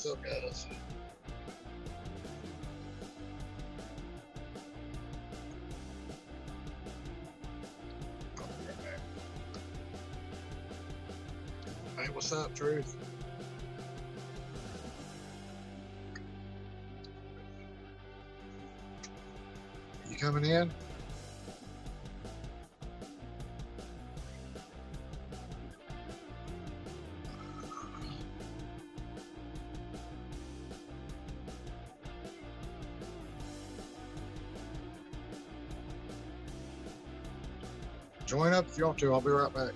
What's up, guys? Hey, what's up, Truth? You coming in? Join up if you want to. I'll be right back.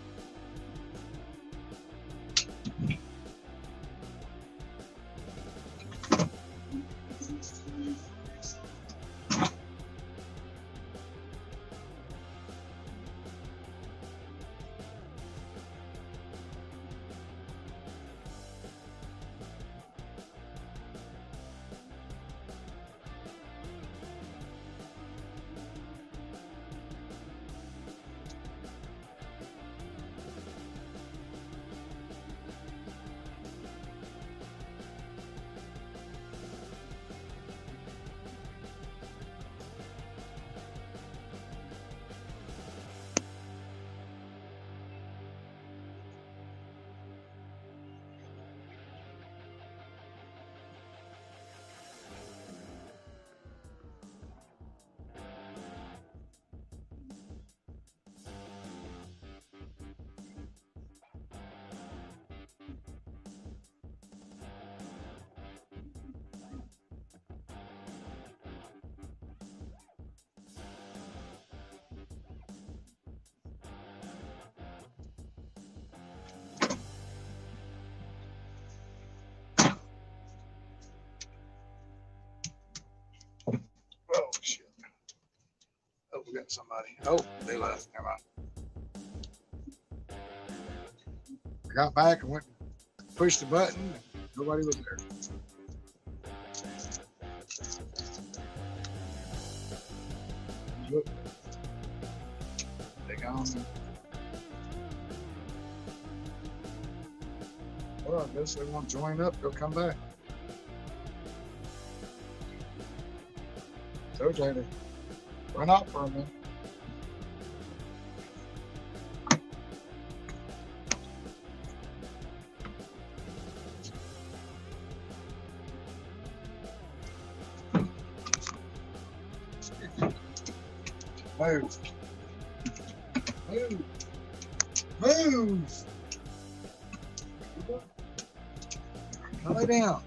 Oh, shit. Oh, we got somebody. Oh, they left. Never mind. I got back and went and pushed the button. And nobody was there. Look. They gone. Well, I guess they want to join up. They'll come back. So, Jada, run out for a minute. Move. Move. Move. Lay down.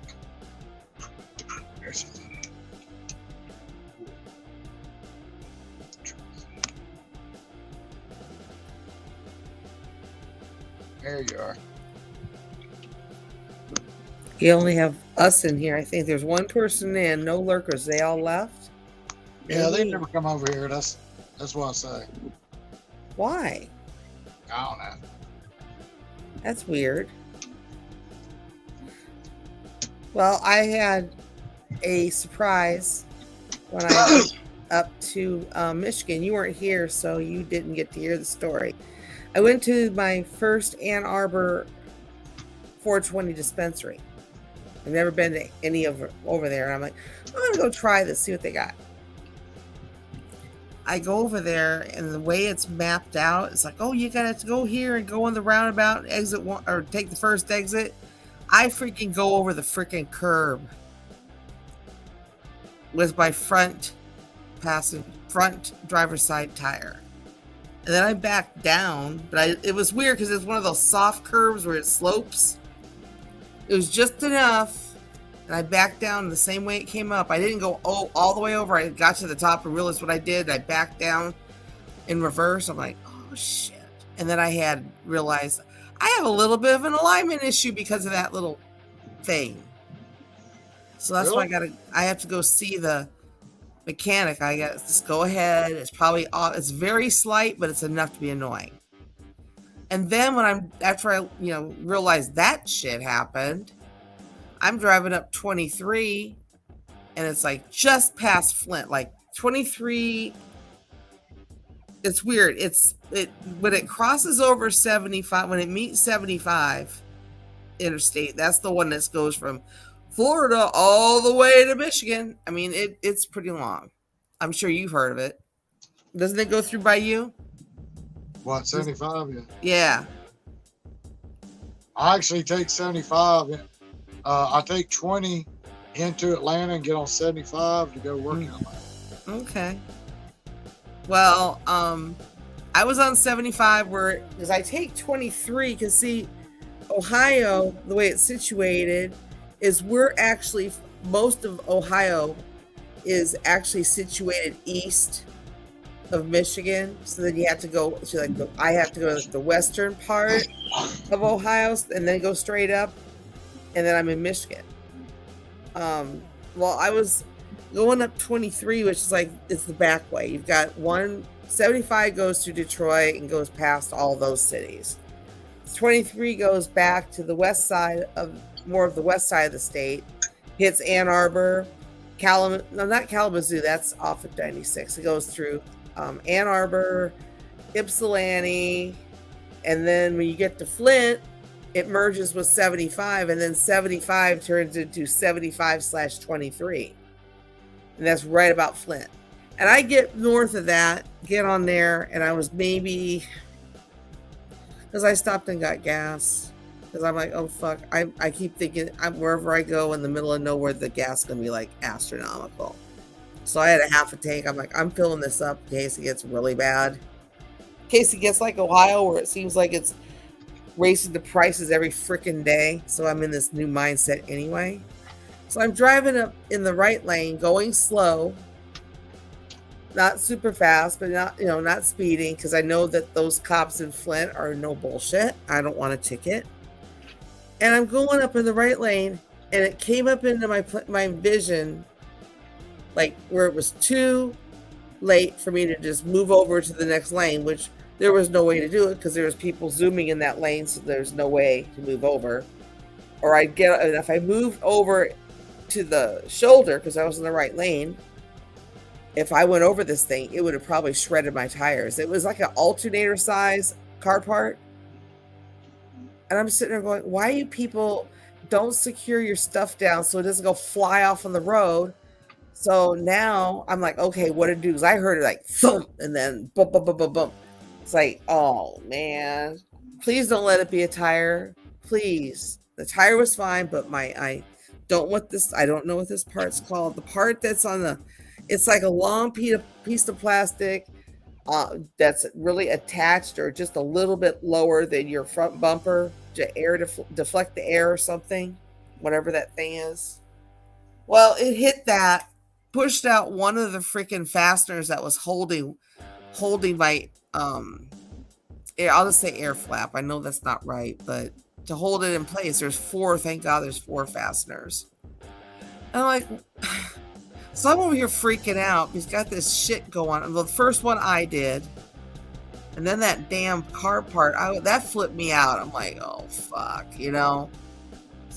There she is. There you are. You only have us in here. I think there's one person in, no lurkers. They all left. Yeah, they never come over here. That's what I say. Why? I don't know. That's weird. Well, I had a surprise when I went up to Michigan. You weren't here, so you didn't get to hear the story. I went to my first Ann Arbor 420 dispensary. I've never been to any of over there, and I'm like, I'm gonna go try this, see what they got. I go over there, and the way it's mapped out, it's like, oh, you gotta go here and go on the roundabout, exit one, or take the first exit. I freaking go over the freaking curb with my front driver's side tire. And then I backed down, but it was weird because it's one of those soft curves where it slopes. It was just enough, and I backed down the same way it came up. I didn't go all the way over. I got to the top and realized what I did. I backed down in reverse. I'm like, oh, shit. And then I had realized I have a little bit of an alignment issue because of that little thing. So that's why I have to go see the mechanic. I got to just go ahead. It's probably off. It's very slight, but it's enough to be annoying. And then after I realized that shit happened, I'm driving up 23, and it's like just past Flint, like 23. It's weird. When it crosses over 75, when it meets 75 interstate, that's the one that goes from Florida all the way to Michigan. I mean, it's pretty long. I'm sure you've heard of it. Doesn't it go through by you? What, 75? Yeah. Yeah. I actually take 75. I take 20 into Atlanta and get on 75 to go work in Atlanta. Okay. Well, I was on 75 because I take 23 because see, Ohio, the way it's situated, is most of Ohio is actually situated east of Michigan. So then you have to go to I have to go to the western part of Ohio and then go straight up, and then I'm in Michigan. Well, I was going up 23, which is it's the back way. You've got 75 goes to Detroit and goes past all those cities. 23 goes back to the west side more of the west side of the state, hits Ann Arbor, not Kalamazoo, that's off of 96. It goes through Ann Arbor, Ypsilanti, and then when you get to Flint, it merges with 75, and then 75 turns into 75/23. And that's right about Flint. And I get north of that, get on there, and I was maybe, because I stopped and got gas. Because I'm like, oh fuck, I keep thinking wherever I go in the middle of nowhere, the gas is going to be astronomical. So I had a half a tank. I'm like, I'm filling this up in case it gets really bad. In case it gets like Ohio, where it seems like it's raising the prices every freaking day. So I'm in this new mindset anyway. So I'm driving up in the right lane, going slow, not super fast, but not speeding, because I know that those cops in Flint are no bullshit. I don't want a ticket. And I'm going up in the right lane, and it came up into my vision, where it was too late for me to just move over to the next lane, which there was no way to do it because there was people zooming in that lane, so there's no way to move over. Or if I moved over to the shoulder because I was in the right lane, if I went over this thing, it would have probably shredded my tires. It was like an alternator size car part. And I'm sitting there going, why you people don't secure your stuff down so it doesn't go fly off on the road? So now I'm like, okay, what to do? Because I heard it thump and then bump, bump, bump, bump, bump. It's like, oh man, please don't let it be a tire. Please. The tire was fine, but I don't want this. I don't know what this part's called. The part that's it's like a long piece of plastic that's really attached or just a little bit lower than your front bumper to deflect the air or something, whatever that thing is. Well, it hit that, pushed out one of the freaking fasteners that was holding my I'll just say air flap. I know that's not right, but to hold it in place, thank God there's 4 fasteners. And I'm like, so I'm over here freaking out. He's got this shit going on. Well, the first one I did, and then that damn car part, that flipped me out. I'm like, oh fuck, So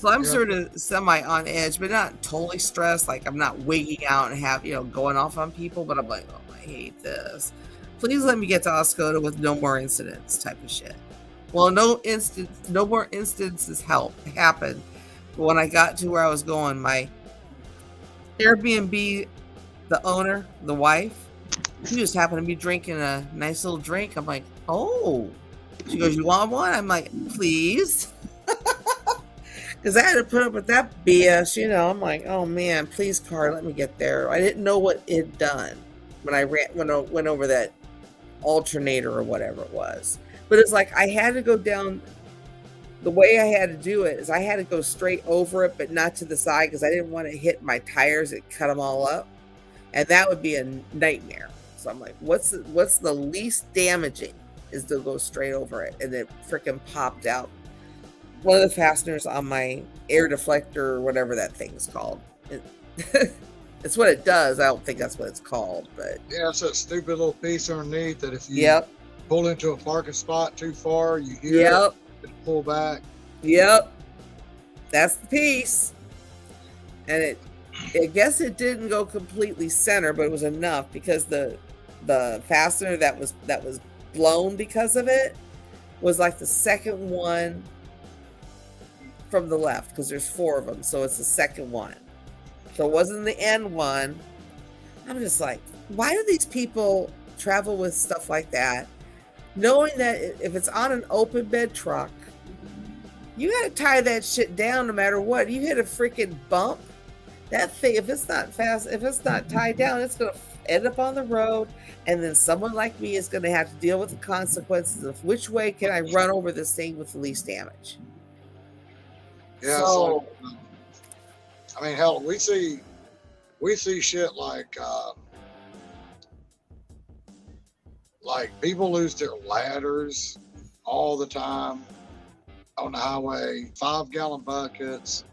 I'm sort of semi on edge, but not totally stressed. I'm not wigging out and going off on people, but I'm like, oh, I hate this. Please let me get to Oscoda with no more incidents type of shit. Well, no more instances happened. But when I got to where I was going, my Airbnb, the owner, the wife, she just happened to be drinking a nice little drink. I'm like, oh. She goes, you want one? I'm like, please. Because I had to put up with that BS, I'm like, oh man, please, car, let me get there. I didn't know what it had done when I went over that alternator or whatever it was. But it's like I had to go down. The way I had to do it is I had to go straight over it, but not to the side because I didn't want to hit my tires and cut them all up, and that would be a nightmare. So I'm like, what's the least damaging is to go straight over it, and it freaking popped out one of the fasteners on my air deflector or whatever that thing's called. It's what it does. I don't think that's what it's called, but yeah, it's a stupid little piece underneath that if you pull into a parking spot too far, you hear it pull back. Yep, that's the piece. And I guess it didn't go completely center, but it was enough because the fastener that was blown because of it was like the second one from the left because there's 4 of them. So it's the second one. So it wasn't the end one. I'm just like, why do these people travel with stuff like that, knowing that if it's on an open bed truck, you got to tie that shit down no matter what. You hit a freaking bump, that thing, if it's not tied down, it's going to end up on the road. And then someone like me is going to have to deal with the consequences of which way can I run over this thing with the least damage. Yeah. So, I mean, hell, we see shit like people lose their ladders all the time on the highway, 5-gallon buckets,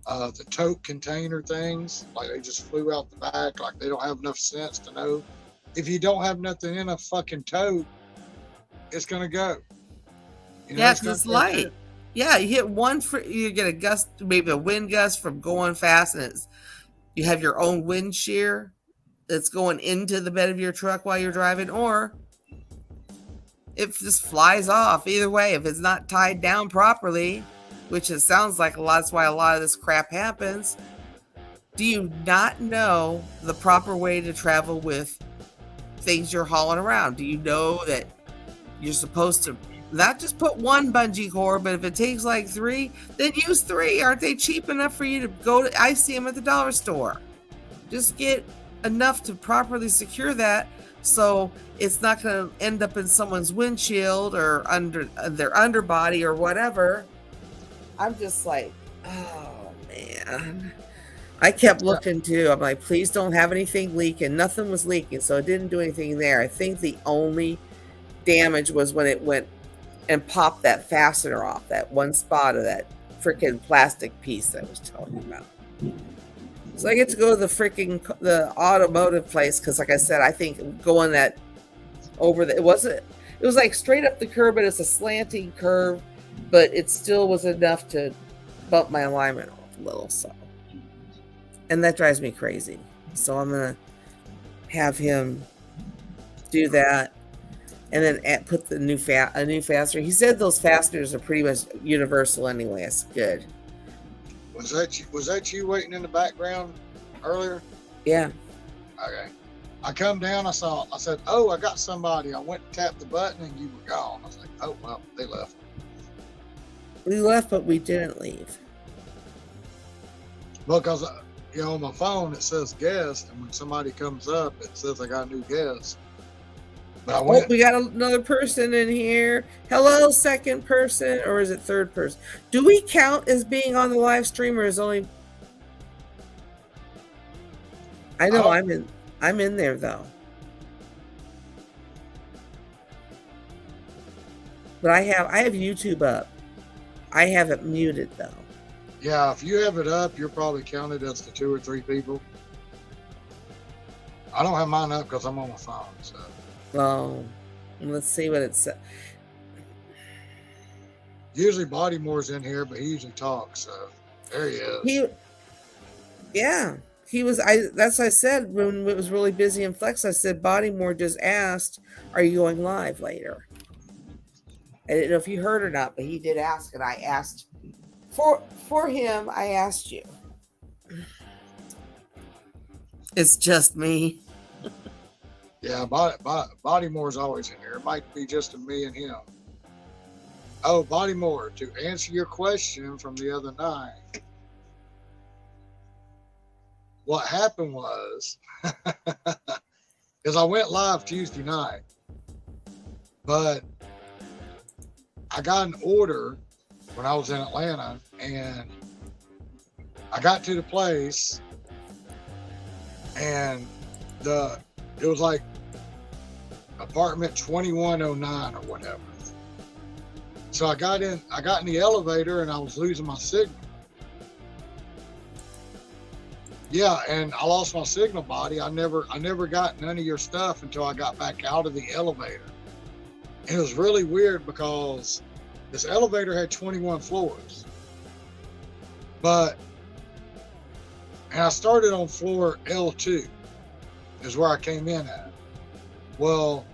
the tote container things, like they just flew out the back, like they don't have enough sense to know if you don't have nothing in a fucking tote, it's gonna go. You know, yeah, it's light. Yeah, you hit one, you get a gust, maybe a wind gust from going fast, and you have your own wind shear that's going into the bed of your truck while you're driving, or it just flies off. Either way, if it's not tied down properly, which it sounds like that's why a lot of this crap happens. Do you not know the proper way to travel with things you're hauling around? Do you know that you're supposed to not just put 1 bungee cord, but if it takes like 3, then use 3. Aren't they cheap enough for you to go to? I see them at the dollar store. Just get enough to properly secure that, so it's not going to end up in someone's windshield or under their underbody or whatever. I'm just like, oh man. I kept looking too. I'm like, please don't have anything leaking. Nothing was leaking, so it didn't do anything there. I think the only damage was when it went and popped that fastener off, that one spot of that freaking plastic piece that I was telling you about. So I get to go to the automotive place because, like I said, I think going that over it was like straight up the curb, but it's a slanting curve, but it still was enough to bump my alignment off a little. So, and that drives me crazy. So I'm gonna have him do that, and then put a new fastener. He said those fasteners are pretty much universal anyway. It's good. Was that you waiting in the background earlier? Yeah. Okay. I come down, I said, oh, I got somebody. I went to tap the button and you were gone. I was like, oh, well, they left. We left, but we didn't leave. Because, on my phone, it says guest. And when somebody comes up, it says I got a new guest. But we got another person in here. Hello, second person, or is it third person? Do we count as being on the live stream, or is only? I know I'm in there though. But I have YouTube up. I have it muted though. Yeah, if you have it up, you're probably counted as the 2 or 3 people. I don't have mine up because I'm on my phone, so. Oh, let's see what it says. Usually Bodymore's in here, but he usually talks, so there he is. He was. That's what I said when it was really busy in Flex. I said Bodymore just asked, "Are you going live later?" I didn't know if you heard or not, but he did ask, and I asked for him. I asked you. It's just me. Yeah, Bodymore's always in here. It might be just me and him. Oh, Bodymore, to answer your question from the other night, what happened was, is I went live Tuesday night, but I got an order when I was in Atlanta, and I got to the place, and it was like apartment 2109 or whatever. So I got in the elevator and I was losing my signal. Yeah, and I lost my signal, body. I never got none of your stuff until I got back out of the elevator. And it was really weird because this elevator had 21 floors. And I started on floor L2 is where I came in at. Well,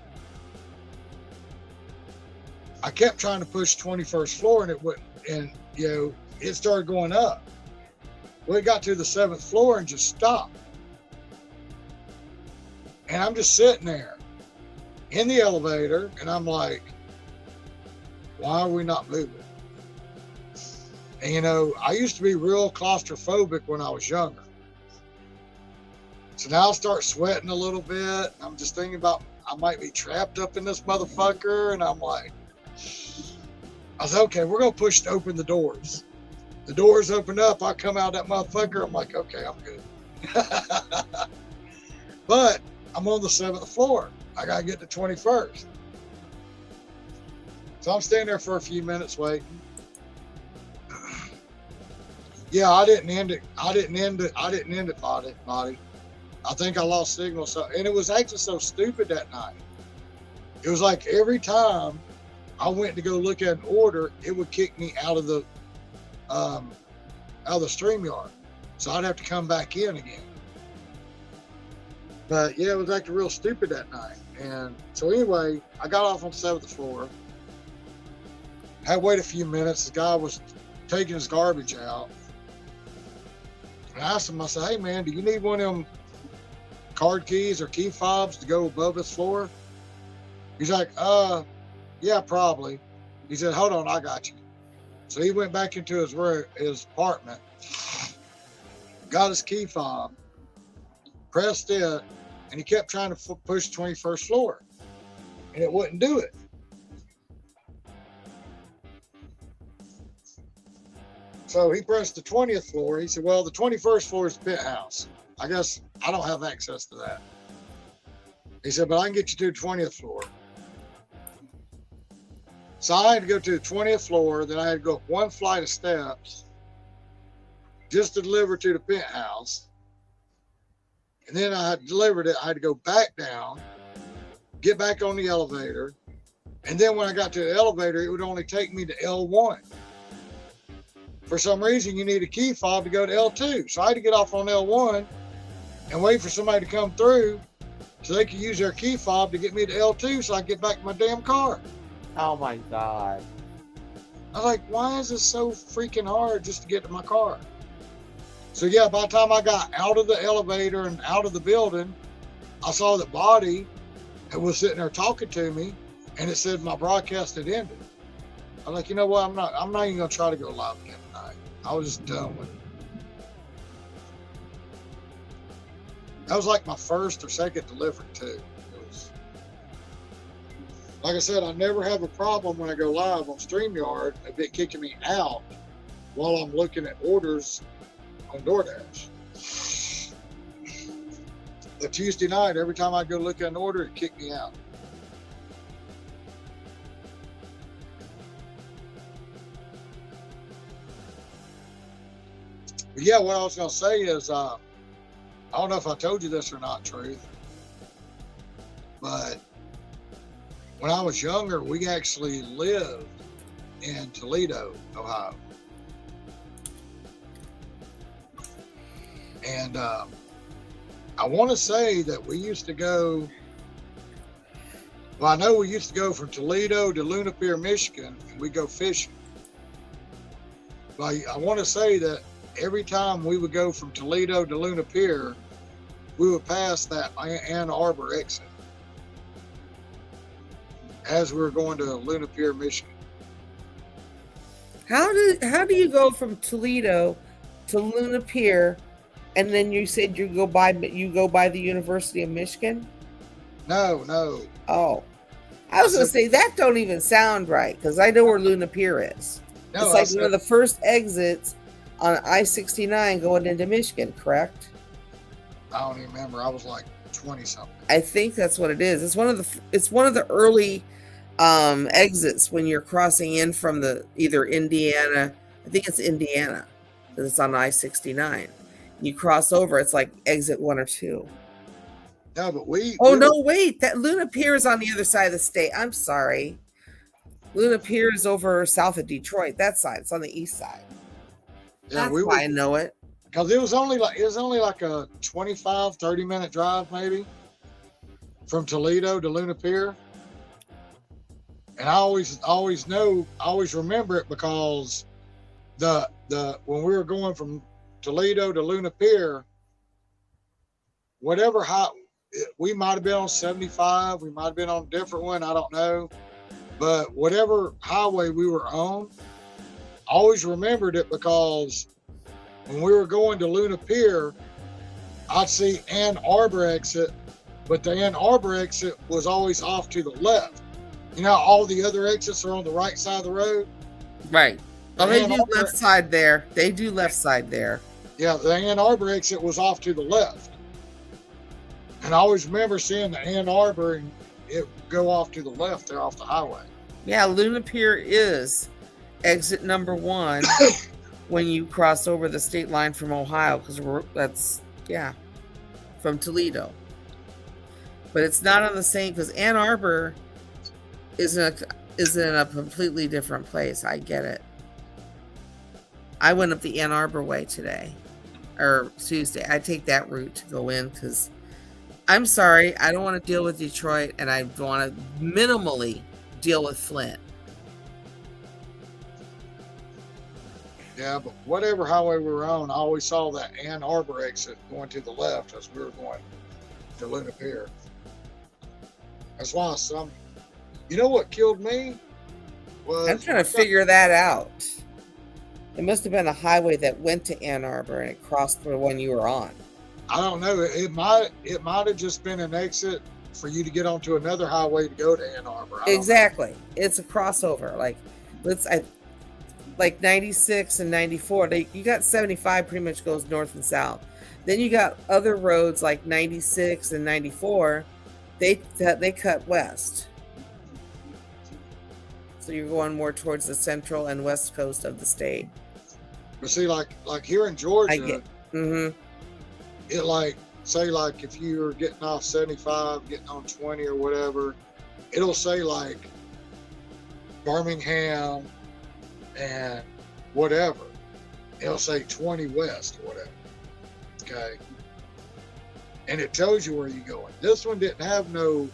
I kept trying to push 21st floor and it wouldn't, and it started going up. Well, it got to the 7th floor and just stopped. And I'm just sitting there in the elevator and I'm like, why are we not moving? And I used to be real claustrophobic when I was younger. So now I start sweating a little bit. I'm just thinking about I might be trapped up in this motherfucker. And I'm like, I said, okay, we're going to push to open the doors. The doors open up. I come out that motherfucker. I'm like, okay, I'm good. But I'm on the 7th floor. I got to get to 21st. So I'm standing there for a few minutes waiting. Yeah, I didn't end it, body. I think I lost signal. So, and it was actually so stupid that night. It was like every time I went to go look at an order, it would kick me out of the StreamYard. So I'd have to come back in again. But yeah, it was acting real stupid that night. And so anyway, I got off on the 7th floor. Had to wait a few minutes. The guy was taking his garbage out. And I asked him, I said, hey man, do you need one of them card keys or key fobs to go above this floor? He's like, yeah, probably. He said, hold on, I got you. So he went back into his apartment, got his key fob, pressed it, and he kept trying to push 21st floor, and it wouldn't do it. So he pressed the 20th floor. He said, well, the 21st floor is the penthouse. I guess I don't have access to that. He said, but I can get you to the 20th floor. So I had to go to the 20th floor. Then I had to go up one flight of steps just to deliver to the penthouse. And then I had delivered it. I had to go back down, get back on the elevator. And then when I got to the elevator, it would only take me to L1. For some reason, you need a key fob to go to L2. So I had to get off on L1 and wait for somebody to come through so they could use their key fob to get me to L2 so I could get back to my damn car. Oh my God. I was like, why is this so freaking hard just to get to my car? So yeah, by the time I got out of the elevator and out of the building, I saw that Body was sitting there talking to me, and it said my broadcast had ended. I was like, you know what? I'm not even gonna try to go live again tonight. I was just done with it. That was like my first or second delivery too. It was, like I said, I never have a problem when I go live on StreamYard of it kicking me out while I'm looking at orders on DoorDash. But Tuesday night, every time I go look at an order, it kicked me out. But yeah, what I was going to say is, I don't know if I told you this or not, Truth, but when I was younger, we actually lived in Toledo, Ohio. And I want to say that we used to go, well, I know we used to go from Toledo to Luna Pier, Michigan, and we go fishing. But I want to say that every time we would go from Toledo to Luna Pier, we would pass that Ann Arbor exit as we were going to Luna Pier, Michigan. How do you go from Toledo to Luna Pier, and then you said you go by the University of Michigan? No. Oh, I was going to say that don't even sound right, because I know where Luna Pier is. No, it's like one of the first exits on I-69 going into Michigan, correct? I don't even remember. I was like 20 something. I think that's what it is. It's one of the early exits when you're crossing in from either Indiana. I think it's Indiana, because it's on I-69. You cross over, it's like exit 1 or 2. No, but wait, that Luna Pier is on the other side of the state. I'm sorry. Luna Pier is over south of Detroit. That side, it's on the east side. Yeah, that's why I know it. Because it was only like a 25, 30-minute drive maybe from Toledo to Luna Pier. And I always remember it because the when we were going from Toledo to Luna Pier, whatever how we might have been on 75, we might have been on a different one, I don't know. But whatever highway we were on, I always remembered it because when we were going to Luna Pier, I'd see Ann Arbor exit, but the Ann Arbor exit was always off to the left. You know, all the other exits are on the right side of the road. Right. Oh, they Ann do Arbor, left side there. They do left side there. yeah, the Ann Arbor exit was off to the left. And I always remember seeing the Ann Arbor and it go off to the left there off the highway. Yeah, Luna Pier is exit number 1 when you cross over the state line from Ohio, because that's, yeah, from Toledo. But it's not on the same, because Ann Arbor is in a completely different place. I get it. I went up the Ann Arbor way today, or Tuesday. I take that route to go in because I'm sorry, I don't want to deal with Detroit, and I want to minimally deal with Flint. Yeah, but whatever highway we were on, I always saw that Ann Arbor exit going to the left as we were going to Luna Pier. That's why you know what killed me? I'm trying to figure that out. It must have been a highway that went to Ann Arbor and it crossed the one you were on. I don't know. It might have just been an exit for you to get onto another highway to go to Ann Arbor. Exactly. It's a crossover. Like 96 and 94. You got 75 pretty much goes north and south. Then you got other roads like 96 and 94. They cut west. So you're going more towards the central and west coast of the state. But see, like here in Georgia, it say if you're getting off 75, getting on 20 or whatever, it'll say like Birmingham and whatever. It'll say 20 west or whatever. Okay. And it tells you where you're going. This one didn't have no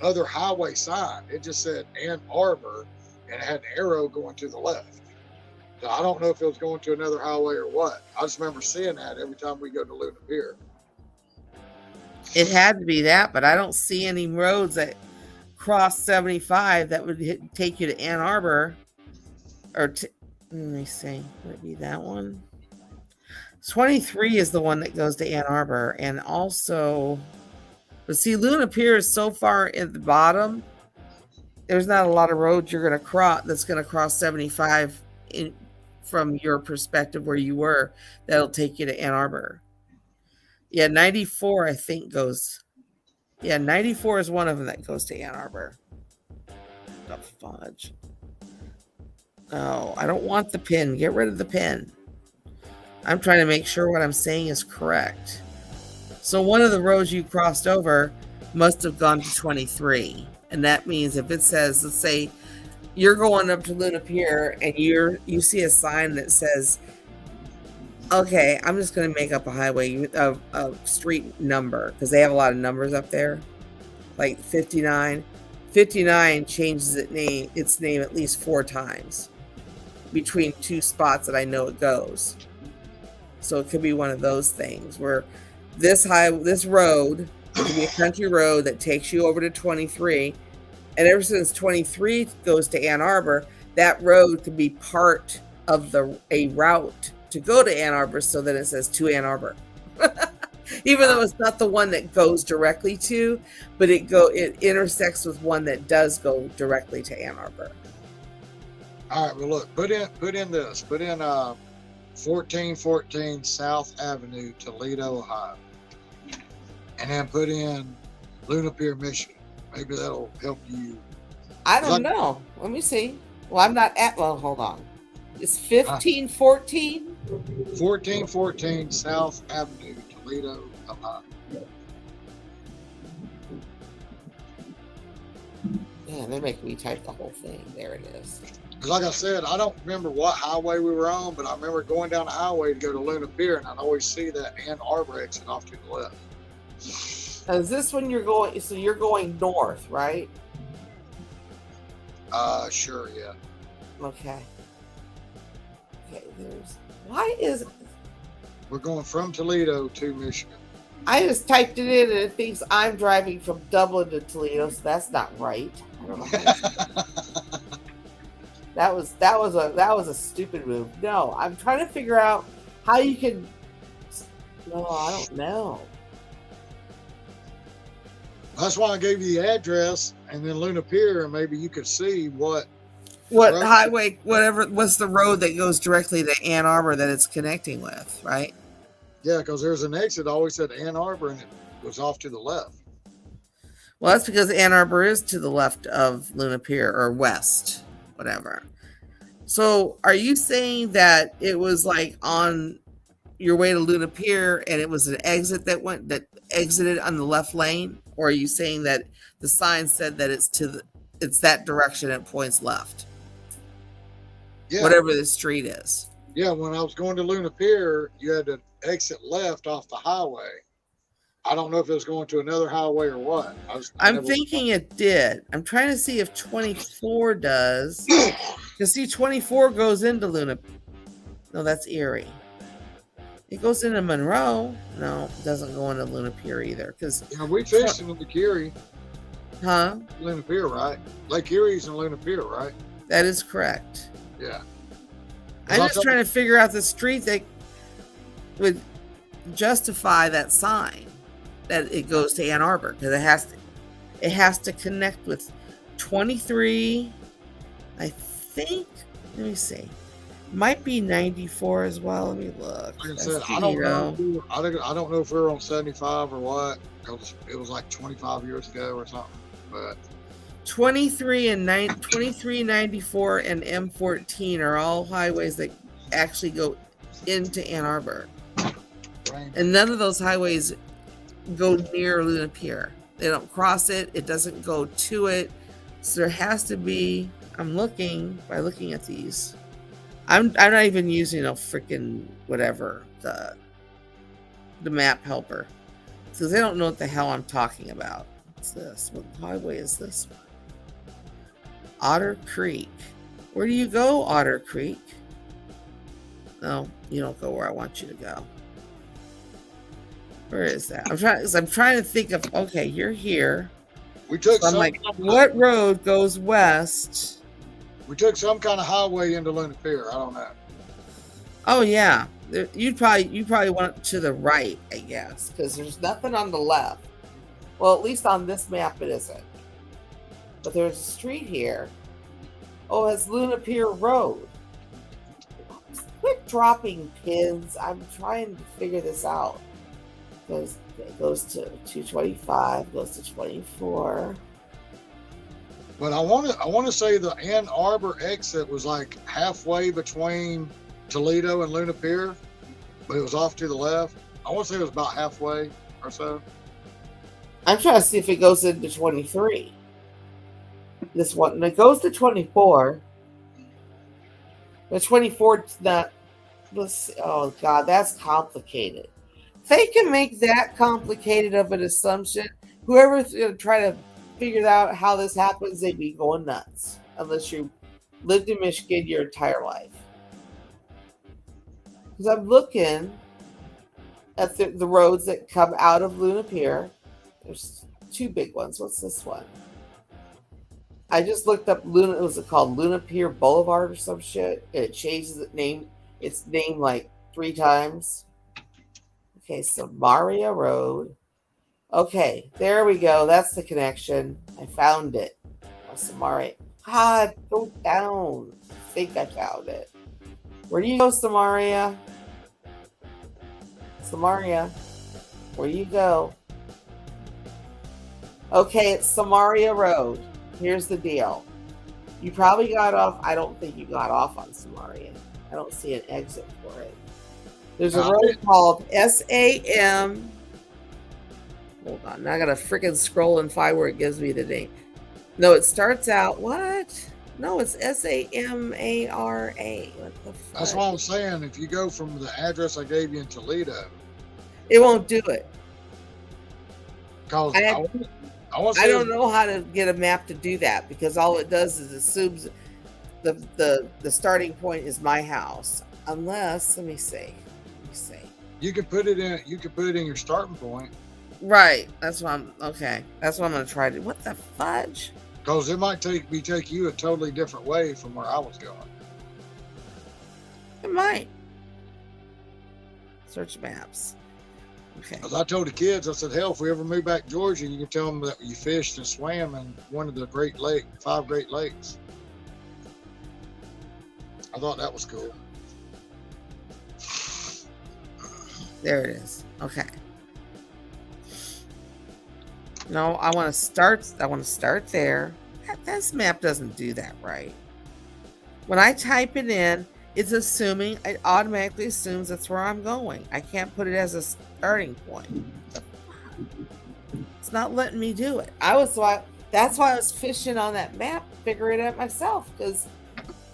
other highway sign. It just said Ann Arbor and it had an arrow going to the left. So I don't know if it was going to another highway or what. I just remember seeing that every time we go to Luna Pier. It had to be that, but I don't see any roads that cross 75 that would take you to Ann Arbor. Let me see. Would it be that one? 23 is the one that goes to Ann Arbor. And also, but see, Luna Pier is so far at the bottom, there's not a lot of roads you're going to cross that's going to cross 75 from your perspective where you were, that'll take you to Ann Arbor. Yeah, 94 I think goes. Yeah, 94 is one of them that goes to Ann Arbor. The fudge. No, I don't want the pin. Get rid of the pin. I'm trying to make sure what I'm saying is correct. So one of the roads you crossed over must have gone to 23. And that means if it says, let's say you're going up to Luna Pier and you see a sign that says, okay, I'm just going to make up a highway, a street number, because they have a lot of numbers up there, like 59. 59 changes its name at least 4 times between 2 spots that I know it goes. So it could be one of those things where this road could be a country road that takes you over to 23. And ever since 23 goes to Ann Arbor, that road could be part of a route to go to Ann Arbor, so that it says to Ann Arbor. Even though it's not the one that goes directly to, but it intersects with one that does go directly to Ann Arbor. All right, well look, put in 1414 South Avenue, Toledo, Ohio. And then put in Luna Pier, Michigan. Maybe that'll help you. I don't know. Let me see. Well, I'm not at, well, hold on. It's 1514? 1414 South Avenue, Toledo, Ohio. Man, they're making me type the whole thing. There it is. Like I said, I don't remember what highway we were on, but I remember going down the highway to go to Luna Pier, and I'd always see that Ann Arbor exit off to the left. Now, is this when you're going, so you're going north, right? Sure, yeah. Okay. Okay, why is We're going from Toledo to Michigan. I just typed it in and it thinks I'm driving from Dublin to Toledo, so that's not right. I don't know how that was a stupid move. No, I'm trying to figure out how you can. No, I don't know. That's why I gave you the address and then Luna Pier, and maybe you could see what highway, whatever, what's the road that goes directly to Ann Arbor that it's connecting with, right? Yeah, because there's an exit always said Ann Arbor, and it was off to the left. Well, that's because Ann Arbor is to the left of Luna Pier, or west, whatever. So are you saying that it was like on your way to Luna Pier and it was an exit that exited on the left lane? Or are you saying that the sign said that it's that direction, it points left? Yeah. Whatever the street is. Yeah, when I was going to Luna Pier, you had to exit left off the highway. I don't know if it was going to another highway or what. I'm thinking it did. I'm trying to see if 24 does. Because see, 24 goes into Luna. No, that's Erie. It goes into Monroe. No, it doesn't go into Luna Pier either. Because we fished in Lake Erie. Huh? Luna Pier, right? Lake Erie's in Luna Pier, right? That is correct. Yeah. I'm just trying to figure out the street that would justify that sign that it goes to Ann Arbor, because it has to connect with 23. I think. Let me see. Might be 94 as well. Let me look. Like I said, I don't know. I don't know if we were on 75 or what. It was like 25 years ago or something. But 23, 94, and M14 are all highways that actually go into Ann Arbor. And none of those highways go near Luna Pier. They don't cross it. It doesn't go to it. So there has to be. I'm looking by looking at these. I'm not even using a freaking whatever the map helper, because they don't know what the hell I'm talking about. What's this? What highway is this one? Otter Creek. Where do you go, Otter Creek? No, you don't go where I want you to go. Where is that? I'm trying to think of. Okay, you're here. We took. So I'm like, what road goes west? We took some kind of highway into Luna Pier. I don't know. Oh yeah, you probably went to the right, I guess, because there's nothing on the left. Well, at least on this map it isn't. But there's a street here. Oh, it's Luna Pier Road. Quit dropping pins. I'm trying to figure this out. Because it goes to 225, goes to 24. But I want to say the Ann Arbor exit was like halfway between Toledo and Luna Pier, but it was off to the left. I want to say it was about halfway or so. I'm trying to see if it goes into 23. This one, and it goes to 24. But 24 is not. Let's see. Oh God, that's complicated. If they can make that complicated of an assumption, whoever's going to try to figure out how this happens, they'd be going nuts. Unless you lived in Michigan your entire life. Because I'm looking at the roads that come out of Luna Pier. There's two big ones. What's this one? I just looked up Luna. Was it called Luna Pier Boulevard or some shit? It changes its name. It's named like 3 times. Okay, Samaria Road. Okay, there we go. That's the connection. I found it. Oh, Samaria. God, go down. I think I found it. Where do you go, Samaria? Samaria. Where do you go? Okay, it's Samaria Road. Here's the deal. You probably got off. I don't think you got off on Samaria. I don't see an exit for it. There's a road called SAM. Hold on. Now I got to freaking scroll and find where it gives me the name. No, it starts out. What? No, it's SAMARA. What the fuck? That's what I'm saying. If you go from the address I gave you in Toledo, it won't do it. Because I want to I see don't know how to get a map to do that because all it does is assumes the starting point is my house. Unless, let me see. you can put it in. You can put it in your starting point Right. That's what I'm okay. That's what I'm gonna try to. What the fudge? because it might take you a totally different way from where I was going. It might. Search maps. Okay. As I told the kids, I said, hell, if we ever move back to Georgia, you can tell them that you fished and swam in one of the five Great Lakes. I thought that was cool. There it is. Okay. No, I want to start there. This map doesn't do that right. When I type it in, it automatically assumes that's where I'm going. I can't put it as a starting point. It's not letting me do it. That's why I was fishing on that map, figuring it out myself, because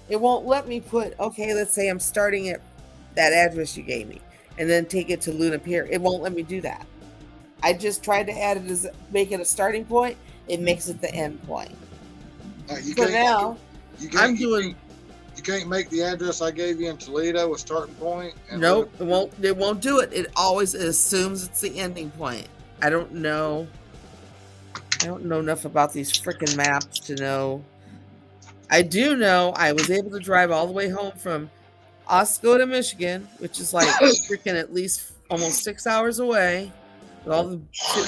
it won't let me put, okay, let's say I'm starting at that address you gave me and then take it to Luna Pier. It won't let me do that. I just tried to make it a starting point. It makes it the end point. You can't make the address I gave you in Toledo a starting point. Nope, it won't do it. It always assumes it's the ending point. I don't know enough about these freaking maps to know. I do know I was able to drive all the way home from Oscoda, Michigan, which is like freaking at least almost 6 hours away, with all the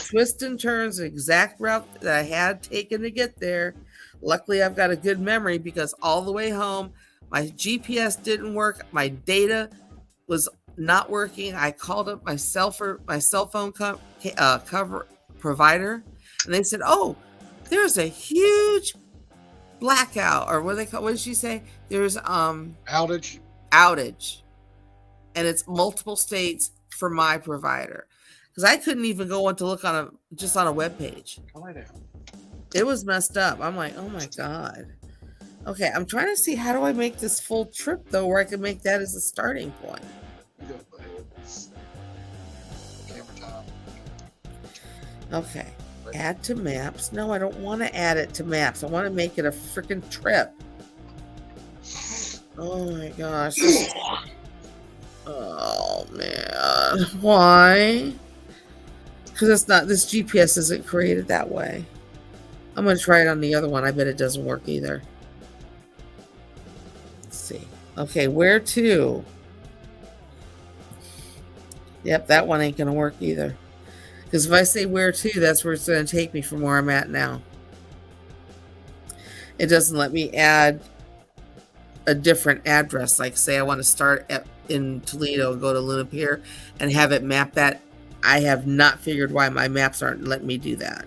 twists and turns, the exact route that I had taken to get there. Luckily, I've got a good memory because all the way home, my GPS didn't work. My data was not working. I called up my cell phone cover provider, and they said, "Oh, there's a huge blackout," or what did she say? There's outage, and it's multiple states for my provider because I couldn't even go on to look on a web page. It was messed up. I'm like, oh my god. Okay, I'm trying to see how do I make this full trip though, where I can make that as a starting point. Okay, add to maps. No, I don't want to add it to maps. I want to make it a freaking trip. Oh my gosh. Oh man, why? Because this GPS isn't created that way. I'm going to try it on the other one. I bet it doesn't work either. Let's see. Okay, where to? Yep, that one ain't going to work either. Because if I say where to, that's where it's going to take me from where I'm at now. It doesn't let me add a different address. Like say I want to start in Toledo and go to Luna Pier and have it map that. I have not figured why my maps aren't letting me do that.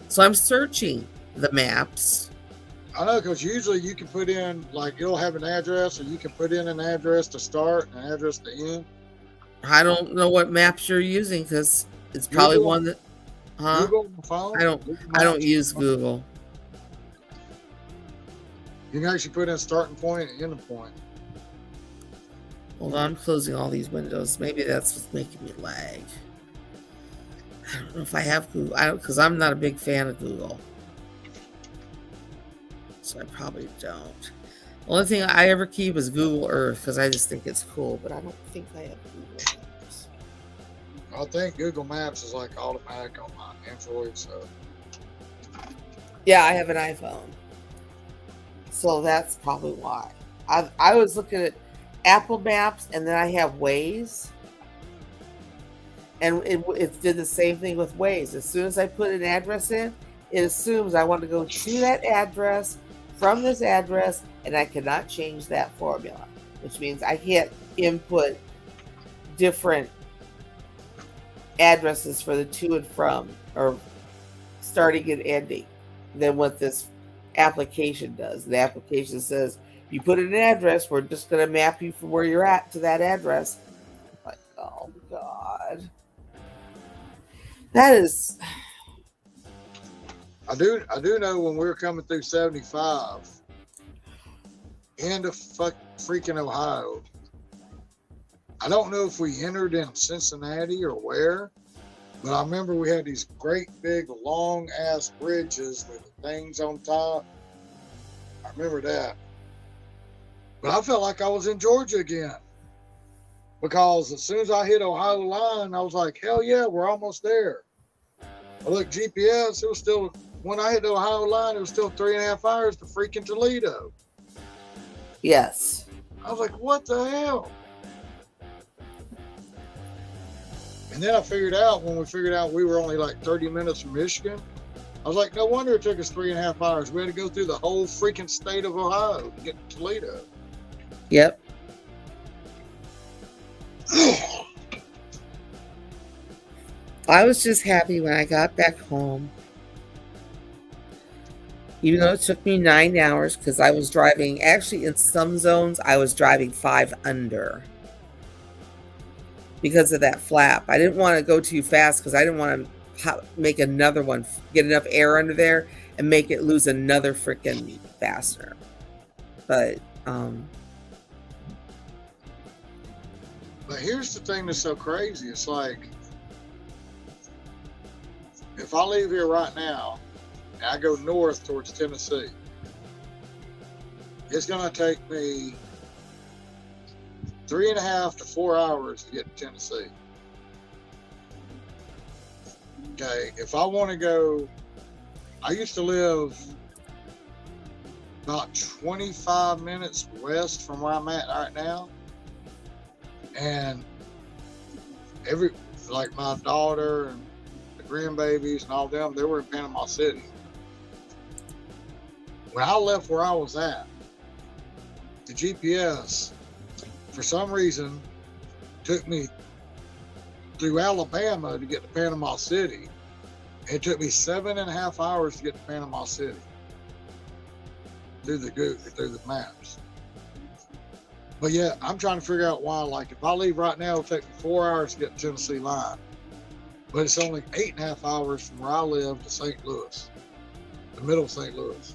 So I'm searching the maps. I know, because usually you can put in, like, it'll have an address, or you can put in an address to start and an address to end. I don't know what maps you're using because it's probably one that. Huh? Google on the phone? I don't use Google. You can actually put in starting point and ending point. Hold on, I'm closing all these windows. Maybe that's what's making me lag. I don't know if I have Google, because I'm not a big fan of Google. So I probably don't. The only thing I ever keep is Google Earth because I just think it's cool, but I don't think I have Google Maps. I think Google Maps is like automatic on my Android, so. Yeah, I have an iPhone. So that's probably why. I was looking at Apple Maps and then I have Waze. And it did the same thing with Waze. As soon as I put an address in, it assumes I want to go to that address from this address, and I cannot change that formula, which means I can't input different addresses for the to and from, or starting and ending, than what this application does. The application says, you put in an address, we're just going to map you from where you're at to that address. Like, oh, God. That is. I do know when we were coming through 75 into freaking Ohio. I don't know if we entered in Cincinnati or where, But I remember we had these great big long ass bridges with things on top. I remember that. But I felt like I was in Georgia again. Because as soon as I hit Ohio line, I was like, hell yeah, we're almost there. I looked GPS, it was still, when I hit the Ohio line, it was still 3.5 hours to freaking Toledo. Yes. I was like, what the hell? And then I figured out, when we figured out we were only like 30 minutes from Michigan, I was like, no wonder it took us 3.5 hours. We had to go through the whole freaking state of Ohio to get to Toledo. Yep. I was just happy when I got back home. Even though it took me 9 hours, because I was driving, actually in some zones, I was driving 5 under. Because of that flap. I didn't want to go too fast because I didn't want to make another one, get enough air under there and make it lose another freaking fastener. But here's the thing that's so crazy. It's like, if I leave here right now and I go north towards Tennessee, it's going to take me 3.5 to 4 hours to get to Tennessee. Okay, if I want to go, I used to live about 25 minutes west from where I'm at right now. And like my daughter and the grandbabies and all them, they were in Panama City. When I left where I was at, the GPS, for some reason, took me through Alabama to get to Panama City. It took me 7.5 hours to get to Panama City through the maps. But yeah, I'm trying to figure out why. Like, if I leave right now, it'll take me 4 hours to get to Tennessee line. But it's only 8.5 hours from where I live to St. Louis, the middle of St. Louis.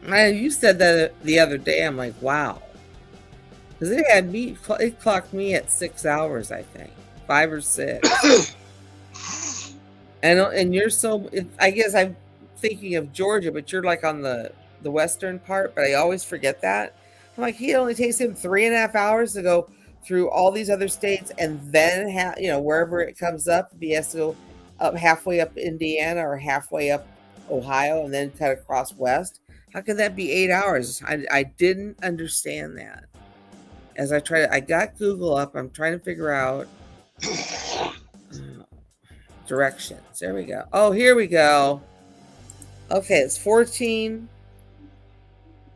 You said that the other day. I'm like, wow. Because it clocked me at 6 hours, I think. 5 or 6. And you're so, I guess I'm thinking of Georgia, but you're like on the western part, but I always forget that. I'm like, it only takes him 3.5 hours to go through all these other states, and then wherever it comes up, he has to go up halfway up Indiana or halfway up Ohio and then cut across west. How could that be 8 hours? I didn't understand that. As I got Google up, I'm trying to figure out directions. There we go. Oh, here we go. Okay, it's 14,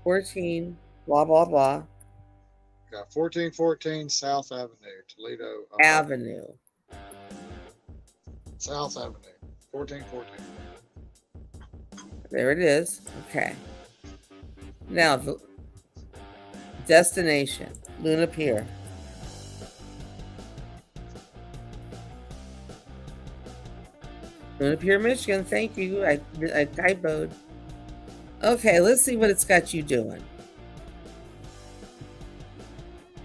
blah, blah, blah. Got 1414 South Avenue, Toledo. Avenue. South Avenue, 1414. There it is. Okay. Now, the destination, Luna Pier. Luna Pier, Michigan. Thank you. I typoed. Okay, let's see what it's got you doing.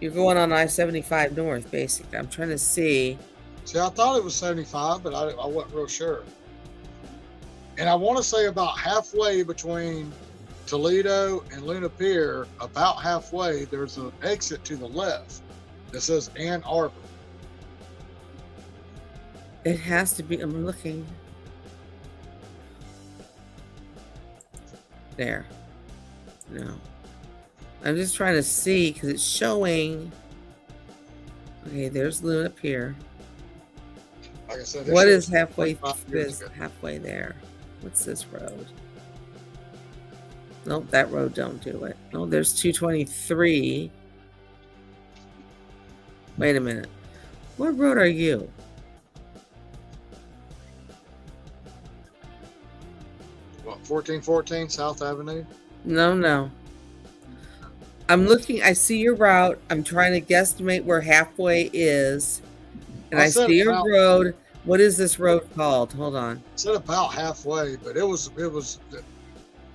You're going on I-75 North, basically. I'm trying to see. See, I thought it was 75, but I wasn't real sure. And I want to say about halfway between Toledo and Luna Pier, about halfway, there's an exit to the left that says Ann Arbor. It has to be. I'm looking. There. No. I'm just trying to see because it's showing. Okay, there's Luna Pier. Like I said, what is halfway? Halfway there. What's this road? Nope, that road don't do it. No, there's 223. Wait a minute. What road are you? What, 1414 South Avenue? No. I'm looking. I see your route. I'm trying to guesstimate where halfway is. And I see your road. What is this road called? Hold on. I said about halfway, but it was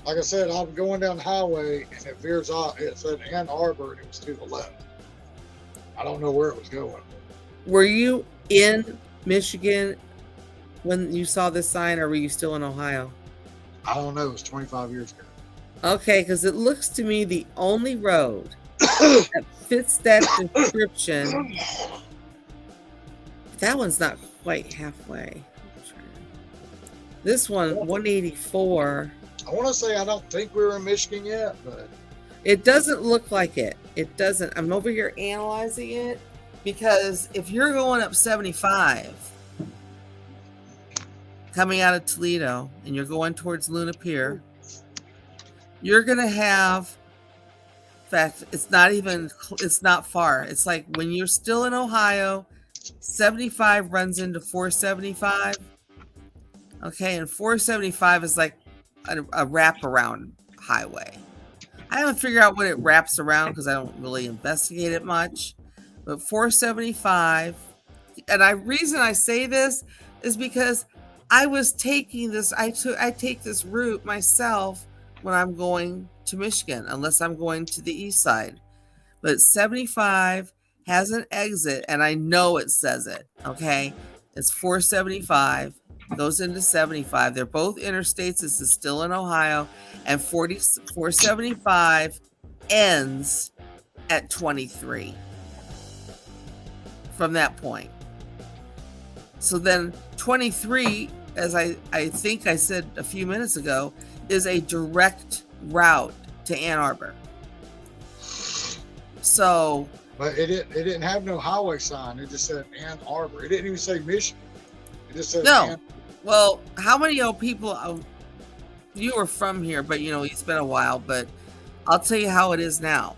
like I said, I'm going down the highway and it veers off. It said Ann Arbor and it was to the left. I don't know where it was going. Were you in Michigan when you saw this sign, or were you still in Ohio? I don't know. It was 25 years ago. Okay, because it looks to me the only road that fits that description. That one's not quite halfway. This one, 184. I want to say I don't think we were in Michigan yet, but It doesn't look like it. It doesn't. I'm over here analyzing it because if you're going up 75, coming out of Toledo, and you're going towards Luna Pier, you're going to have, in fact, it's not far. It's like when you're still in Ohio, 75 runs into 475. Okay, and 475 is like a wraparound highway. I haven't figured out what it wraps around because I don't really investigate it much. But 475, and reason I say this is because I was taking this. I take this route myself when I'm going to Michigan, unless I'm going to the east side. But 75 has an exit, and I know it says it. Okay, it's 475. Goes into 75. They're both interstates. This is still in Ohio, and 475 ends at 23 from that point. So then 23, as I think I said a few minutes ago, is a direct route to Ann Arbor. So, but it didn't have no highway sign. It just said Ann Arbor. It didn't even say Michigan. It just said no. Ann. Well, how many people, you were from here, but it's been a while, but I'll tell you how it is now.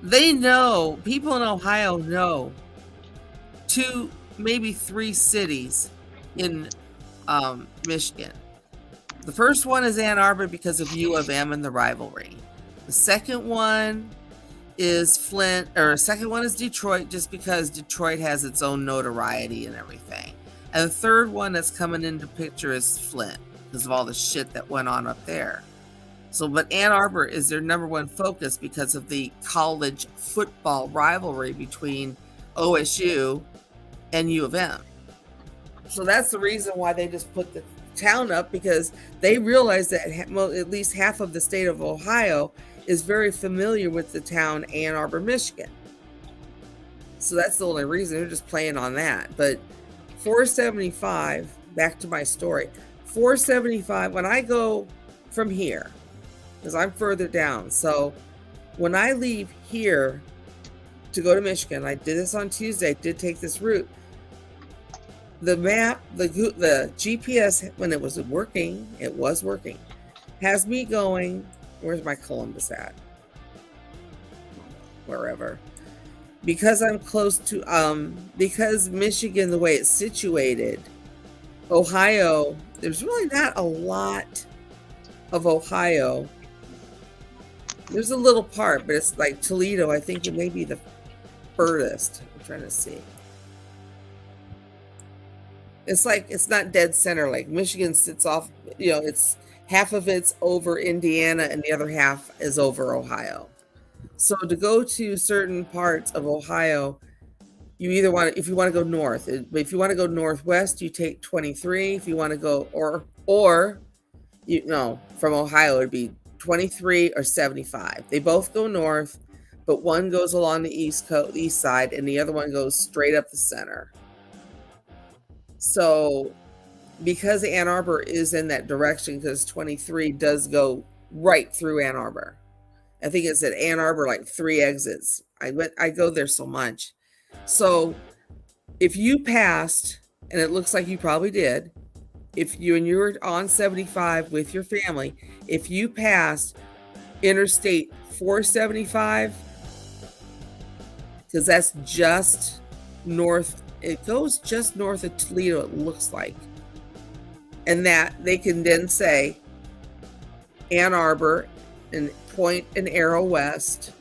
They know, people in Ohio know 2, maybe 3 cities in Michigan. The first one is Ann Arbor because of U of M and the rivalry. The second one is Flint, or second one is Detroit, just because Detroit has its own notoriety and everything. And the third one that's coming into picture is Flint because of all the shit that went on up there. So, but Ann Arbor is their number one focus because of the college football rivalry between OSU and U of M. So that's the reason why they just put the town up, because they realize that at least half of the state of Ohio is very familiar with the town Ann Arbor, Michigan. So that's the only reason. They're just playing on that. But 475, back to my story, 475, when I go from here, because I'm further down, so when I leave here to go to Michigan, I did this on Tuesday, I did take this route. The map, the GPS, when it was working, has me going, where's my Columbus at? Wherever. Because I'm close to, because Michigan, the way it's situated, Ohio, there's really not a lot of Ohio. There's a little part, but it's like Toledo. I think it may be the furthest. I'm trying to see. It's like, it's not dead center. Like Michigan sits off, it's half of it's over Indiana and the other half is over Ohio. So to go to certain parts of Ohio, you either want to, if you want to go north, if you want to go northwest, you take 23. If you want to go, from Ohio, it'd be 23 or 75. They both go north, but one goes along the east side, and the other one goes straight up the center. So because Ann Arbor is in that direction, because 23 does go right through Ann Arbor. I think it's at Ann Arbor, like 3 exits. I go there so much. So if you passed, and it looks like you probably did, if you were on 75 with your family, if you passed Interstate 475, because that's just north, it goes just north of Toledo, it looks like. And that they can then say Ann Arbor and point an arrow west,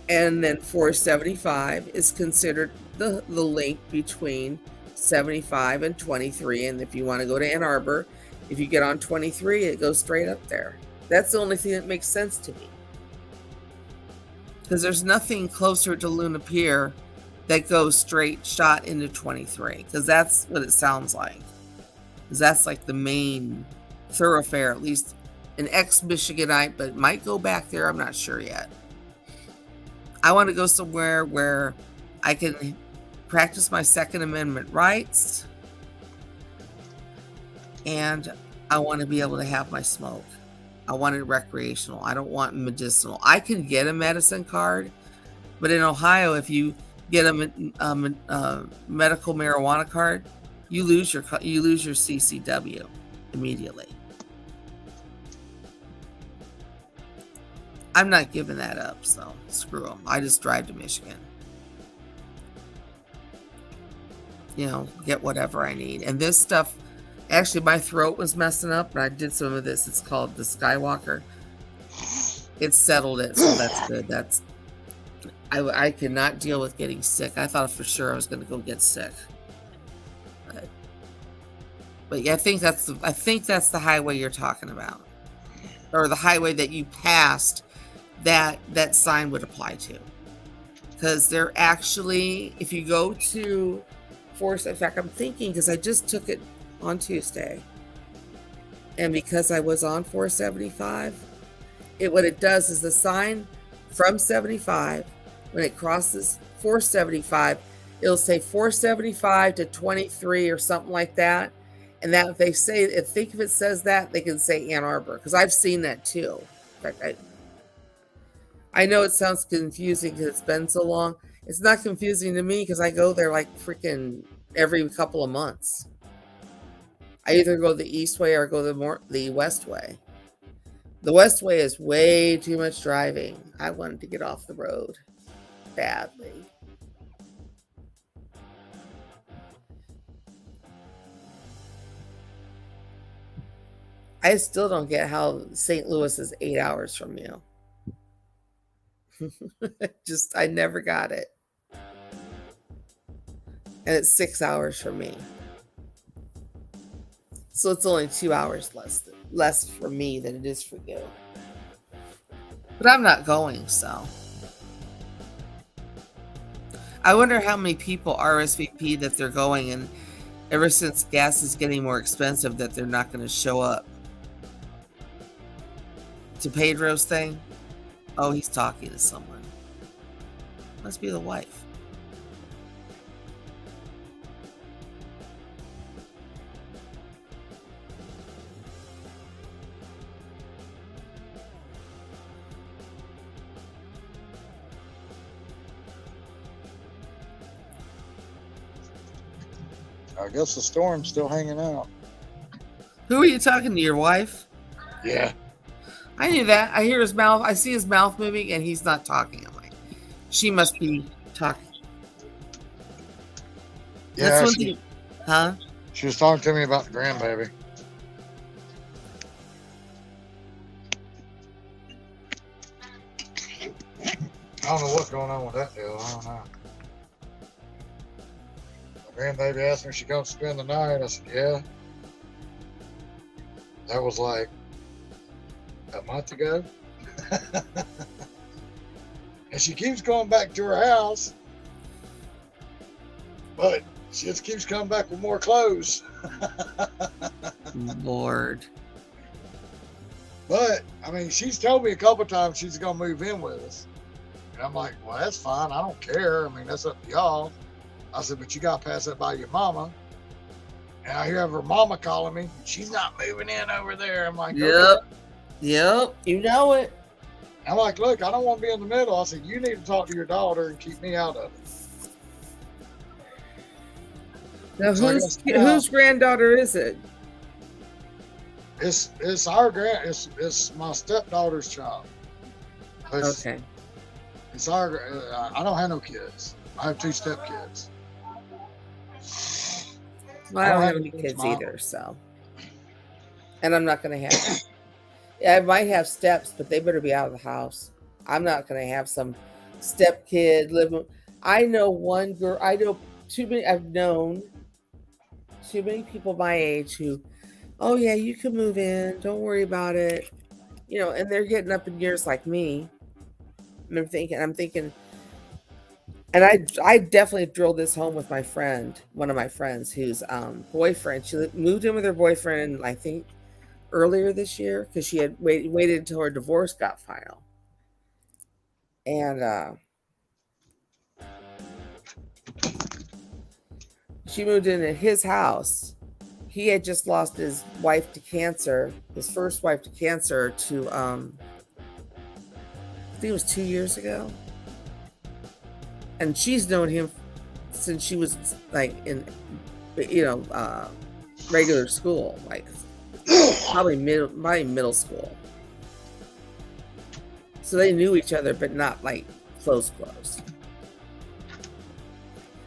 and then 475 is considered the link between 75 and 23. And if you want to go to Ann Arbor, if you get on 23, it goes straight up there. That's the only thing that makes sense to me. because there's nothing closer to Luna Pier that goes straight shot into 23, because that's what it sounds like. Because that's like the main thoroughfare, at least an ex-Michiganite, but might go back there. I'm not sure yet. I want to go somewhere where I can practice my Second Amendment rights, and I want to be able to have my smoke. I want it recreational. I don't want medicinal. I can get a medicine card, but in Ohio, if you get a medical marijuana card, you lose your CCW immediately. I'm not giving that up, so screw them. I just drive to Michigan. You know, get whatever I need. And this stuff, actually, my throat was messing up, and I did some of this. It's called the Skywalker. It settled it, so that's good. I cannot deal with getting sick. I thought for sure I was going to go get sick. But yeah, I think that's the highway you're talking about, or the highway that you passed. That sign would apply to, because they're actually, if you go to Forest, in fact, I'm thinking, because I just took it on Tuesday, and because I was on 475, what it does is the sign from 75, when it crosses 475, it'll say 475 to 23 or something like that. And that, if they say, if it says that, they can say Ann Arbor, because I've seen that too. In fact, I know it sounds confusing because it's been so long. It's not confusing to me because I go there like freaking every couple of months. I either go the east way or go the west way. The west way is way too much driving. I wanted to get off the road badly. I still don't get how St. Louis is 8 hours from you. I never got it. And it's 6 hours for me. So it's only 2 hours less for me than it is for you. But I'm not going, so. I wonder how many people RSVP that they're going, and ever since gas is getting more expensive, that they're not going to show up. To Pedro's thing? Oh, he's talking to someone. Must be the wife. I guess the storm's still hanging out. Who are you talking to? Your wife? Yeah. I knew that. I hear his mouth. I see his mouth moving, and he's not talking. I'm like, she must be talking. Yeah. That's one thing. Huh? She was talking to me about the grandbaby. I don't know what's going on with that deal. I don't know. The grandbaby asked me if she come spend the night. I said, yeah. That was like a month ago. And she keeps going back to her house, but she just keeps coming back with more clothes. Lord. But I mean, she's told me a couple times she's gonna move in with us, and I'm like, well, that's fine. I don't care. I mean, that's up to y'all. I said, but you gotta pass that by your mama. And I hear her mama calling me. She's not moving in over there. I'm like, yep. Okay. Yep. You know it. I'm like, look, I don't want to be in the middle. I said, you need to talk to your daughter and keep me out of it. Now, so whose granddaughter is it? It's my stepdaughter's child. Okay. It's our. I don't have no kids. I have 2 stepkids. Well, I don't have any kids either, so. And I'm not going to have. I might have steps, but they better be out of the house. I'm not going to have some step kid living. I know one girl. I know too many. I've known too many people my age who, oh yeah, you can move in. Don't worry about it. You know, and they're getting up in years like me. And I'm thinking, and I definitely drilled this home with my friend, one of my friends whose boyfriend, she moved in with her boyfriend, I think earlier this year, because she had waited until her divorce got final. And she moved into his house. He had just lost his wife to cancer, his first wife to cancer, to I think it was 2 years ago. And she's known him since she was like in, regular school, like probably middle school. So they knew each other, but not like close.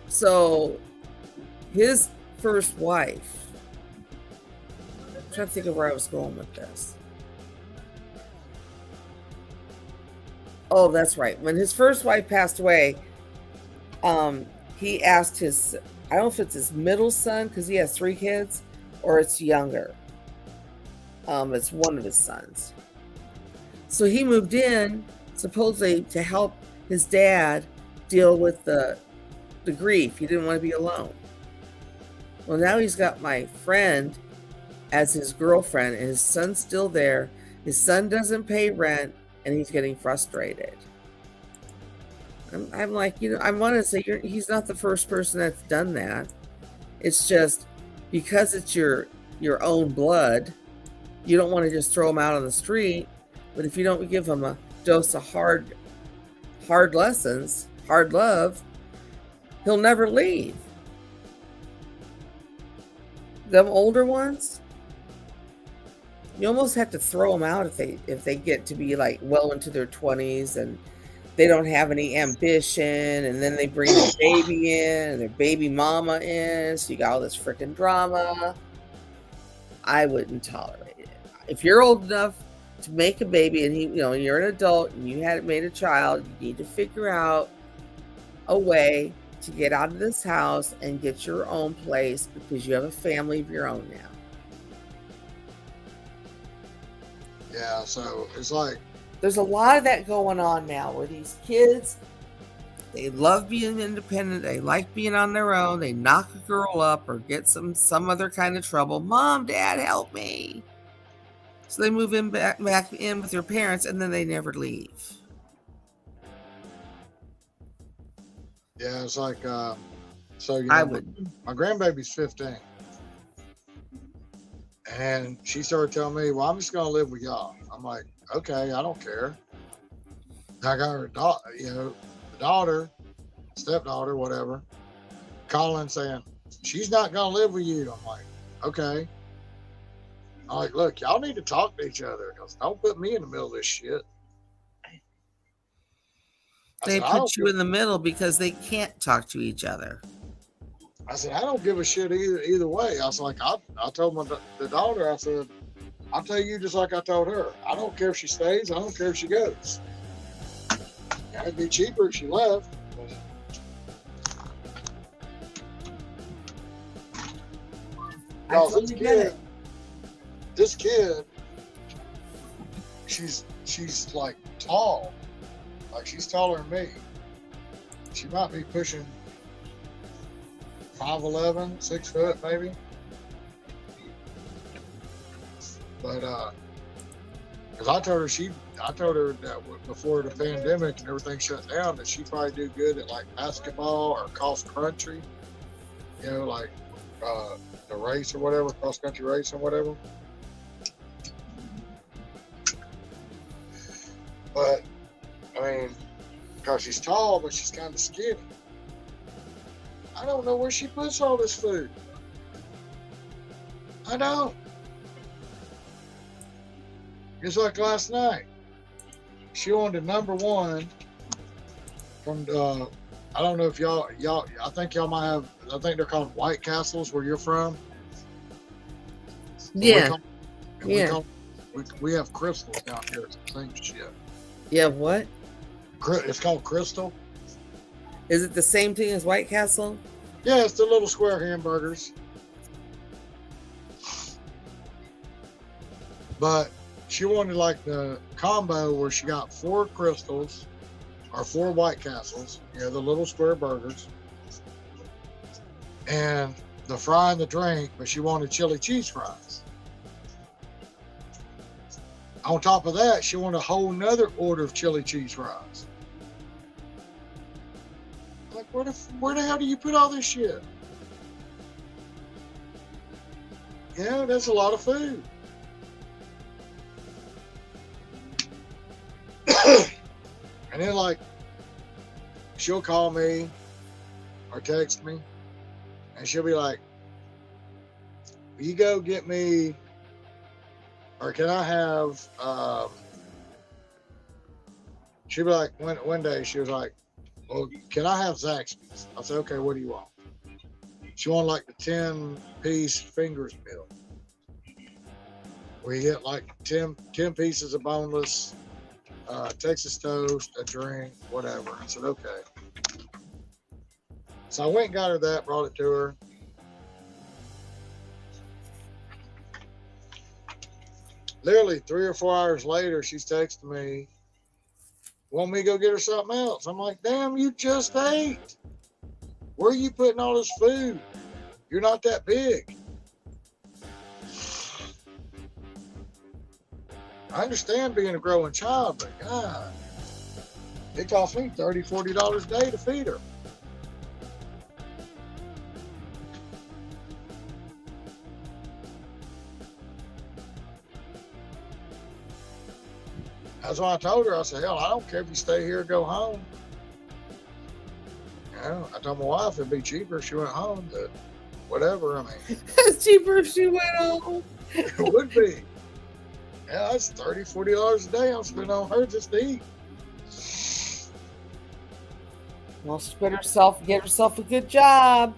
So his first wife, I'm trying to think of where I was going with this. Oh, that's right. When his first wife passed away, he asked his, I don't know if it's his middle son, because he has 3 kids, or it's younger. It's one of his sons. So he moved in supposedly to help his dad deal with the grief. He didn't want to be alone. Well, now he's got my friend as his girlfriend, and his son's still there. His son doesn't pay rent, and he's getting frustrated. I'm like, I want to say he's not the first person that's done that. It's just because it's your own blood, you don't want to just throw him out on the street. But if you don't give him a dose of hard lessons, hard love, he'll never leave. Them older ones, you almost have to throw them out if they get to be like well into their 20s and they don't have any ambition, and then they bring their baby in and their baby mama in, so you got all this freaking drama. I wouldn't tolerate it. If you're old enough to make a baby and you're an adult and you hadn't made a child, you need to figure out a way to get out of this house and get your own place, because you have a family of your own now. Yeah, so it's like there's a lot of that going on now where these kids, they love being independent, they like being on their own, they knock a girl up or get some other kind of trouble. Mom, Dad, help me. So they move in back in with their parents, and then they never leave. Yeah, it's like my grandbaby's 15. And she started telling me, well, I'm just going to live with y'all. I'm like, okay, I don't care. I got her daughter, stepdaughter, whatever, calling saying, she's not going to live with you. I'm like, okay. I'm like, look, y'all need to talk to each other, because don't put me in the middle of this shit. They put you in the middle because they can't talk to each other. I said, I don't give a shit either way. I was like, I told the daughter, I said, I'll tell you just like I told her. I don't care if she stays. I don't care if she goes. It'd be cheaper if she left. This kid, she's like tall. Like, she's taller than me. She might be pushing 5'11", 6 foot maybe. But because I told her that before the pandemic and everything shut down, that she'd probably do good at like basketball or cross country, like the race or whatever, cross country race or whatever. But I mean, because she's tall, but she's kind of skinny. I don't know where she puts all this food. I don't. It's like last night. She wanted number one from I don't know if y'all I think y'all might have, I think they're called White Castles where you're from. Yeah. We have crystals down here. It's the same shit. Yeah, what? It's called Crystal. Is it the same thing as White Castle? Yeah, it's the little square hamburgers. But she wanted like the combo where she got 4 crystals or 4 White Castles, the little square burgers, and the fry and the drink, but she wanted chili cheese fries. On top of that, she wanted a whole nother order of chili cheese fries. Like, where the hell do you put all this shit? That's a lot of food. And then, like, she'll call me or text me, and she'll be like, will you go get me, or can I have, she'll be like, one day she was like, well, can I have Zaxby's? I said, okay, what do you want? She wanted like the 10-piece fingers meal. We get like 10 pieces of boneless, Texas toast, a drink, whatever. I said, okay. So I went and got her that, brought it to her. Literally 3 or 4 hours later, she's texting me, want me to go get her something else? I'm like, damn, you just ate. Where are you putting all this food? You're not that big. I understand being a growing child, but God, it cost me $30, $40 a day to feed her. That's why I told her, I said, hell, I don't care if you stay here or go home. I told my wife it'd be cheaper if she went home, but whatever, I mean. It's cheaper if she went home. It would be. Yeah, that's $30, $40 a day I'm spending on her just to eat. Well, get herself a good job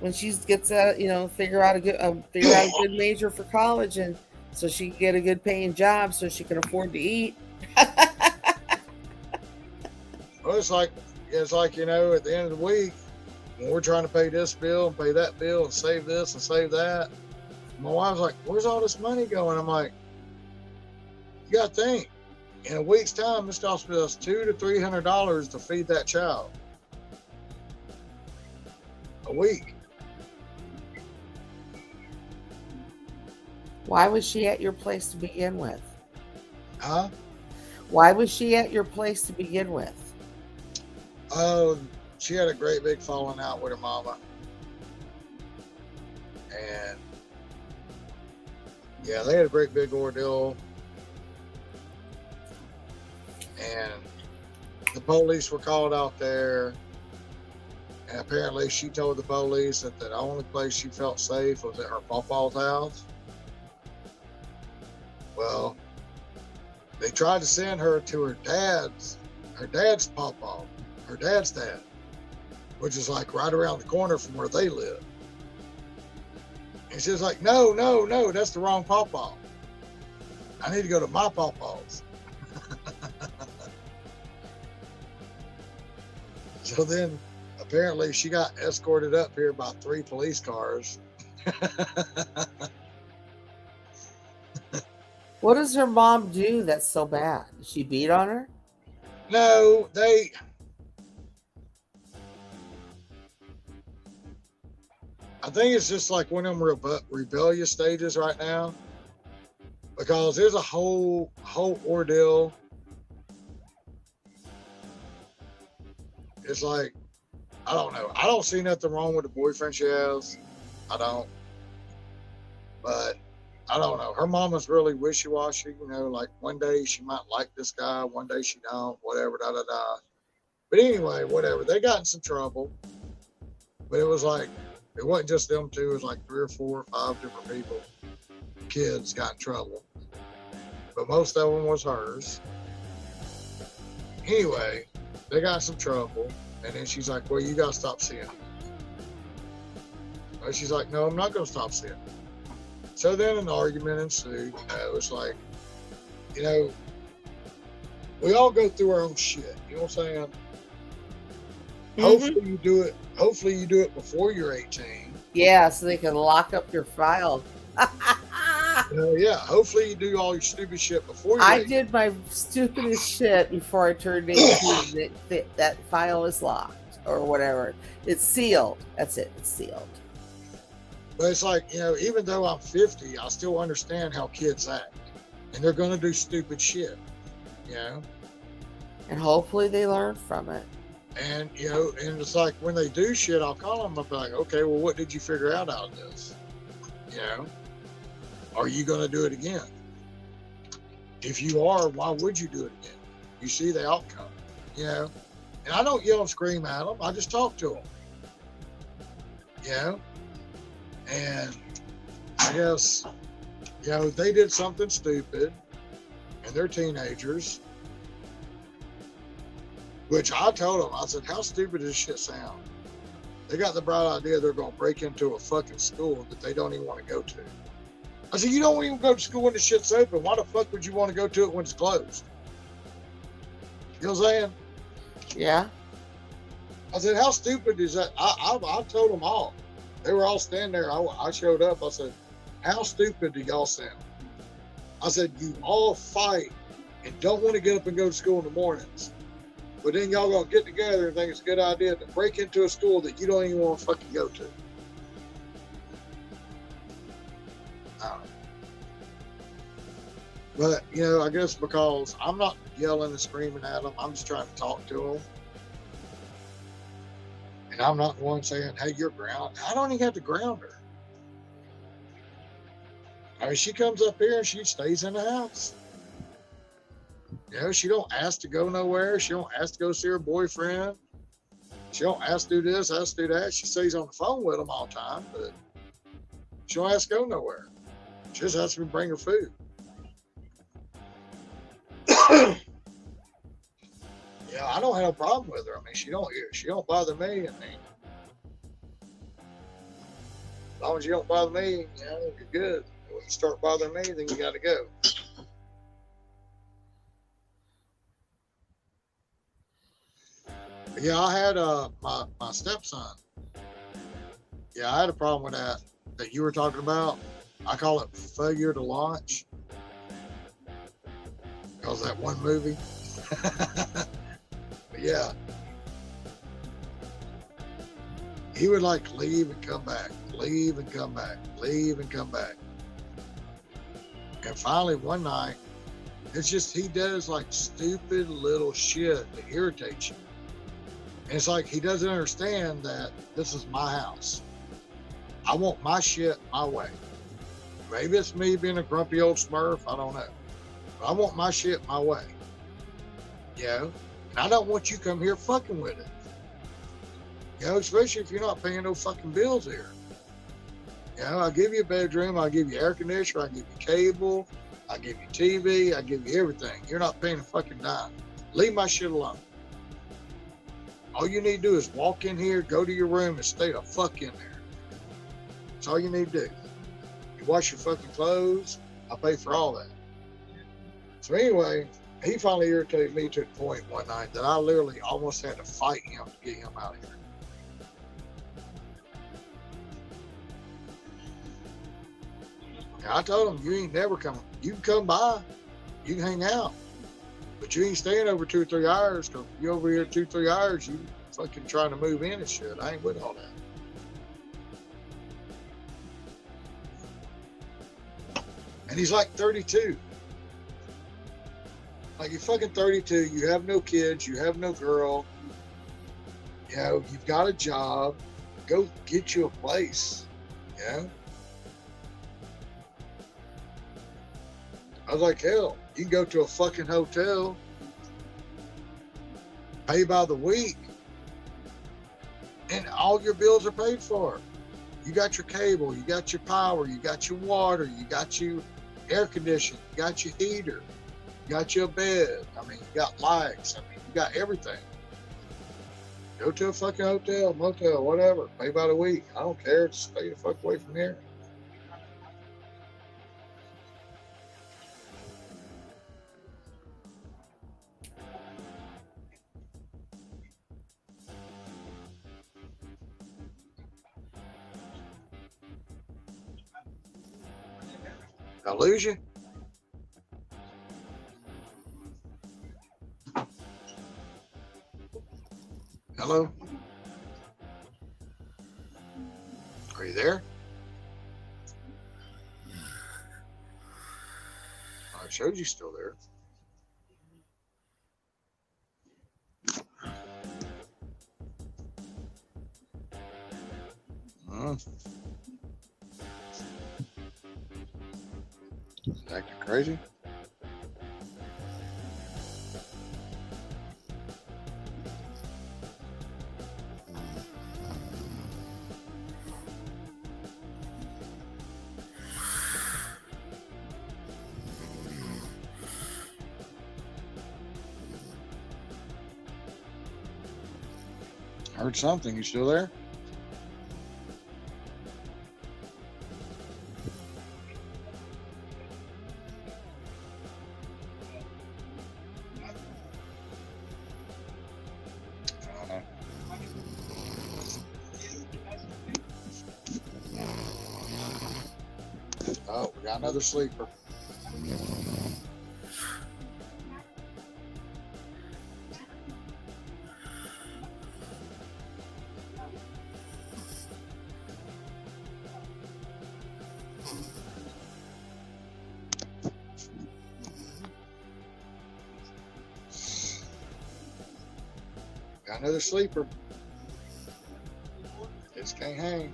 when she gets out, figure out a good major for college, and so she can get a good paying job so she can afford to eat. Well, it's like, at the end of the week, when we're trying to pay this bill and pay that bill and save this and save that, my wife's like, where's all this money going? I'm like, you got to think, in a week's time, this costs us $200 to $300 to feed that child. A week. Why was she at your place to begin with? Huh? Why was she at your place to begin with? Oh, she had a great big falling out with her mama. And yeah, they had a great big ordeal. And the police were called out there. And apparently she told the police that the only place she felt safe was at her pawpaw's house. Well, they tried to send her to her dad's pawpaw, her dad's dad, which is like right around the corner from where they live. And she's like, no, that's the wrong pawpaw. I need to go to my pawpaws. So then apparently she got escorted up here by 3 police cars. What does her mom do that's so bad? Does she beat on her? No, I think it's just like one of them rebellious stages right now, because there's a whole ordeal. It's like, I don't know. I don't see nothing wrong with the boyfriend she has. I don't. But I don't know. Her mama's really wishy-washy. Like one day she might like this guy, one day she don't, whatever, da-da-da. But anyway, whatever. They got in some trouble. But it was like, it wasn't just them two. It was like 3 or 4 or 5 different people. Kids got in trouble. But most of them was hers. Anyway, they got in some trouble. And then she's like, well, you got to stop seeing him. And she's like, no, I'm not going to stop seeing him. So then an argument ensued. It's like, we all go through our own shit. You know what I'm saying? Mm-hmm. Hopefully you do it before you're 18. Yeah, so they can lock up your file. Yeah, hopefully you do all your stupid shit before you're I 18. did my stupidest shit before I turned 18. That file is locked or whatever. It's sealed. That's it. It's sealed. But it's like, even though I'm 50, I still understand how kids act. And they're going to do stupid shit, you know? And hopefully they learn from it. And, and it's like when they do shit, I'll call them up like, okay, well, what did you figure out of this? Are you going to do it again? If you are, why would you do it again? You see the outcome, And I don't yell and scream at them. I just talk to them, And I guess, they did something stupid and they're teenagers, which I told them, I said, how stupid does this shit sound? They got the bright idea they're going to break into a fucking school that they don't even want to go to. I said, you don't even go to school when the shit's open. Why the fuck would you want to go to it when it's closed? You know what I'm saying? Yeah. I said, how stupid is that? I told them all. They were all standing there. I showed up. I said, how stupid do y'all sound? I said, you all fight and don't want to get up and go to school in the mornings. But then y'all gonna get together and think it's a good idea to break into a school that you don't even want to fucking go to. But, I guess because I'm not yelling and screaming at them, I'm just trying to talk to them. And I'm not the one saying, hey, you're grounded. I don't even have to ground her. I mean, she comes up here and she stays in the house. She don't ask to go nowhere. She don't ask to go see her boyfriend. She don't ask to do this, ask to do that. She stays on the phone with them all the time, but she don't ask to go nowhere. She just asks me to bring her food. Yeah, I don't have a problem with her. I mean, she don't bother me. I mean, as long as you don't bother me, you're good. When you start bothering me, then you got to go. But yeah, I had my stepson. Yeah, I had a problem with that you were talking about. I call it failure to launch. Because that one movie. But yeah. He would like leave and come back, leave and come back, leave and come back. And finally one night, it's just he does like stupid little shit that irritates you. And it's like he doesn't understand that this is my house. I want my shit my way. Maybe it's me being a grumpy old Smurf, I don't know. But I want my shit my way. And I don't want you to come here fucking with it. Especially if you're not paying no fucking bills here. I'll give you a bedroom, I'll give you air conditioner, I'll give you cable, I'll give you TV, I'll give you everything. You're not paying a fucking dime. Leave my shit alone. All you need to do is walk in here, go to your room, and stay the fuck in there. That's all you need to do. You wash your fucking clothes, I'll pay for all that. So anyway, he finally irritated me to the point one night that I literally almost had to fight him to get him out of here. And I told him, you ain't never coming. You can come by, you can hang out, but you ain't staying over 2 or 3 hours, because you over here 2 or 3 hours, you fucking trying to move in and shit. I ain't with all that. And he's like 32. Like, you're fucking 32, you have no kids, you have no girl, you've got a job, go get you a place, I was like, hell, you can go to a fucking hotel, pay by the week, and all your bills are paid for. You got your cable, you got your power, you got your water, you got your air conditioning, you got your heater, you got your bed. I mean, you got lights. I mean, you got everything. Go to a fucking hotel, motel, whatever. Pay by the week. I don't care. Just stay the fuck away from here. I lose you? Hello? Are you there? I showed you still there. Acting crazy? Heard something. You still there? Oh, we got another sleeper. Got another sleeper. Just can't hang.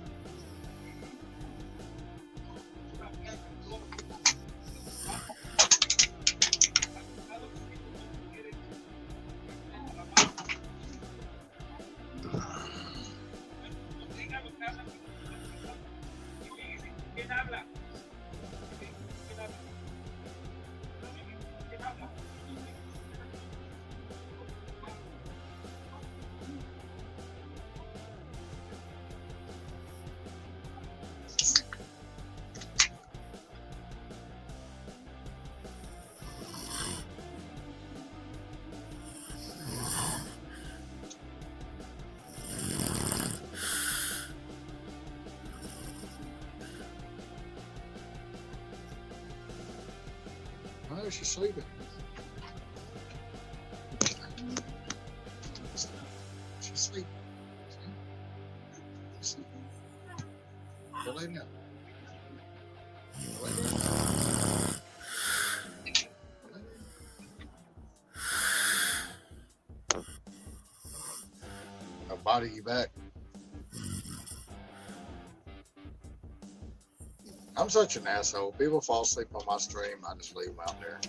Oh, she's sleeping. She's sleeping. Go lay down. Go lay down. I'll body you back. I'm such an asshole. People fall asleep on my stream. I just leave them out there.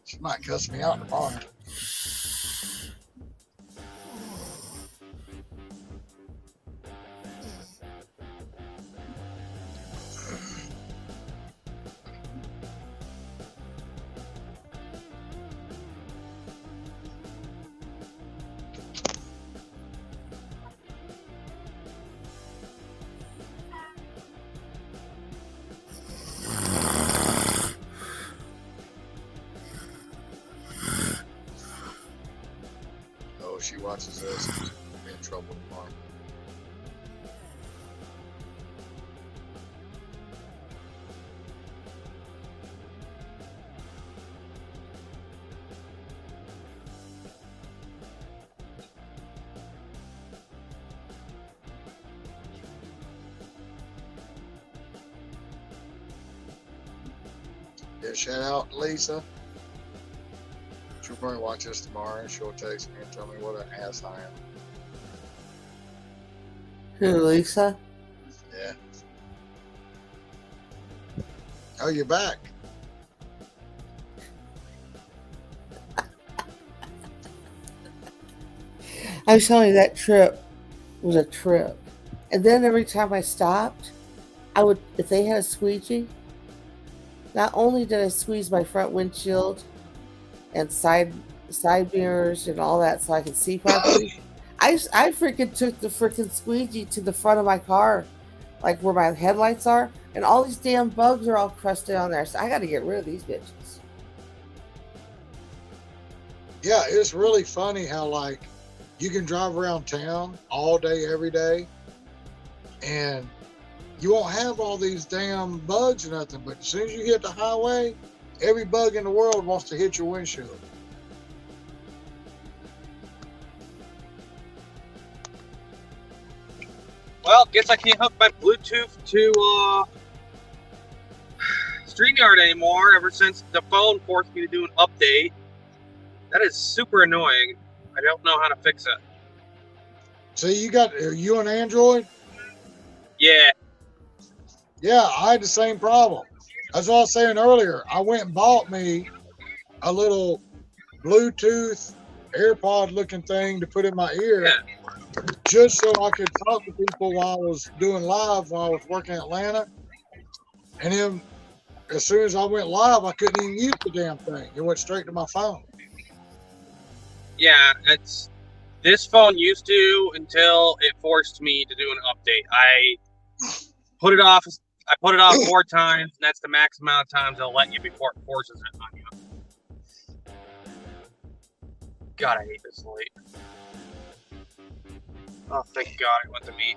She might cuss me out tomorrow. She watches this, she's be in trouble tomorrow. Yeah, shout out Lisa. She'll probably watch this tomorrow and she'll text me and tell me what an ass I am. Who, Lisa? Yeah. Oh, you're back. I was telling you that trip was a trip. And then every time I stopped, I would, if they had a squeegee, not only did I squeeze my front windshield and side mirrors and all that so I could see properly, I freaking took the freaking squeegee to the front of my car, like where my headlights are, and all these damn bugs are all crusted on there. So I got to get rid of these bitches. Yeah, it's really funny how like you can drive around town all day, every day, and you won't have all these damn bugs or nothing. But as soon as you hit the highway, every bug in the world wants to hit your windshield. Well, guess I can't hook my Bluetooth to StreamYard anymore ever since the phone forced me to do an update. That is super annoying. I don't know how to fix it. So are you an Android? Yeah. Yeah, I had the same problem. As I was saying earlier, I went and bought me a little Bluetooth AirPod looking thing to put in my ear, Yeah. just so I could talk to people while I was doing live when I was working in Atlanta. And then as soon as I went live, I couldn't even use the damn thing. It went straight to my phone. Yeah, this phone used to until it forced me to do an update. I put it off 4 times, and that's the max amount of times they'll let you before it forces it on you. God, I hate this light. Oh, thank God it went to me.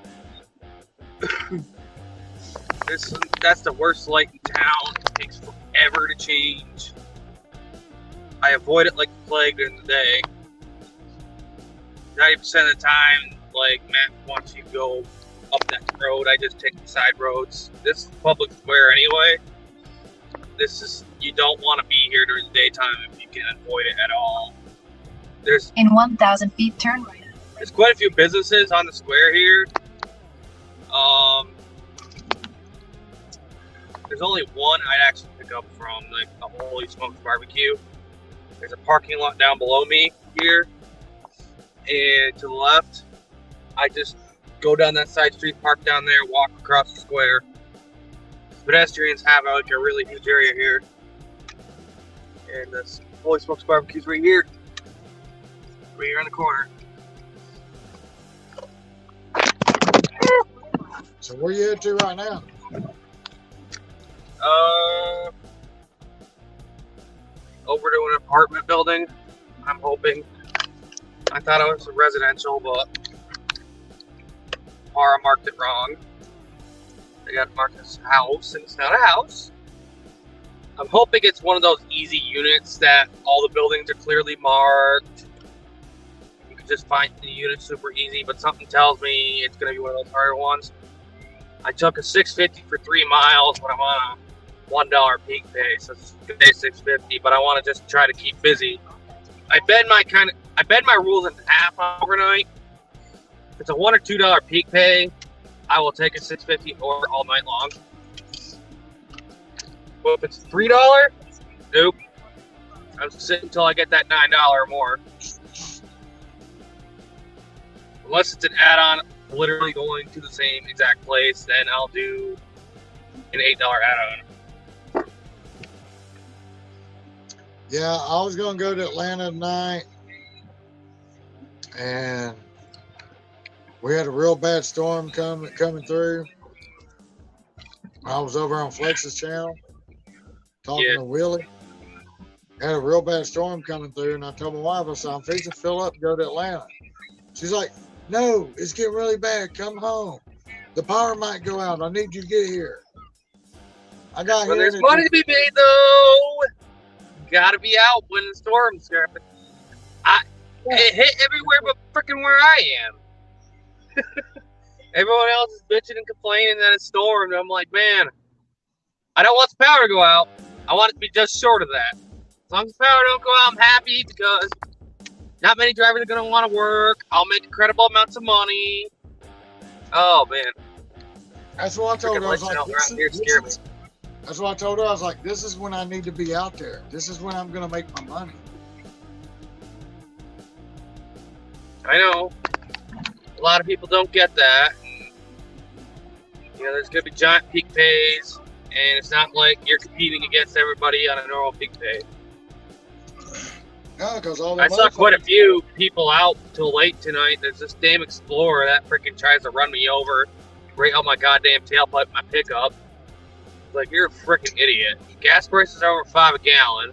That's the worst light in town. It takes forever to change. I avoid it like the plague during the day. 90% of the time, like Matt wants you to go up that road, I just take the side roads. This is public square anyway. You don't want to be here during the daytime if you can avoid it at all. In 1,000 feet, turn right. There's quite a few businesses on the square here. There's only one I'd actually pick up from, like the Holy Smokes Barbecue. There's a parking lot down below me here. And to the left, I just go down that side street, park down there, walk across the square. Pedestrians have like a really huge area here. And this Holy Smokes Barbecue's right here. Right here in the corner. So where you at to right now? Over to an apartment building, I'm hoping. I thought it was a residential, but Mara marked it wrong. They got marked as a house, and it's not a house. I'm hoping it's one of those easy units that all the buildings are clearly marked. You can just find the unit super easy, but something tells me it's going to be one of those harder ones. I took a $6.50 for 3 miles, but I'm on a $1 peak pay, so it's $6.50. But I want to just try to keep busy. I bend my rules in half overnight. If it's a $1 or $2 peak pay, I will take a $6.50 or all night long. But if it's $3, nope. I'm sitting until I get that $9 or more. Unless it's an add-on, literally going to the same exact place, then I'll do an $8 add-on. Yeah, I was going to go to Atlanta tonight, and we had a real bad storm coming through. I was over on Flex's channel talking to Willie. Had a real bad storm coming through, and I told my wife, I said, I'm fixing to fill up and go to Atlanta. She's like, no, it's getting really bad. Come home. The power might go out. I need you to get here. I got when here. There's money to be made, though. Gotta be out when the storm's happening. It hit everywhere but freaking where I am. Everyone else is bitching and complaining that it's stormed. I'm like, man, I don't want the power to go out. I want it to be just short of that. As long as the power don't go out, I'm happy because not many drivers are going to want to work. I'll make incredible amounts of money. Oh, man. That's what I told her. I was like, That's what I told her. I was like, this is when I need to be out there. This is when I'm going to make my money. I know. A lot of people don't get that. You know, there's going to be giant peak pays, and it's not like you're competing against everybody on a normal peak pay. Yeah, because all the I saw quite a few people out till late tonight. There's this damn Explorer that freaking tries to run me over right out my goddamn tailpipe in my pickup. Like, you're a freaking idiot. Gas prices are over $5 a gallon.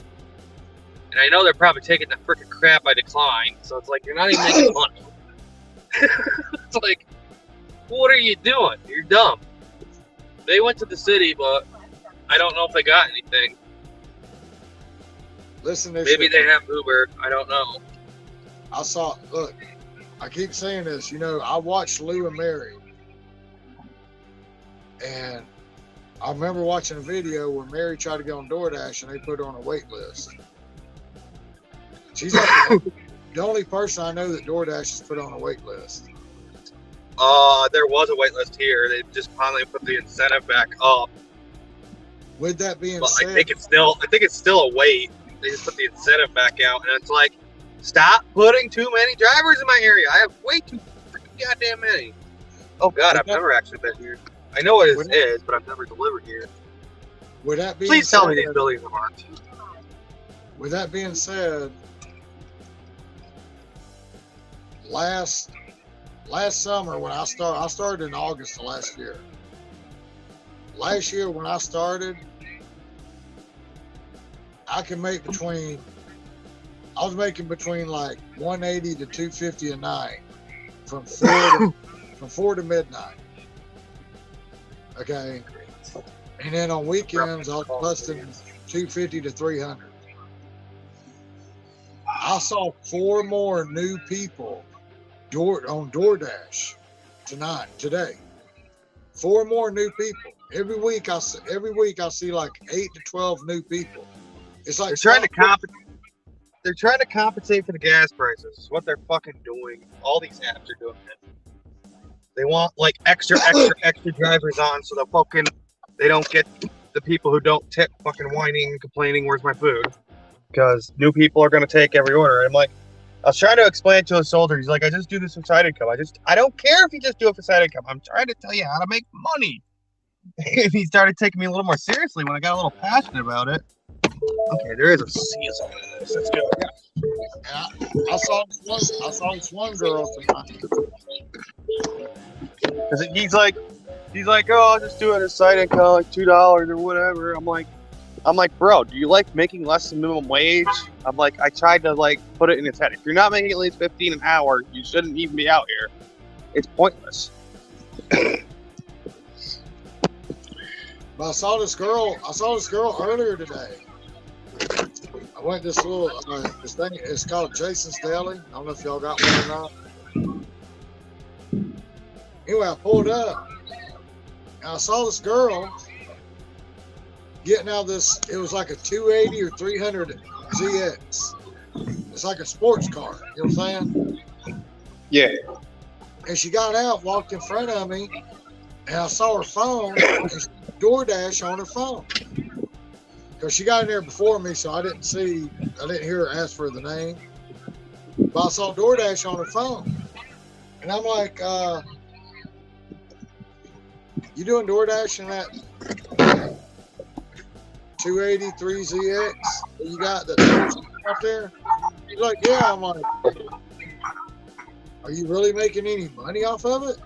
And I know they're probably taking the freaking crap I declined. So it's like, you're not even making money. It's like, what are you doing? You're dumb. They went to the city, but I don't know if they got anything. Listen to this. Maybe they have Uber. I don't know. Look, I keep saying this, you know, I watched Lou and Mary. And I remember watching a video where Mary tried to go on DoorDash and they put her on a wait list. She's like the only person I know that DoorDash has put on a wait list. There was a wait list here. They just finally put the incentive back up. With that being But said, I think it's still a wait. They just put the incentive back out, and it's like, stop putting too many drivers in my area. I have way too freaking goddamn many. Oh God, I've never actually been here. I know what it is, but I've never delivered here. with that being Please said, tell me these buildings are marked. with that being said, last summer when I started in August of last year. Last year when I started, I was making between like 180 to 250 a night from 4 to midnight. Okay. And then on weekends I was busting 250 to 300. I saw 4 more new people on DoorDash today. 4 more new people. Every week I see like 8 to 12 new people. It's like they're trying to compensate for the gas prices. It's what they're fucking doing. All these apps are doing it. They want like extra drivers on so they don't get the people who don't tip fucking whining and complaining, where's my food? Because new people are gonna take every order. And I'm like, I was trying to explain to a soldier, he's like, I just do this for side income. I don't care if you just do it for side income. I'm trying to tell you how to make money. And he started taking me a little more seriously when I got a little passionate about it. Okay, there is a season in this. Let's go. I saw this one girl tonight. He's like, oh, I'll just do it as side income, like $2 or whatever. I'm like, bro, do you like making less than minimum wage? I'm like, I tried to like put it in his head. If you're not making at least $15 an hour, you shouldn't even be out here. It's pointless. But I saw this girl earlier today. I went to this little this thing. It's called Jason's Deli. I don't know if y'all got one or not. Anyway, I pulled up and I saw this girl getting out of this. It was like a 280 or 300 ZX. It's like a sports car. You know what I'm saying? Yeah. And she got out, walked in front of me, and I saw her phone. And she DoorDash on her phone. Because she got in there before me, so I didn't hear her ask for the name. But I saw DoorDash on her phone. And I'm like, you doing DoorDash in that 283 ZX that you got that out there? She's like, yeah. I'm like, are you really making any money off of it?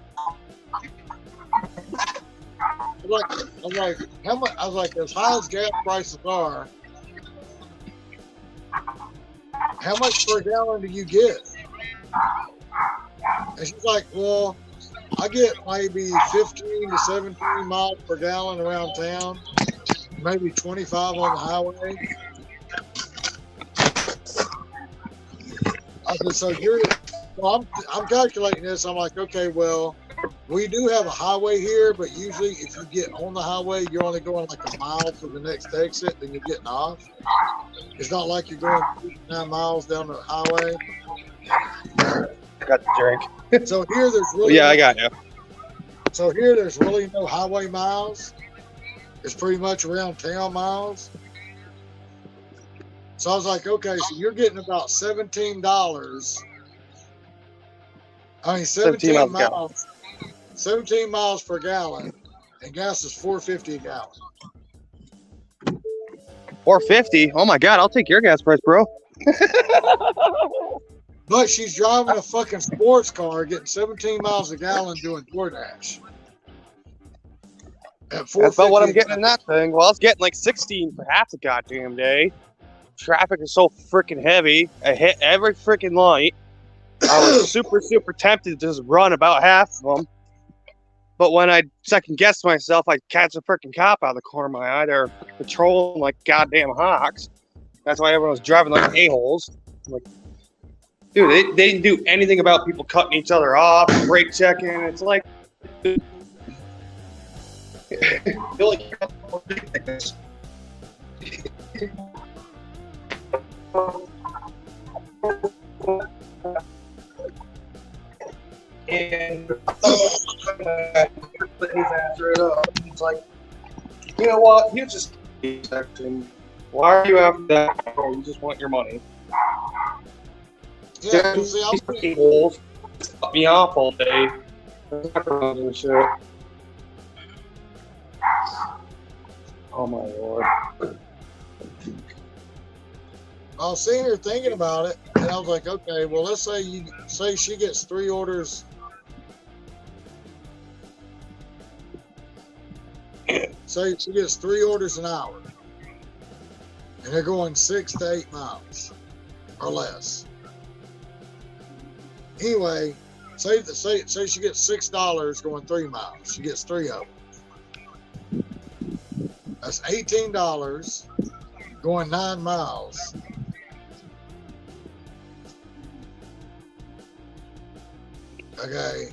I'm like, how much? I was like, as high as gas prices are, how much per gallon do you get? And she's like, well, I get maybe 15 to 17 miles per gallon around town, maybe 25 on the highway. I said, so I'm calculating this. I'm like, okay, well, we do have a highway here, but usually if you get on the highway, you're only going like a mile to the next exit, then you're getting off. It's not like you're going 9 miles down the highway. Got the drink. So here there's really I got you. So here there's really no highway miles. It's pretty much around town miles. So I was like, okay, so you're getting about $17. I mean, 17 miles. 17 miles per gallon, and gas is $4.50 a gallon. Or 50. Oh my God, I'll take your gas price, bro. But she's driving a fucking sports car, getting 17 miles a gallon doing DoorDash. That's about what I'm getting in that thing. Well, I was getting like 16 for half the goddamn day. Traffic is so freaking heavy. I hit every freaking light. I was super tempted to just run about half of them. But when I second guessed myself, I'd catch a freaking cop out of the corner of my eye. They're patrolling like goddamn hawks. That's why everyone was driving like a-holes. Like, dude, they didn't do anything about people cutting each other off, brake checking. It's like, and after it up, it's like, you know what? You just why are you after that? Oh, you just want your money. Yeah, see, holes cut me off all day. And shit. Oh my lord. I was sitting here thinking about it, and I was like, okay, well, let's say she gets 3 orders. Say she gets 3 orders an hour, and they're going 6 to 8 miles or less. Anyway, say she gets $6 going 3 miles. She gets 3 of them. That's $18 going 9 miles. Okay.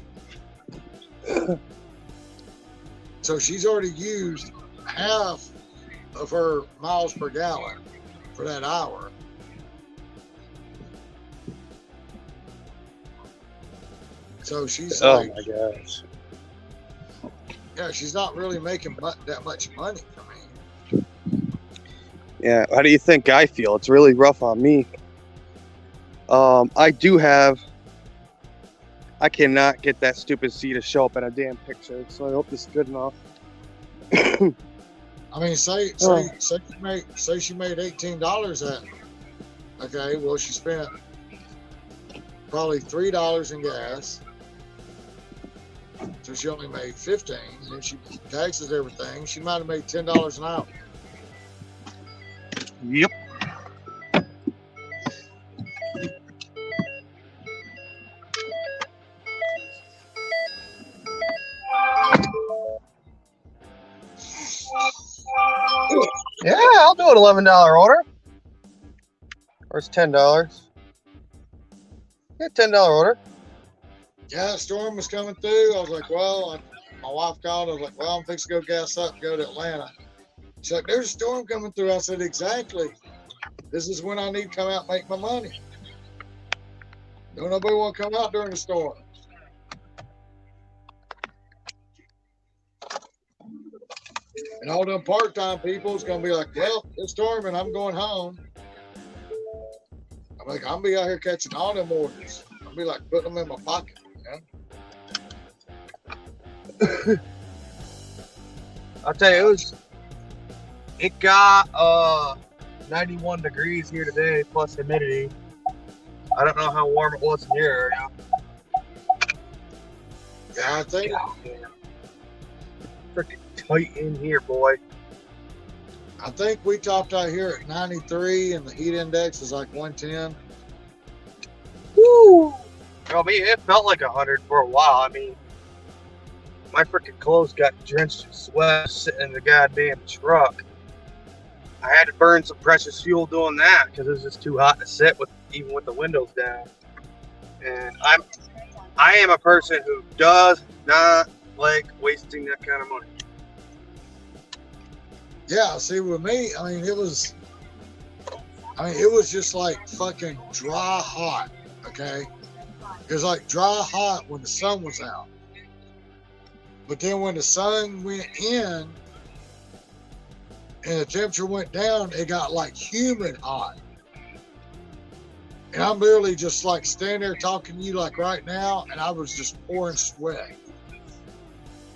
So she's already used half of her miles per gallon for that hour. So she's oh like, my gosh. Yeah, she's not really making that much money for me. Yeah, how do you think I feel? It's really rough on me. I cannot get that stupid C to show up in a damn picture, so I hope this is good enough. I mean, say she made $18 at. Okay, well, she spent probably $3 in gas, so she only made $15. And then she taxes everything. She might have made $10 an hour. Yep. Yeah, I'll do an $11 order. Or it's $10. Yeah, $10 order. Yeah, storm was coming through. I was like, well, my wife called. I was like, well, I'm fixing to go gas up and go to Atlanta. She's like, there's a storm coming through. I said, exactly. This is when I need to come out and make my money. Don't nobody want to come out during the storm. And all them part-time people is going to be like, well, it's storming. I'm going home. I'm like, I'm going to be out here catching all them orders. I'll be like putting them in my pocket. You know? I'll tell you, it got 91 degrees here today, plus humidity. I don't know how warm it was in your area. Yeah, I think. Freaking tight in here, boy. I think we topped out here at 93, and the heat index is like 110. Woo! I mean, it felt like 100 for a while. I mean, my freaking clothes got drenched in sweat sitting in the goddamn truck. I had to burn some precious fuel doing that because it was just too hot to sit with, even with the windows down. And I am a person who does not like wasting that kind of money. Yeah, see, with me, I mean, it was just like fucking dry hot, okay? It was like dry hot when the sun was out. But then when the sun went in and the temperature went down, it got like humid hot. And I'm literally just like standing there talking to you like right now, and I was just pouring sweat.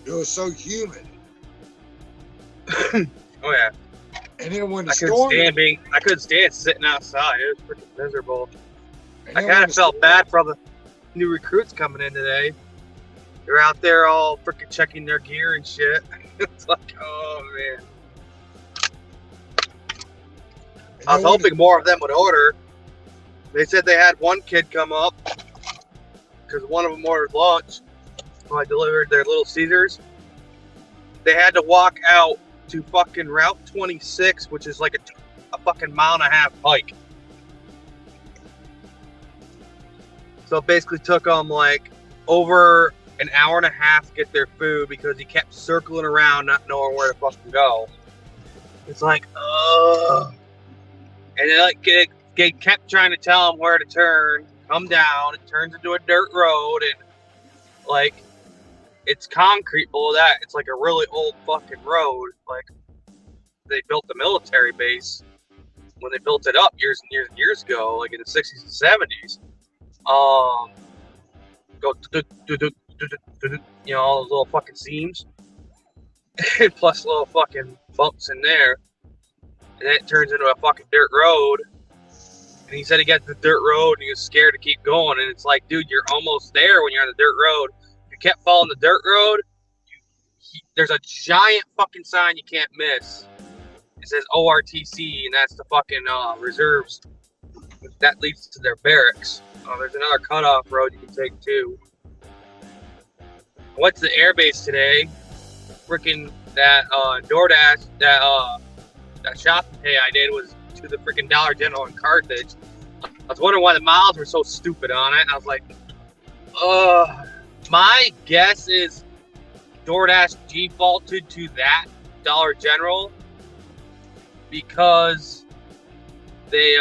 It was so humid. Oh yeah. And then when the I storm, couldn't stand sitting outside. It was freaking miserable. and I then kind when of the felt storm- bad for all the new recruits coming in today. They're out there all freaking checking their gear and shit. It's like, oh man. and I was then when hoping more of them would order. They said they had one kid come up because one of them ordered lunch. So I delivered their Little Caesars. They had to walk out to fucking Route 26, which is like a fucking mile and a half hike. So it basically took them like over an hour and a half to get their food because he kept circling around, not knowing where to fucking go. It's like, ugh. And they kept trying to tell him where to turn, come down. It turns into a dirt road, and like it's concrete below that. It's like a really old fucking road. Like they built the military base when they built it up years and years and years ago, like in the 60s and 70s. Go, you know, all those little fucking seams, plus little fucking bumps in there, and then it turns into a fucking dirt road. And he said he got to the dirt road and he was scared to keep going. And it's like, dude, you're almost there when you're on the dirt road. If you kept following the dirt road, there's a giant fucking sign you can't miss. It says ORTC, and that's the fucking reserves. That leads to their barracks. There's another cutoff road you can take too. I went to the airbase today. Freaking that DoorDash, that shopping pay I did was to the freaking Dollar General in Carthage. I was wondering why the miles were so stupid on it. And I was like, my guess is DoorDash defaulted to that Dollar General because they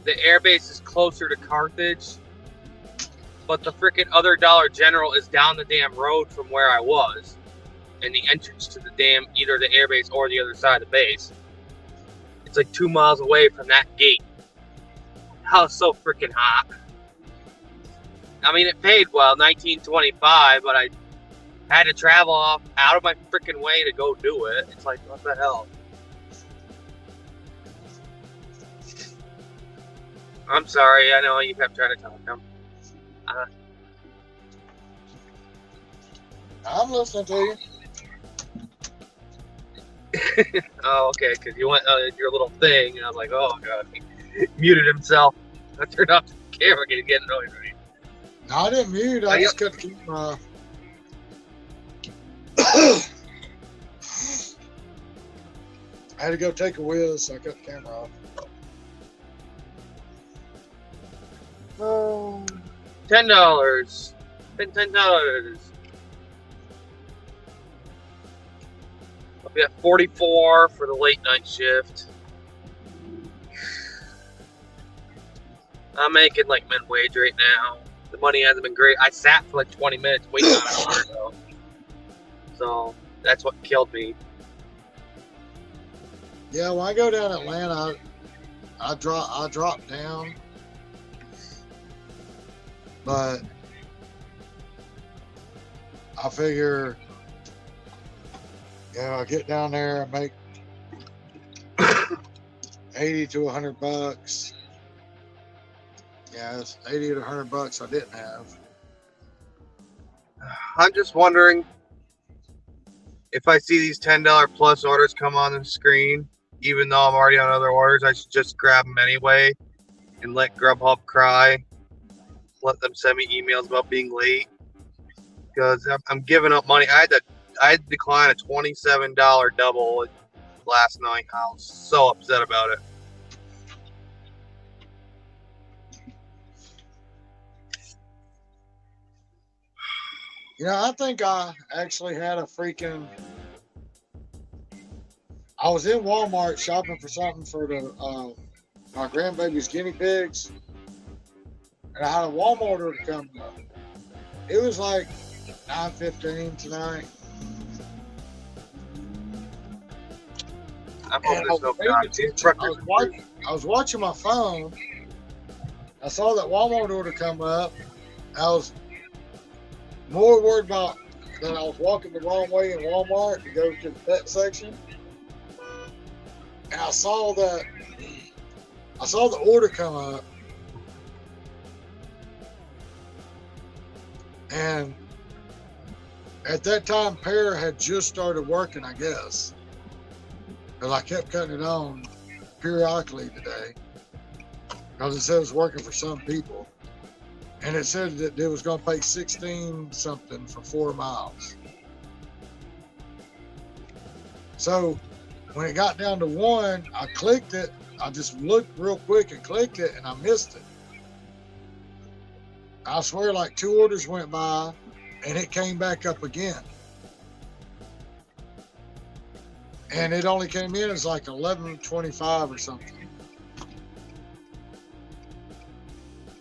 the airbase is closer to Carthage, but the freaking other Dollar General is down the damn road from where I was, and the entrance to the damn either the airbase or the other side of the base. It's like 2 miles away from that gate. I was so freaking hot. I mean, it paid well, $19.25, but I had to travel out of my freaking way to go do it. It's like, what the hell? I'm sorry, I know you kept trying to talk him. I'm listening to you. Oh, okay, because you went your little thing, and I was like, oh, God. He muted himself. I turned off the camera, getting really ready. No, I didn't mute. I just cut the camera off. I had to go take a whiz, so I cut the camera off. Oh, $10. Spend $10. I'll be at 44 for the late night shift. I'm making like min wage right now. The money hasn't been great. I sat for like 20 minutes waiting on an order though. So that's what killed me. Yeah, when I go down to Atlanta, I drop down. But I figure, I'll get down there and make 80 to $100. Yeah, it's 80 to $100 I didn't have. I'm just wondering if I see these $10 plus orders come on the screen, even though I'm already on other orders, I should just grab them anyway and let Grubhub cry. Let them send me emails about being late because I'm giving up money. I had to decline a $27 double last night. I was so upset about it. I think I actually had a freaking. I was in Walmart shopping for something for the my grandbaby's guinea pigs. And I had a Walmart order to come up. It was like 9:15 tonight. I'm hoping there's no goddamn truckers. I was watching my phone. I saw that Walmart order come up. I was more worried about then I was walking the wrong way in Walmart to go to the pet section, and I saw the order come up, and at that time, Pear had just started working, I guess, because I kept cutting it on periodically today, because it said it was working for some people. And it said that it was going to pay 16 something for 4 miles. So when it got down to 1, I clicked it. I just looked real quick and clicked it, and I missed it. I swear, like 2 orders went by, and it came back up again. And it only came in as like 11.25 or something.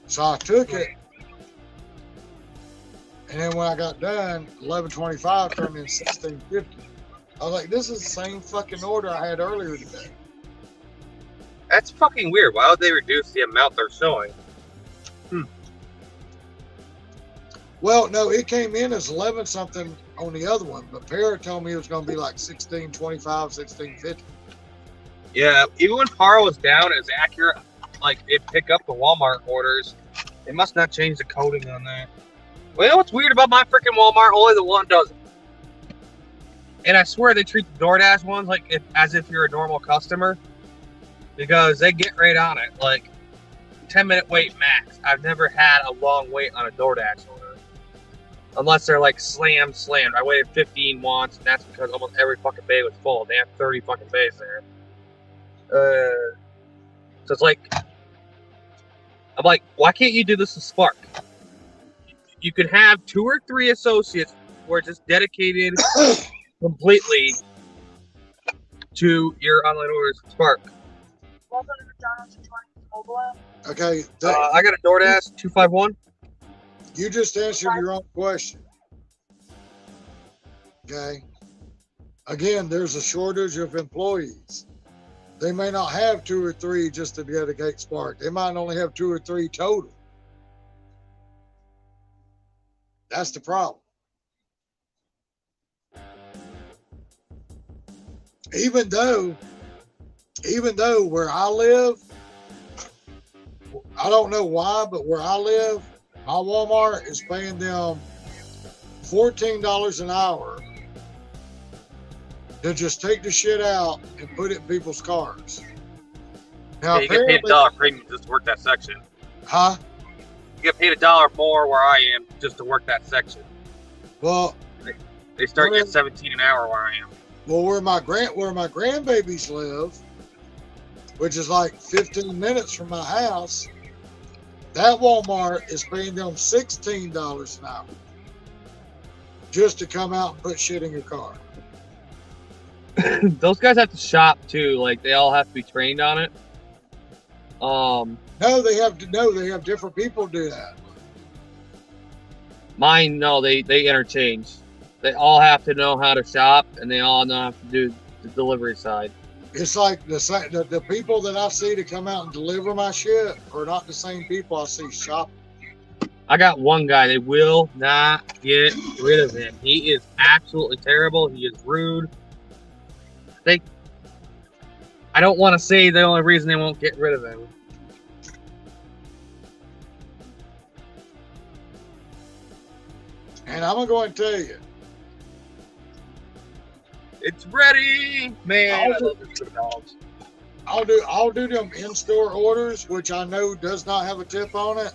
So I took it. And then when I got done, 11.25 turned in 16.50. I was like, this is the same fucking order I had earlier today. That's fucking weird. Why would they reduce the amount they're showing? Well, no, it came in as 11 something on the other one, but Pear told me it was going to be like 16.25, 16.50. Yeah, even when par was down, it was accurate. Like, it pick up the Walmart orders. They must not change the coding on that. Well, you know what's weird about my freaking Walmart? Only the one does it. And I swear they treat the DoorDash ones like as if you're a normal customer, because they get right on it. Like 10-minute wait max. I've never had a long wait on a DoorDash order, unless they're like slammed. I waited 15 once, and that's because almost every fucking bay was full. They have 30 fucking bays there. So it's like, I'm like, why can't you do this with Spark? You could have 2 or 3 associates who are just dedicated completely to your online orders with Spark. Okay. I got a DoorDash 251. You just answered your own question. Okay. Again, there's a shortage of employees. They may not have 2 or 3 just to dedicate Spark. They might only have 2 or 3 total. That's the problem. Even though where I live, I don't know why, but where I live, my Walmart is paying them $14 an hour to just take the shit out and put it in people's cars. Now, Yeah, you get paid $1 premium just to work that section. Huh? You get paid $1 more where I am just to work that section. Well, they start at 17 an hour where I am. Well, where my grandbabies live, which is like 15 minutes from my house, that Walmart is paying them $16 an hour just to come out and put shit in your car. Those guys have to shop too. Like, they all have to be trained on it. No, they have different people do that. Mine, no, they interchange. They all have to know how to shop, and they all know how to do the delivery side. It's like the people that I see to come out and deliver my shit are not the same people I see shopping. I got one guy. They will not get rid of him. He is absolutely terrible. He is rude. I don't want to say the only reason they won't get rid of him. And I'm going to tell you. It's ready, man. I love this for dogs. I'll do them in-store orders, which I know does not have a tip on it,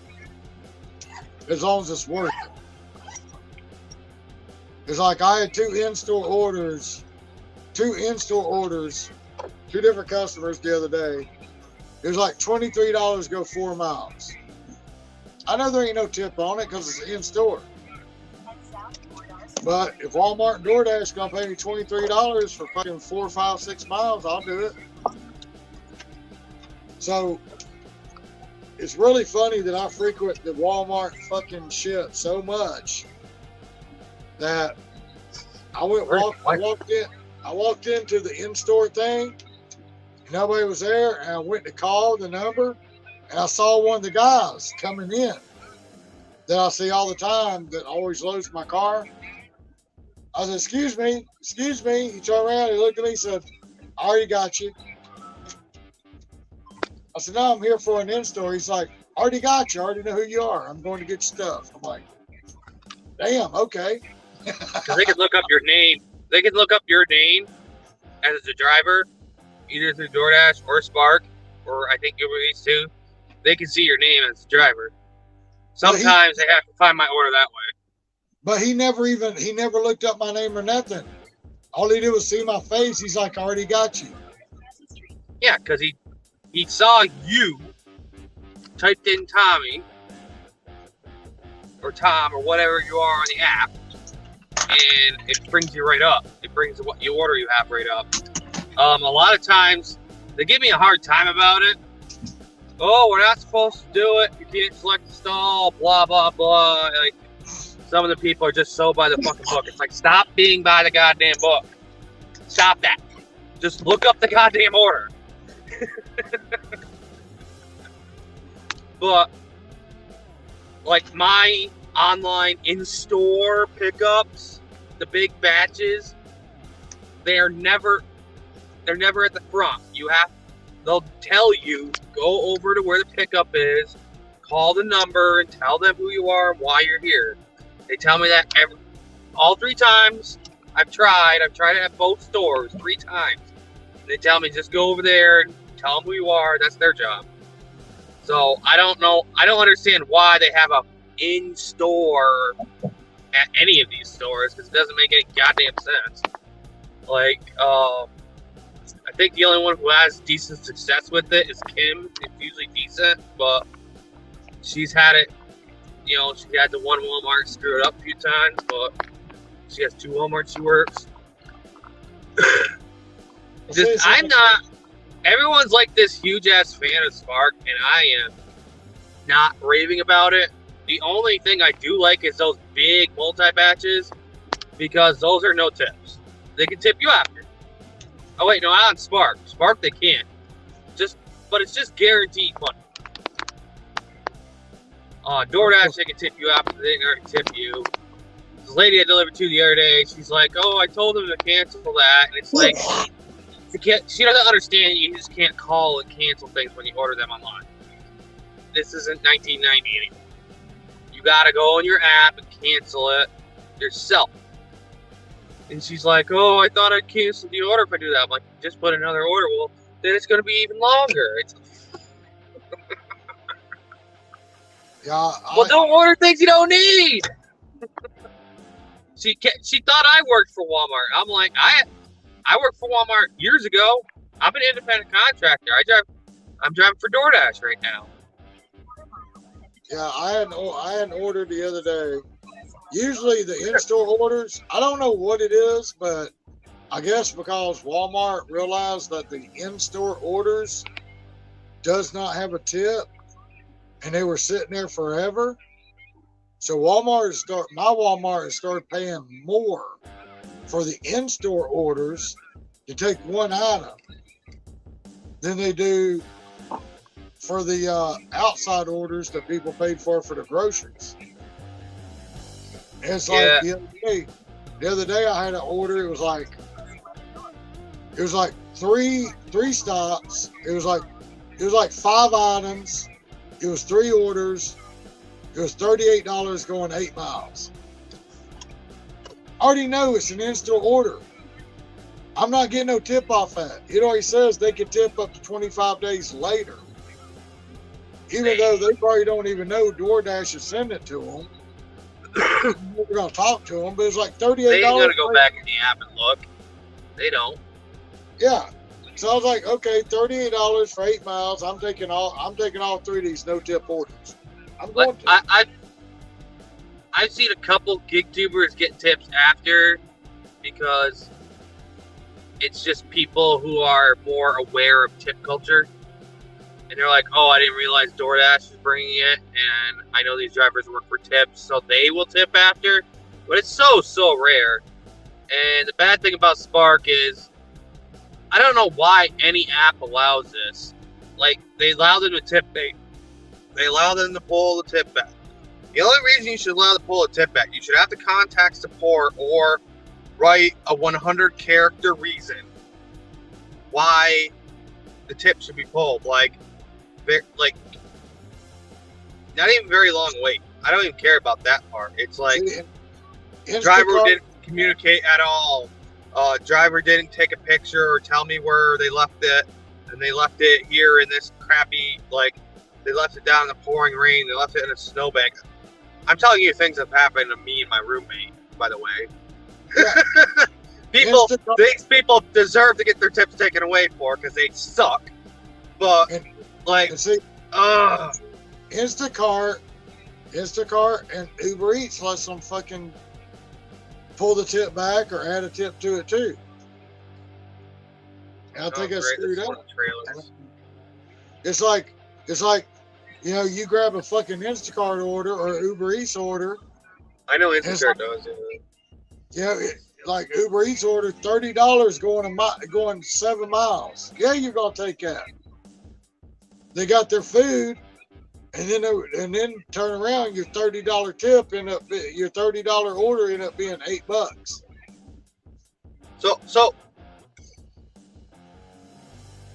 as long as it's worth it. It's like I had 2 in-store orders, 2 different customers the other day. It was like $23 go 4 miles. I know there ain't no tip on it because it's in-store. But if Walmart and DoorDash is going to pay me $23 for fucking 4, 5, 6 miles, I'll do it. So it's really funny that I frequent the Walmart fucking shit so much that I walked into the in-store thing, and nobody was there, and I went to call the number, and I saw one of the guys coming in that I see all the time that always loads my car. I said, excuse me. He turned around, he looked at me, he said, I already got you. I said, no, I'm here for an in-store. He's like, I already got you. I already know who you are. I'm going to get stuff. I'm like, damn, okay. Because they can look up your name. They can look up your name as a driver, either through DoorDash or Spark, or I think Uber Eats too. They can see your name as a driver. Sometimes they have to find my order that way. But he never looked up my name or nothing. All he did was see my face. He's like, I already got you. Yeah, because he saw you, typed in Tommy, or Tom, or whatever you are on the app, and it brings you right up. It brings what you order you have right up. A lot of times, they give me a hard time about it. Oh, we're not supposed to do it. You can't select the stall, blah, blah, blah. Like, some of the people are just so by the fucking book. It's like, stop being by the goddamn book. Stop that. Just look up the goddamn order. But, like, my online in-store pickups, the big batches, they're never at the front. They'll tell you, go over to where the pickup is, call the number, and tell them who you are and why you're here. They tell me that all 3 times I've tried it at both stores 3 times. They tell me just go over there and tell them who you are. That's their job. So I don't know. I don't understand why they have a in-store at any of these stores, because it doesn't make any goddamn sense. Like, I think the only one who has decent success with it is Kim. It's usually decent, but she's had it. You know, she had the one Walmart screw it up a few times, but she has 2 Walmarts she works. I'm not. Everyone's like this huge ass fan of Spark, and I am not raving about it. The only thing I do like is those big multi-batches, because those are no tips. They can tip you after. Oh wait, no, not on Spark. Spark they can't. But it's just guaranteed money. DoorDash, they can tip you after they didn't already tip you. This lady I delivered to the other day, she's like, oh, I told them to cancel that. And it's like, she doesn't understand you just can't call and cancel things when you order them online. This isn't 1990 anymore. You gotta go on your app and cancel it yourself. And she's like, oh, I thought I'd cancel the order if I do that. I'm like, just put another order. Well, then it's going to be even longer. Well, don't order things you don't need. She thought I worked for Walmart. I'm like, I worked for Walmart years ago. I'm an independent contractor. I'm driving for DoorDash right now. Yeah, I had an order the other day. Usually the in-store orders, I don't know what it is, but I guess because Walmart realized that the in-store orders does not have a tip, and they were sitting there forever. So my Walmart has started paying more for the in-store orders to take one item than they do for the outside orders that people paid for the groceries. And it's like the other day I had an order. It was like three stops. It was like 5 items. It was 3 orders. It was $38 going 8 miles. I already know it's an in-store order. I'm not getting no tip off that. It already says they can tip up to 25 days later. Even though they probably don't even know DoorDash is sending it to them. We're going to talk to them, but it's like $38. They ain't going to go back in the app and look. They don't. Yeah. So I was like, okay, $38 for 8 miles. I'm taking all 3 of these no tip orders. I'm going to. I've seen a couple gig tubers get tips after, because it's just people who are more aware of tip culture. And they're like, oh, I didn't realize DoorDash is bringing it, and I know these drivers work for tips, so they will tip after. But it's so rare. And the bad thing about Spark is, I don't know why any app allows this. Like, they allow them to tip, they allow them to pull the tip back. The only reason you should allow them to pull a tip back, you should have to contact support or write a 100 character reason why the tip should be pulled. Like not even very long wait. I don't even care about that part. It's like driver didn't communicate at all. Driver didn't take a picture or tell me where they left it, and they left it here in this crappy, like, they left it down in the pouring rain. They left it in a snowbank. I'm telling you things that have happened to me and my roommate, by the way. Yeah. These people deserve to get their tips taken away for because they suck. But, Instacart and Uber Eats lets them fucking pull the tip back or add a tip to it too. And I think that's screwed up. It's like, you know, you grab a fucking Instacart order or Uber Eats order. I know Instacart does. Yeah, like Uber Eats order $30 going 7 miles. Yeah, you're gonna take that. They got their food, and then turn around. Your $30 tip your $30 order end up being $8. So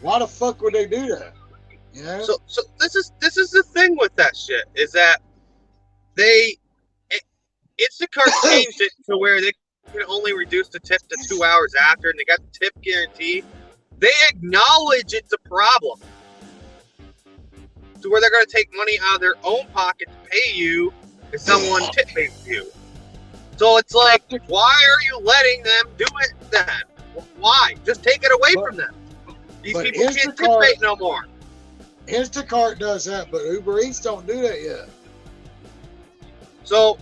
why the fuck would they do that? You know? So this is the thing with that shit is that Instacart changed it to where they can only reduce the tip to 2 hours after, and they got the tip guarantee. They acknowledge it's a problem, to where they're going to take money out of their own pocket to pay you if someone tip pays you. So it's like, why are you letting them do it then? Why? Just take it away from them. These people can't tip bait no more. Instacart does that, but Uber Eats don't do that yet. So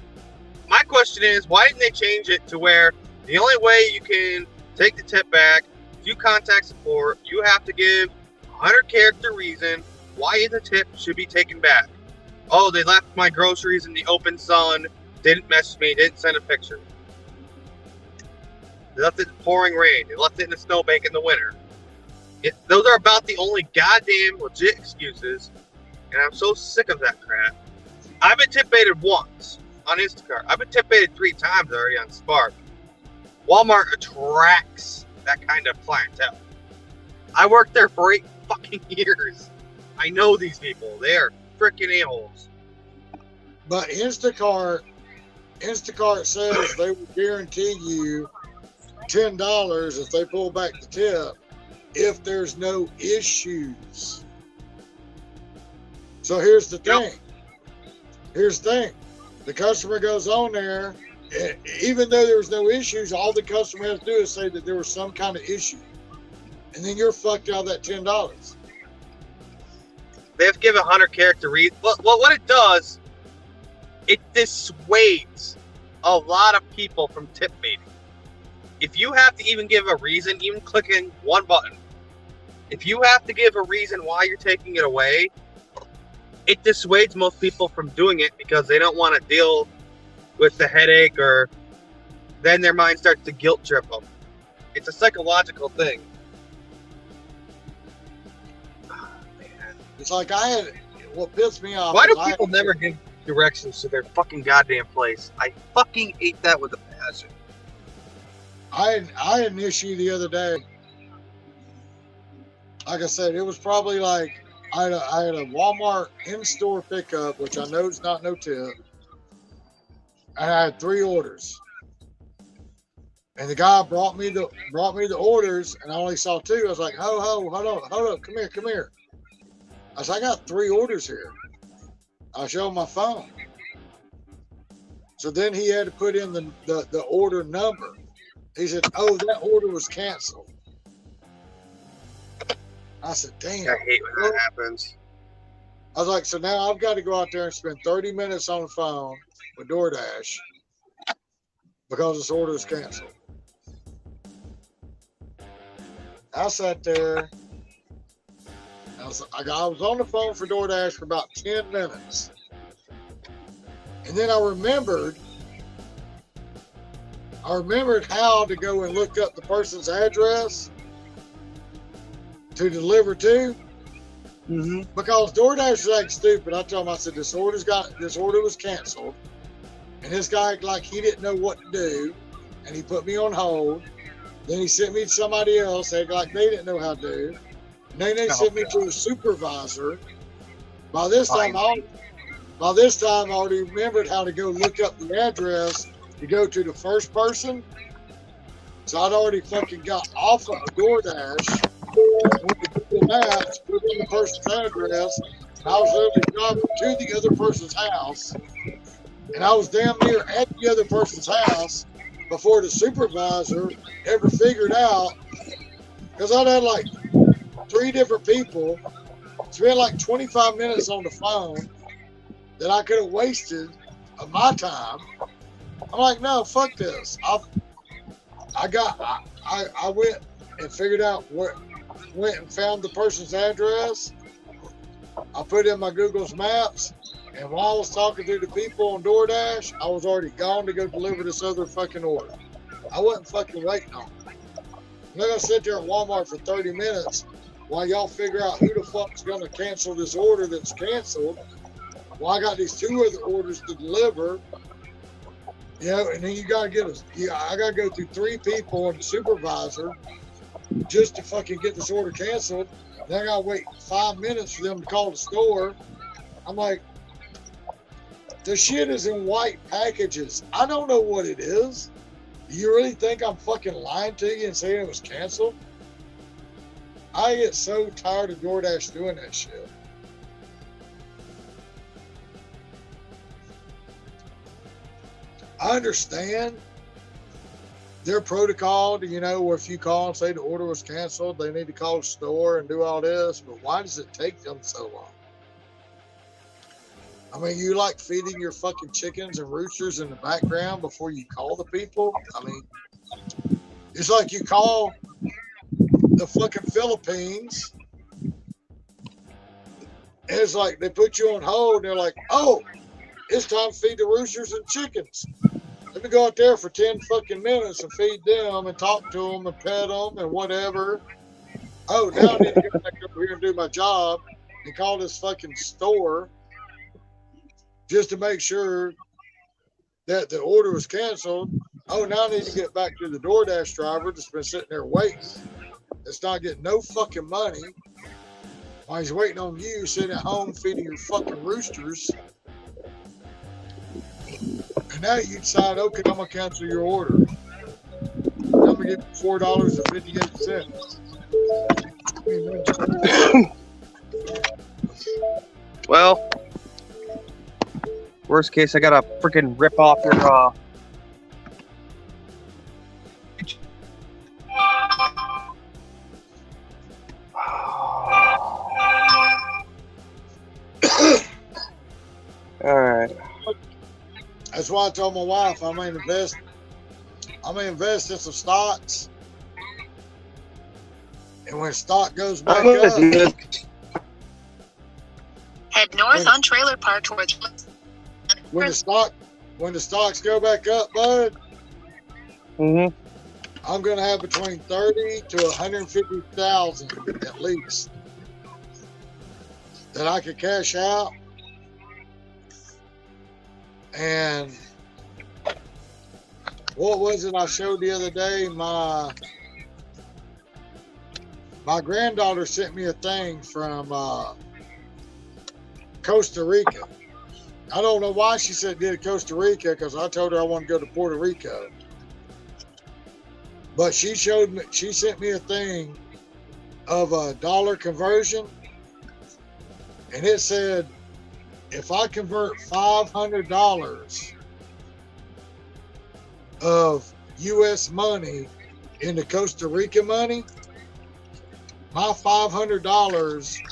my question is, why didn't they change it to where the only way you can take the tip back, if you contact support, you have to give a 100-character reason why the tip should be taken back? Oh, they left my groceries in the open sun, didn't message me, didn't send a picture. They left it in pouring rain. They left it in a snowbank in the winter. Those are about the only goddamn legit excuses, and I'm so sick of that crap. I've been tip baited once on Instacart. I've been tip baited 3 times already on Spark. Walmart attracts that kind of clientele. I worked there for 8 fucking years. I know these people. They are freaking a-holes. But Instacart says they will guarantee you $10 if they pull back the tip if there's no issues. So here's the thing. The customer goes on there, even though there's no issues, all the customer has to do is say that there was some kind of issue. And then you're fucked out of that $10. They have to give a 100-character reason. Well, what it does, it dissuades a lot of people from tip baiting. If you have to even give a reason, even clicking one button, if you have to give a reason why you're taking it away, it dissuades most people from doing it because they don't want to deal with the headache, or then their mind starts to guilt trip them. It's a psychological thing. It's like what pissed me off. Why do people never give directions to their fucking goddamn place? I fucking hate that with a passion. I had an issue the other day. Like I said, it was probably like I had a Walmart in-store pickup, which I know is not no tip, and I had 3 orders. And the guy brought me the orders, and I only saw 2. I was like, hold on, come here. I said, I got 3 orders here. I showed him my phone. So then he had to put in the order number. He said, oh, that order was canceled. I said, damn. I hate when that happens. I was like, so now I've got to go out there and spend 30 minutes on the phone with DoorDash because this order is canceled. I sat there. I was on the phone for DoorDash for about 10 minutes. And then I remembered how to go and look up the person's address to deliver to. Mm-hmm. Because DoorDash was acting stupid. I told him, I said, this order was canceled. And this guy acted like he didn't know what to do. and he put me on hold. Then he sent me to somebody else, like they didn't know how to do. And then they sent me to a supervisor. By this time, I already remembered how to go look up the address to go to the first person. So I'd already fucking got off of DoorDash, went to Google Maps, put in the person's address, and I was literally driving to the other person's house. And I was damn near at the other person's house before the supervisor ever figured out, because I'd had like 3 different people spend like 25 minutes on the phone that I could have wasted of my time. I'm like, no, fuck this. I went and figured out went and found the person's address. I put in my Google's Maps, and while I was talking to the people on DoorDash, I was already gone to go deliver this other fucking order. I wasn't fucking waiting on it. I'm not gonna sit there at Walmart for 30 minutes while y'all figure out who the fuck's gonna cancel this order that's canceled. Well, I got these 2 other orders to deliver. You know, and then you gotta I gotta go through 3 people and the supervisor just to fucking get this order canceled. Then I gotta wait 5 minutes for them to call the store. I'm like, the shit is in white packages. I don't know what it is. Do you really think I'm fucking lying to you and saying it was canceled? I get so tired of DoorDash doing that shit. I understand their protocol, you know, where if you call and say the order was canceled, they need to call the store and do all this, but why does it take them so long? I mean, you like feeding your fucking chickens and roosters in the background before you call the people? I mean, it's like you call the fucking Philippines, and it's like they put you on hold, and they're like, oh, it's time to feed the roosters and chickens. Let me go out there for 10 fucking minutes and feed them and talk to them and pet them and whatever. Oh, now I need to get back over here and do my job and call this fucking store just to make sure that the order was canceled. Oh, now I need to get back to the DoorDash driver that's been sitting there waiting. It's not getting no fucking money while he's waiting on you sitting at home feeding your fucking roosters. And now you decide, okay, I'm gonna cancel your order. I'm gonna give you $4.58. Well, worst case, I gotta freaking rip off your all right. That's why I told my wife I'm gonna invest in some stocks. And when stock goes back up, head north on Trailer Park towards. when the stocks go back up, bud, I'm gonna have between 30 to 150,000 at least that I could cash out. And what was it I showed the other day? My granddaughter sent me a thing from Costa Rica. I don't know why she said did Costa Rica, because I told her I want to go to Puerto Rico. But she sent me a thing of a dollar conversion, and it said, if I convert $500 of U.S. money into Costa Rica money, my $500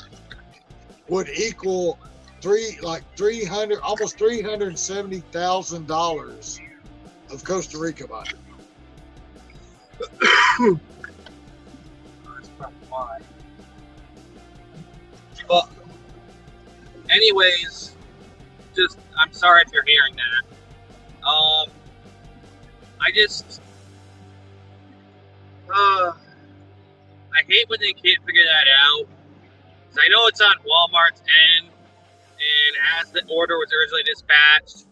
would equal almost $370,000 of Costa Rica money. That's probably why. But, anyways, I'm sorry if you're hearing that. I hate when they can't figure that out. 'Cause I know it's on Walmart's end, and as the order was originally dispatched,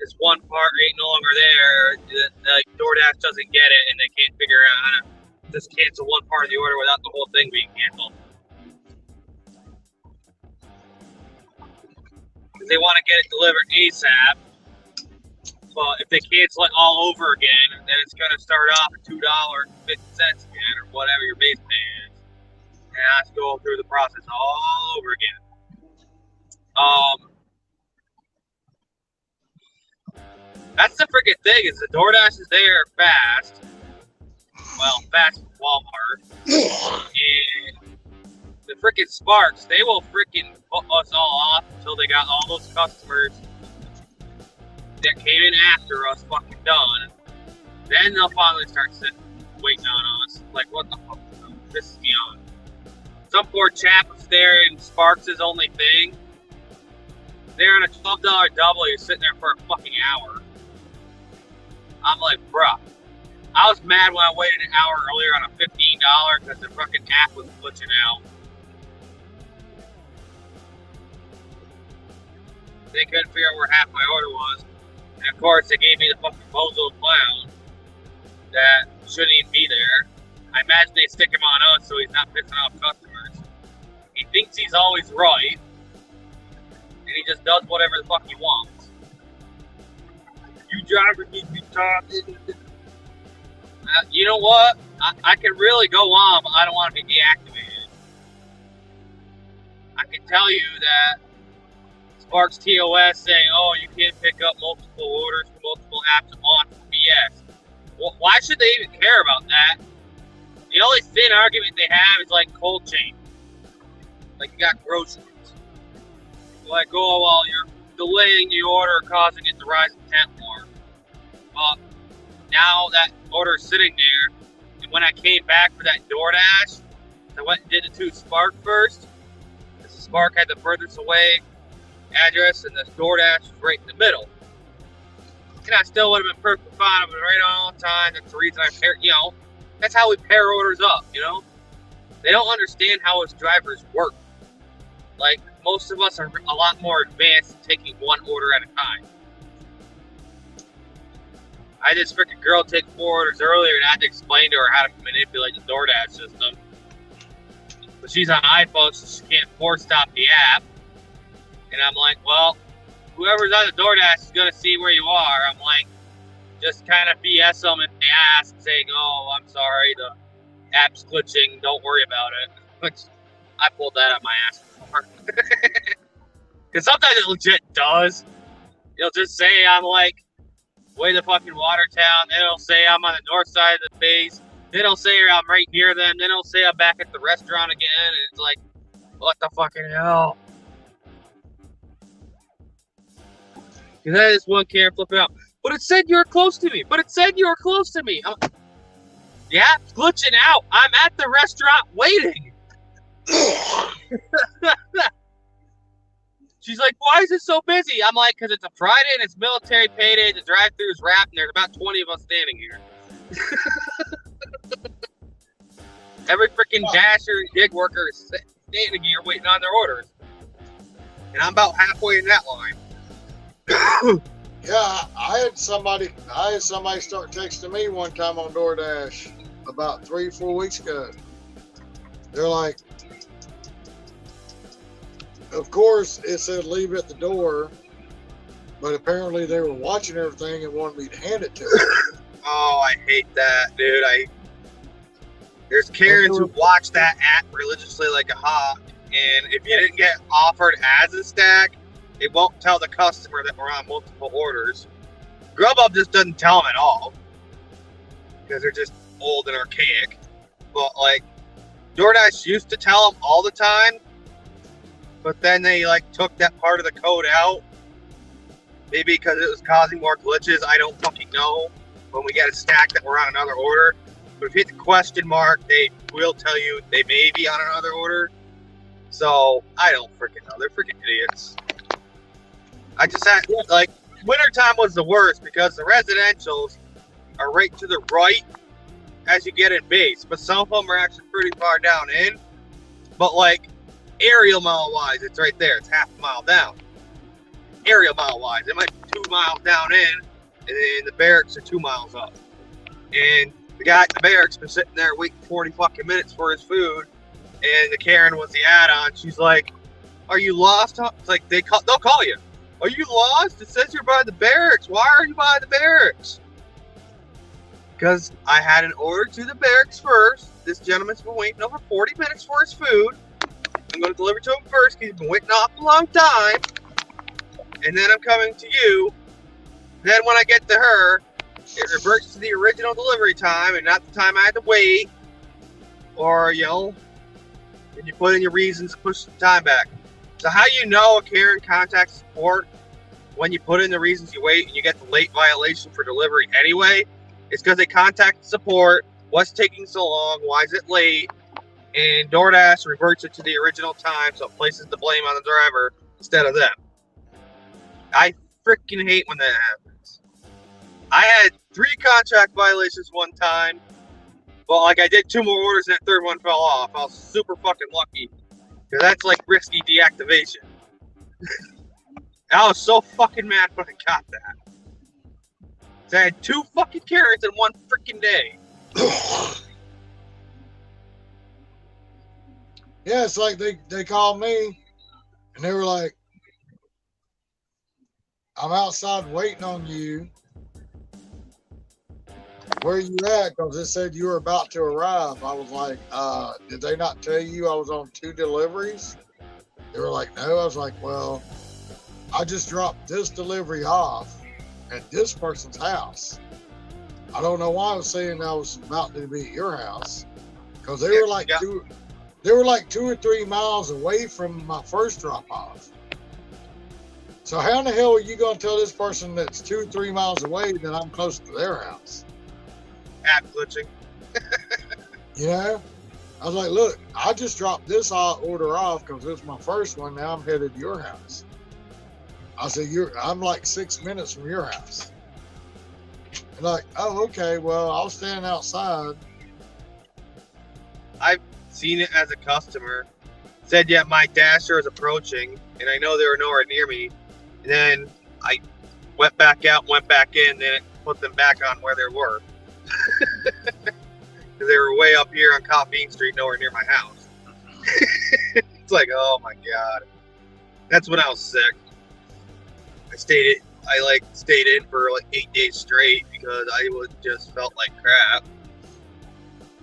this one part ain't no longer there. Like DoorDash doesn't get it, and they can't figure out how to just cancel one part of the order without the whole thing being canceled. Because they want to get it delivered ASAP. But if they cancel it all over again, then it's going to start off at $2.50 again, or whatever your base pay is. And I have to go through the process all over again. That's the freaking thing, is the DoorDash is there fast. Well, fast with Walmart. And the freaking Sparks, they will freaking put us all off until they got all those customers that came in after us fucking done. Then they'll finally start waiting on us. Like, what the fuck? This is beyond. Some poor chap was there in Sparks' only thing. They're on a $12 double. You're sitting there for a fucking hour. I'm like, bruh. I was mad when I waited an hour earlier on a $15 because the fucking app was glitching out. They couldn't figure out where half my order was. And of course, they gave me the fucking bozo clown that shouldn't even be there. I imagine they stick him on us so he's not pissing off customers. He thinks he's always right. And he just does whatever the fuck he wants. You drivers need to be taught. You know what? I can really go on, but I don't want to be deactivated. I can tell you that Sparks TOS saying, oh, you can't pick up multiple orders from multiple apps on BS. Well, why should they even care about that? The only thin argument they have is like cold chain. Like you got groceries. Like, oh, well, you're delaying the order, causing it to rise in temp more. Well, now that order is sitting there, and when I came back for that DoorDash, I went and did the two Spark first. The Spark had the furthest away address, and the DoorDash was right in the middle. And I still would have been perfectly fine. I was right on all the time. That's the reason I pair, that's how we pair orders up, They don't understand how us drivers work. Like, most of us are a lot more advanced at taking one order at a time. I had this freaking girl take 4 orders earlier, and I had to explain to her how to manipulate the DoorDash system. But she's on iPhone, so she can't force stop the app. And I'm like, well, whoever's on the DoorDash is going to see where you are. I'm like, just kind of BS them if they ask, saying, oh, I'm sorry, the app's glitching, don't worry about it. Which I pulled that out my ass before. Because sometimes it legit does. You'll just say I'm like, way the fucking Watertown. Then it'll say I'm on the north side of the base. Then it'll say I'm right near them. Then it'll say I'm back at the restaurant again. And it's like, what the fucking hell? Because I had this one camera flipping out. But it said you were close to me. Yeah, it's glitching out. I'm at the restaurant waiting. She's like, why is it so busy? I'm like, because it's a Friday and it's military payday. The drive-thru is wrapped and there's about 20 of us standing here. Every freaking dasher and gig worker is standing here waiting on their orders. And I'm about halfway in that line. Yeah, I had somebody start texting me one time on DoorDash about 3-4 weeks ago. They're like, of course it said leave at the door, but apparently they were watching everything and wanted me to hand it to them. Oh, I hate that, dude. There's Karens who watch that app religiously like a hawk, and if you didn't get offered as a stack, it won't tell the customer that we're on multiple orders. Grubhub just doesn't tell them at all because they're just old and archaic. But like, DoorDash used to tell them all the time, but then they like took that part of the code out. Maybe because it was causing more glitches. I don't fucking know. When we get a stack that we're on another order, but if you hit the question mark, they will tell you they may be on another order. So I don't freaking know. They're freaking idiots. I just had, like, wintertime was the worst because the residentials are right to the right as you get in base, but some of them are actually pretty far down in. But, like, aerial mile wise, it's right there. It's half a mile down. Aerial mile wise, it might be 2 miles down in, and then the barracks are 2 miles up. And the guy at the barracks been sitting there waiting 40 fucking minutes for his food, and the Karen was the add-on. She's like, "Are you lost?" It's like they'll call you. "Are you lost? It says you're by the barracks. Why are you by the barracks?" Because I had an order to the barracks first. This gentleman's been waiting over 40 minutes for his food. I'm going to deliver to him first because he's been waiting off a long time. And then I'm coming to you. Then when I get to her, it reverts to the original delivery time and not the time I had to wait. Or, and you put in your reasons to push the time back. So how you know a Karen contacts support when you put in the reasons you wait and you get the late violation for delivery anyway? It's because they contacted support. What's taking so long? Why is it late? And DoorDash reverts it to the original time, so it places the blame on the driver instead of them. I freaking hate when that happens. I had 3 contract violations one time, but I did 2 more orders and that third one fell off. I was super fucking lucky, because that's like risky deactivation. I was so fucking mad when I got that. So I had 2 fucking Karens in one freaking day. Yeah, it's like they called me and they were like, "I'm outside waiting on you. Where are you at?" Because it said you were about to arrive. I was like, did they not tell you I was on 2 deliveries? They were like, "No." I was like, "Well, I just dropped this delivery off at this person's house. I don't know why I was saying I was about to be at your house." Because they were like 2 or 3 miles away from my first drop off. So how in the hell are you going to tell this person that's 2 or 3 miles away that I'm close to their house? App glitching. I was like, "Look, I just dropped this order off because it's my first one. Now I'm headed to your house." I said, "I'm like 6 minutes from your house." And like, "Oh, okay, well, I'll stand outside." I've seen it as a customer. Said, "Yeah, my dasher is approaching," and I know they were nowhere near me. And then I went back out, went back in, then it put them back on where they were. Because they were way up here on Coffee Street, nowhere near my house. It's like, oh my god. That's when I was sick. I stayed in for 8 days straight because I just felt like crap.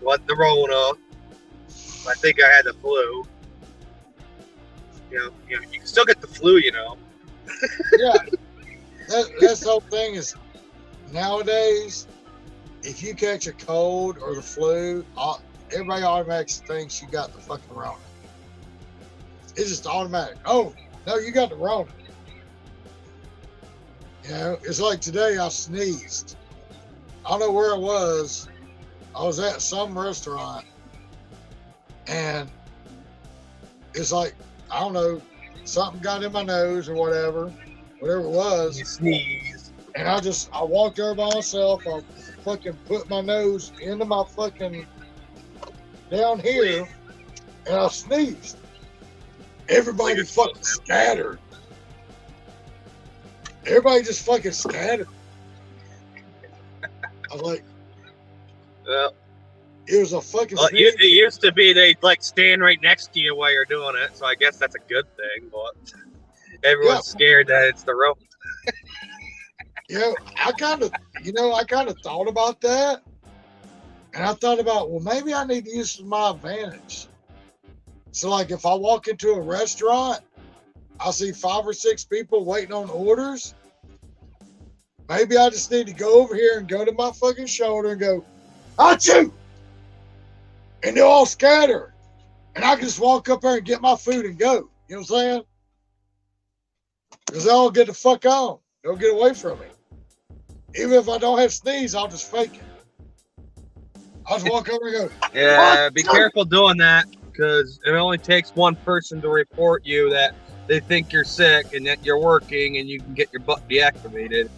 Wasn't the Rona. I think I had the flu. You can still get the flu, Yeah, that's the whole thing is nowadays, if you catch a cold or the flu, everybody automatically thinks you got the fucking Rona. It's just automatic. "Oh, no, you got the Rona." It's like today I sneezed. I don't know where I was. I was at some restaurant and it's like, I don't know, something got in my nose or whatever it was. You sneezed. And I walked there by myself. I fucking put my nose into my fucking down here and I sneezed. Everybody fucking scattered. Everybody just fucking scattered. I was like, Well, it was a fucking it used to be they'd stand right next to you while you're doing it, so I guess that's a good thing, but everyone's scared that it's the rope. I kind of thought about that. And I thought about, well, maybe I need to use this to my advantage. So if I walk into a restaurant, I see 5 or 6 people waiting on orders. Maybe I just need to go over here and go to my fucking shoulder and go, "Achoo!" And they'll all scatter. And I can just walk up there and get my food and go. You know what I'm saying? Because they'll all get the fuck on. They'll get away from me. Even if I don't have sneeze, I'll just fake it. I'll just walk over and go, Yeah, be careful doing that, because it only takes one person to report you that they think you're sick and that you're working and you can get your butt deactivated.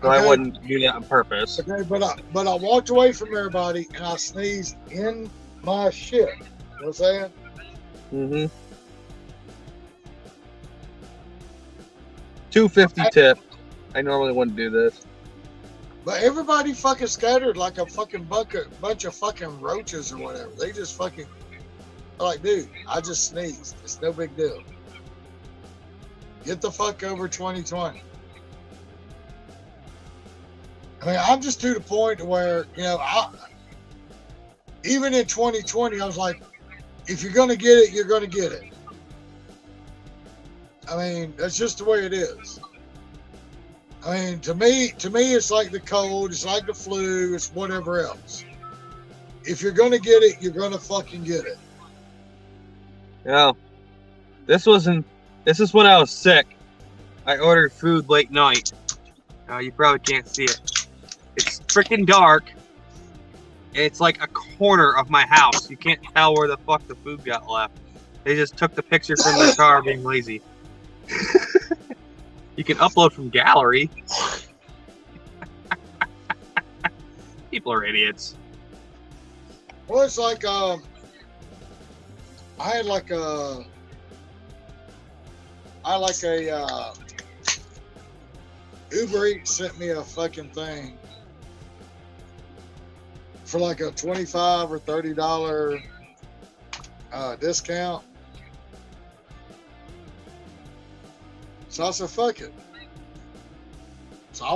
So I wouldn't do that on purpose. Okay, but I walked away from everybody and I sneezed in my shit. You know what I'm saying? Mm-hmm. $2.50 tip. I normally wouldn't do this. But everybody fucking scattered like a fucking bunch of fucking roaches or whatever. They just fucking like, dude, I just sneezed. It's no big deal. Get the fuck over 2020. I mean, I'm just to the point where, you know, even in 2020, I was like, if you're going to get it, you're going to get it. I mean, that's just the way it is. I mean, to me, it's like the cold, it's like the flu, it's whatever else. If you're going to get it, you're going to fucking get it. Yeah. This is when I was sick. I ordered food late night. You probably can't see it. It's freaking dark. It's like a corner of my house. You can't tell where the fuck the food got left. They just took the picture from their car being lazy. You can upload from gallery. People are idiots. Well, it's like, I had like a Uber Eats sent me a fucking thing for like a $25 or $30 discount. So I said, fuck it. So I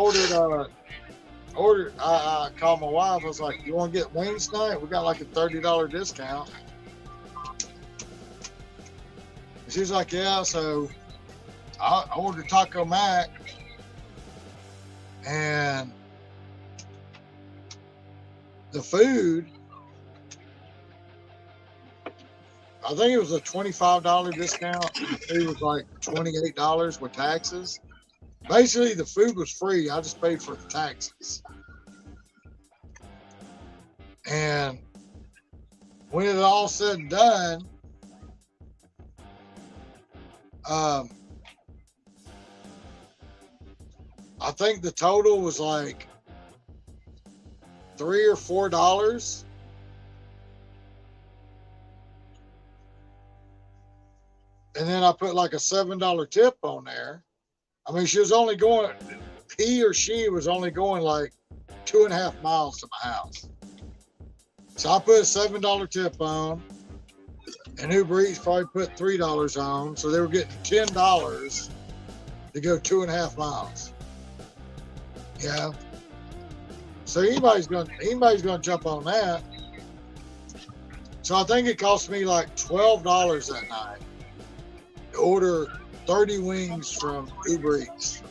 called my wife. I was like, you want to get wings tonight? We got like a $30 discount. And she's like, yeah. So I ordered Taco Mac. And the food, I think it was a $25 discount. The food was like $28 with taxes. Basically, the food was free. I just paid for the taxes. And when it all said and done, I think the total was like $3 or $4. And then I put like a $7 tip on there. I mean, she was only going like 2.5 miles to my house. So I put a $7 tip on, and Uber Eats probably put $3 on. So they were getting $10 to go 2.5 miles. Yeah. So anybody's gonna jump on that. So I think it cost me like $12 that night to order 30 wings from Uber Eats.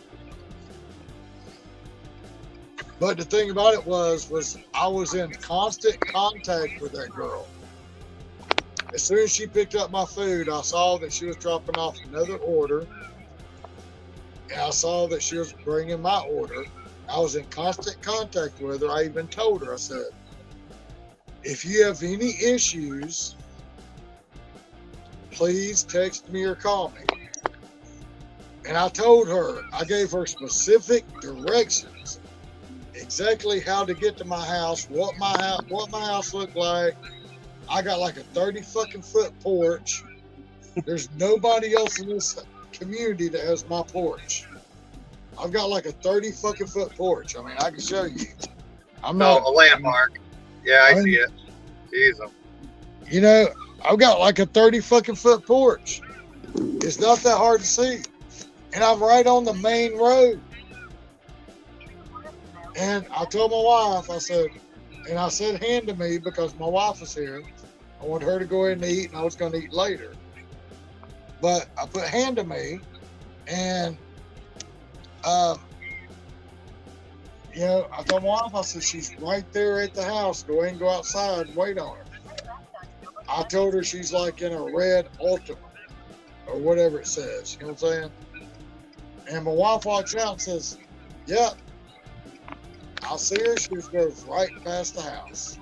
But the thing about it was I was in constant contact with that girl. As soon as she picked up my food, I saw that she was dropping off another order. And I saw that she was bringing my order. I was in constant contact with her. I even told her, I said, if you have any issues, please text me or call me. And I told her, I gave her specific directions, exactly how to get to my house, what my house looked like. I got like a 30 fucking foot porch. There's nobody else in this community that has my porch. I've got like a 30 fucking foot porch. I mean, I can show you. A landmark. Yeah, I see it. Jesus. You know, I've got like a 30 fucking foot porch. It's not that hard to see. And I'm right on the main road. And I told my wife, I said hand to me because my wife was here. I wanted her to go ahead and eat, and I was going to eat later. But I put hand to me, and you know, I told my wife, I said, she's right there at the house. Go ahead and go outside and wait on her. I told her she's like in a red Ultima or whatever it says. You know what I'm saying? And my wife walks out and says, yep. I'll see her. She goes right past the house.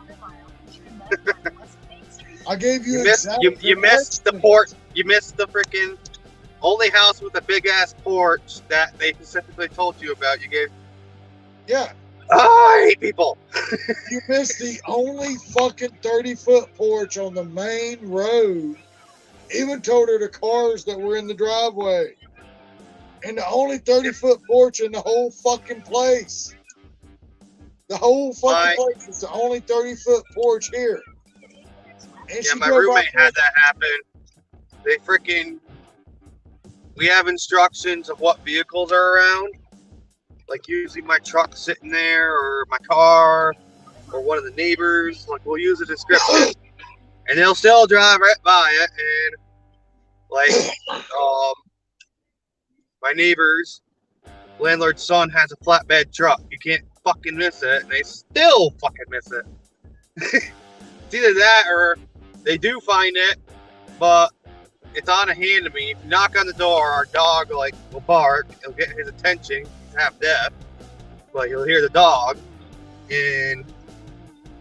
I gave you you missed the port. You missed the freaking only house with a big ass porch that they specifically told you about. You gave. Yeah. Oh, I hate people. You missed the only fucking 30-foot porch on the main road. Even told her the cars that were in the driveway. And the only 30-foot porch in the whole fucking place. The whole fucking place is the only 30-foot porch here. And Yeah, my roommate had that happen. They freaking... We have instructions of what vehicles are around. Like usually my truck sitting there, or my car, or one of the neighbors. Like we'll use a description. And they'll still drive right by it. And like, my neighbor's landlord's son has a flatbed truck. You can't fucking miss it. And they still fucking miss it. It's either that or they do find it, but it's on a hand to me. If you knock on the door, our dog will bark. It'll get his attention. He's half deaf, but you'll hear the dog. And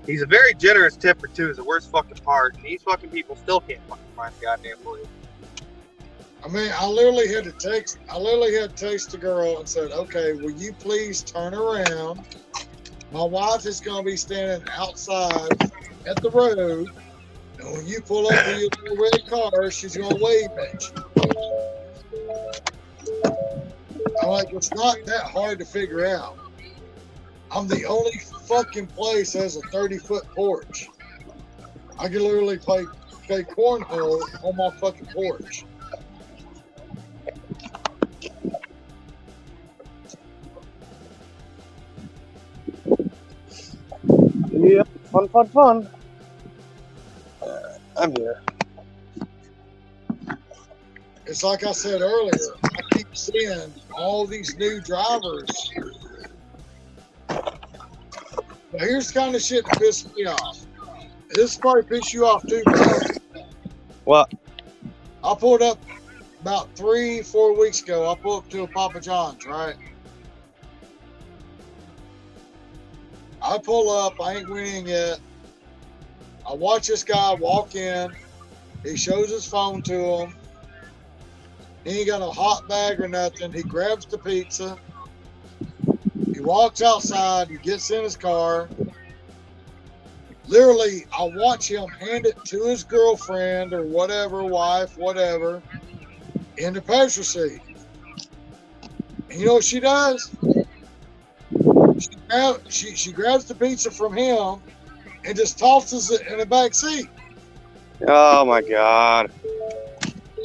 he's a very generous tipper too. Is the worst fucking part. And these fucking people still can't fucking find the goddamn place. I mean, I literally had to text the girl and said, "Okay, will you please turn around? My wife is gonna be standing outside at the road, and when you pull up with your little red car, she's gonna wave at you." I'm like, it's not that hard to figure out. I'm the only fucking place that has a 30-foot porch. I can literally play cornhole on my fucking porch. Yep, fun. I'm here. It's like I said earlier, I keep seeing all these new drivers. Now here's the kind of shit that pisses me off. This probably piss you off too, bro. What? I pulled up about 3-4 weeks ago. I pulled up to a Papa John's, right? I pull up, I ain't went in yet. I watch this guy walk in. He shows his phone to him. He ain't got no hot bag or nothing. He grabs the pizza. He walks outside. He gets in his car. Literally, I watch him hand it to his girlfriend or whatever, wife, whatever, in the passenger seat. And you know what she does? She grabs the pizza from him and just tosses it in the back seat. Oh my god.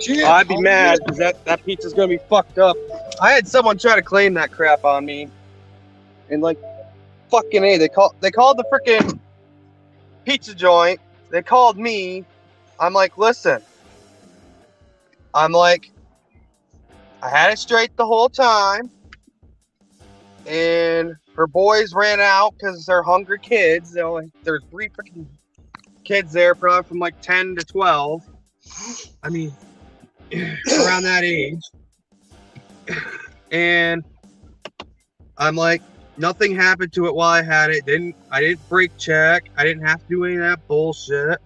I'd be mad because that pizza's gonna be fucked up. I had someone try to claim that crap on me, and fucking A, they called the freaking pizza joint. They called me. I'm like, listen. I'm like, I had it straight the whole time, and her boys ran out because they're hungry kids. There's 3 freaking kids there, probably from 10 to 12. I mean, around that age. And I'm like, nothing happened to it while I had it. I didn't brake check. I didn't have to do any of that bullshit.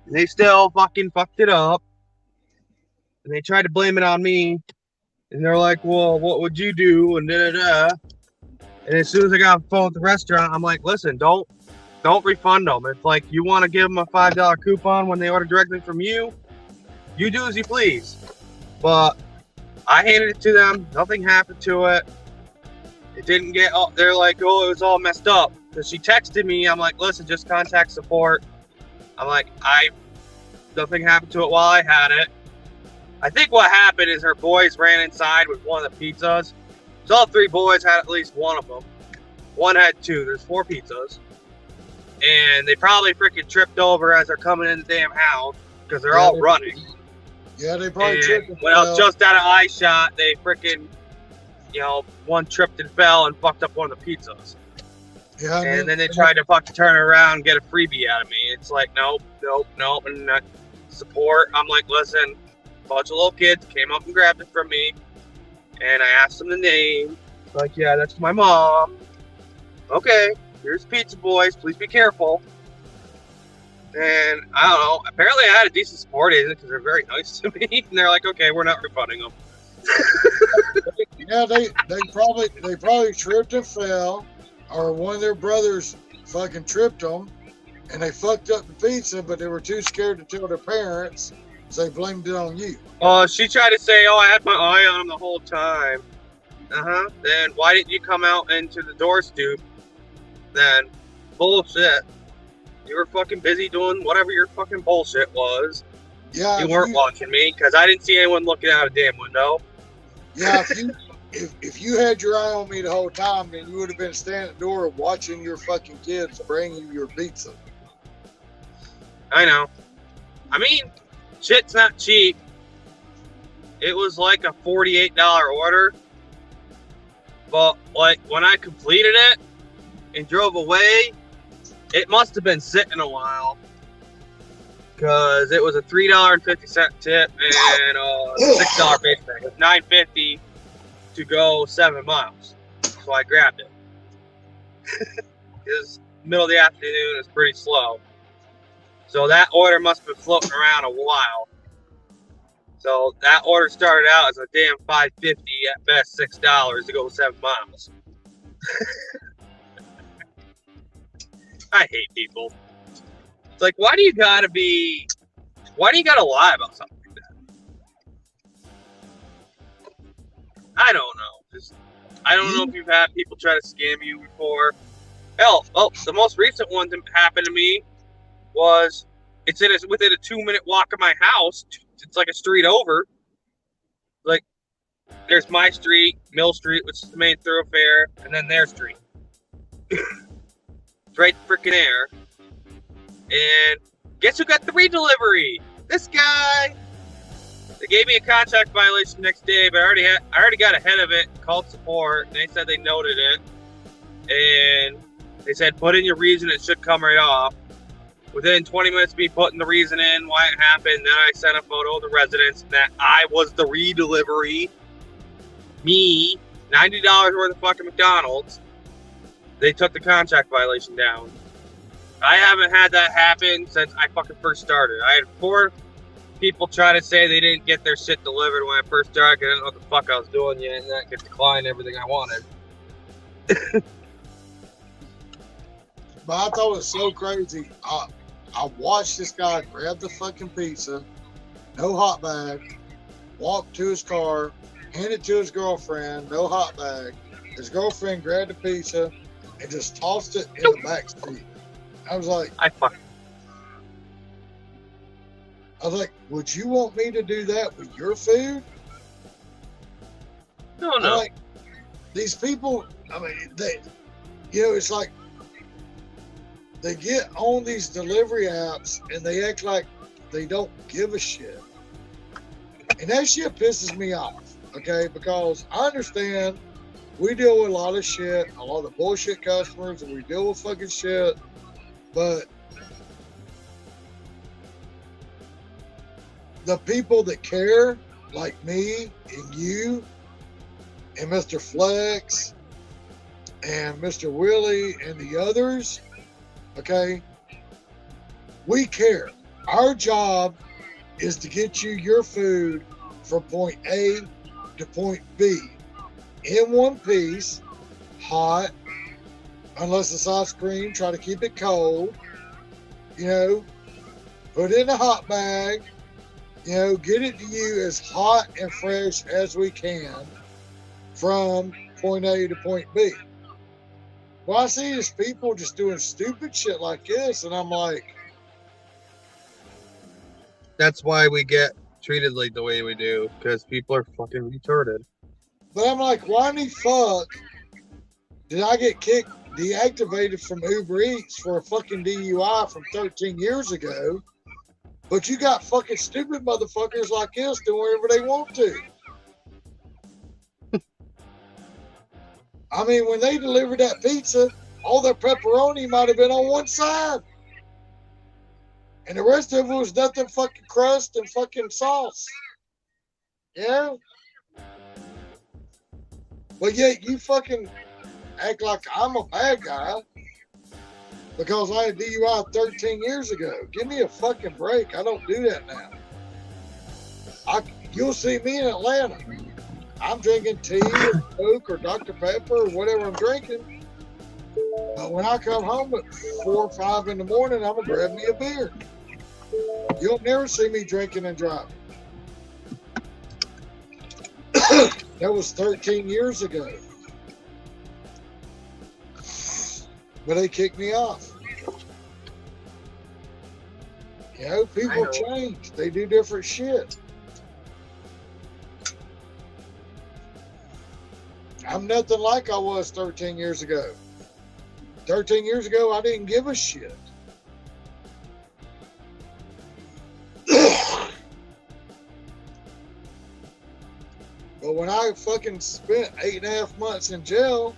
They still fucking fucked it up. And they tried to blame it on me. And they're like, well, what would you do? And da-da-da. And as soon as I got off the phone with the restaurant, I'm like, listen, don't refund them. It's like, you want to give them a $5 coupon when they order directly from you, you do as you please. But I handed it to them. Nothing happened to it. It didn't get, they're like, oh, it was all messed up. Because she texted me. I'm like, listen, just contact support. I'm like, nothing happened to it while I had it. I think what happened is her boys ran inside with one of the pizzas. So all 3 boys had at least one of them. One had 2. There's 4 pizzas. And they probably freaking tripped over as they're coming in the damn house because they're all running. Yeah, they probably tripped. When I was just out of eye shot, they freaking, one tripped and fell and fucked up one of the pizzas. Yeah, and then they tried to fucking turn around and get a freebie out of me. It's like, nope. And support. I'm like, listen, a bunch of little kids came up and grabbed it from me. And I asked them the name. Like, yeah, that's my mom. Okay, here's Pizza Boys. Please be careful. And I don't know. Apparently, I had a decent support agent because they're very nice to me. And they're like, okay, we're not refunding them. Yeah, they probably tripped and fell, or one of their brothers fucking tripped them, and they fucked up the pizza, but they were too scared to tell their parents. So they blamed it on you. She tried to say, I had my eye on him the whole time. Then why didn't you come out into the door stoop? Then bullshit. You were fucking busy doing whatever your fucking bullshit was. Yeah, You weren't watching me because I didn't see anyone looking out a damn window. Yeah, if you had your eye on me the whole time, then you would have been standing at the door watching your fucking kids bring you your pizza. I know. I mean, shit's not cheap. It was like a $48 order. But, like, when I completed it and drove away, it must have been sitting a while. Because it was a $3.50 tip and a $6 base fare. It was $9.50 to go 7 miles. So I grabbed it. Because middle of the afternoon is pretty slow. So that order must have been floating around a while. So that order started out as a damn $5.50 at best $6 to go 7 miles. I hate people. It's like, why do you gotta lie about something like that? I don't know. I don't know if you've had people try to scam you before. Hell, the most recent one that happened to me was within a 2-minute walk of my house. It's like a street over. Like, there's my street, Mill Street, which is the main thoroughfare, and then their street. It's right freaking there. And guess who got the redelivery? This guy. They gave me a contract violation next day, but I already got ahead of it, called support, and they said they noted it. And they said, put in your reason, it should come right off. Within 20 minutes of me putting the reason in, why it happened, then I sent a photo of the residents that I was the redelivery. Me, $90 worth of fucking McDonald's. They took the contract violation down. I haven't had that happen since I fucking first started. I had 4 people try to say they didn't get their shit delivered when I first started. I didn't know what the fuck I was doing yet, and that could decline everything I wanted. But I thought it was so crazy. I watched this guy grab the fucking pizza, no hot bag, walk to his car, hand it to his girlfriend, no hot bag. His girlfriend grabbed the pizza and just tossed it in the back seat. I was like, would you want me to do that with your food? No. Like, these people, I mean, it's like they get on these delivery apps and they act like they don't give a shit. And that shit pisses me off, okay? Because I understand we deal with a lot of shit, a lot of bullshit customers, and we deal with fucking shit. But the people that care, like me and you and Mr. Flex and Mr. Willie and the others, okay, we care. Our job is to get you your food from point A to point B in one piece, hot, unless it's ice cream, try to keep it cold, put it in a hot bag, get it to you as hot and fresh as we can from point A to point B. Well, I see these people just doing stupid shit like this, and I'm like, that's why we get treated like the way we do, because people are fucking retarded. But I'm like, why in the fuck did I get deactivated from Uber Eats for a fucking DUI from 13 years ago? But you got fucking stupid motherfuckers like this doing whatever they want to. I mean, when they delivered that pizza, all their pepperoni might have been on one side. And the rest of it was nothing fucking crust and fucking sauce. Yeah? But yet you fucking act like I'm a bad guy because I had DUI 13 years ago. Give me a fucking break. I don't do that now. You'll see me in Atlanta. I'm drinking tea or Coke or Dr. Pepper or whatever I'm drinking. But when I come home at 4 or 5 in the morning, I'm going to grab me a beer. You'll never see me drinking and driving. That was 13 years ago. But they kicked me off. You know, people change. They do different shit. I'm nothing like I was 13 years ago. 13 years ago, I didn't give a shit. But when I fucking spent 8.5 months in jail,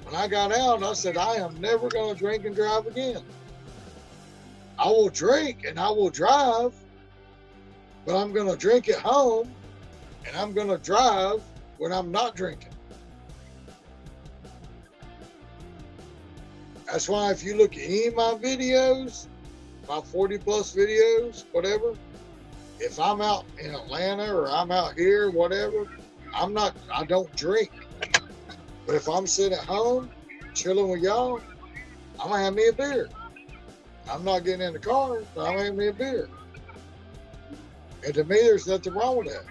when I got out, I said, I am never going to drink and drive again. I will drink and I will drive, but I'm going to drink at home and I'm going to drive when I'm not drinking. That's why if you look at any of my videos, my 40 plus videos, whatever, if I'm out in Atlanta or I'm out here, whatever, I don't drink. But if I'm sitting at home, chilling with y'all, I'm gonna have me a beer. I'm not getting in the car, but I'm gonna have me a beer. And to me, there's nothing wrong with that.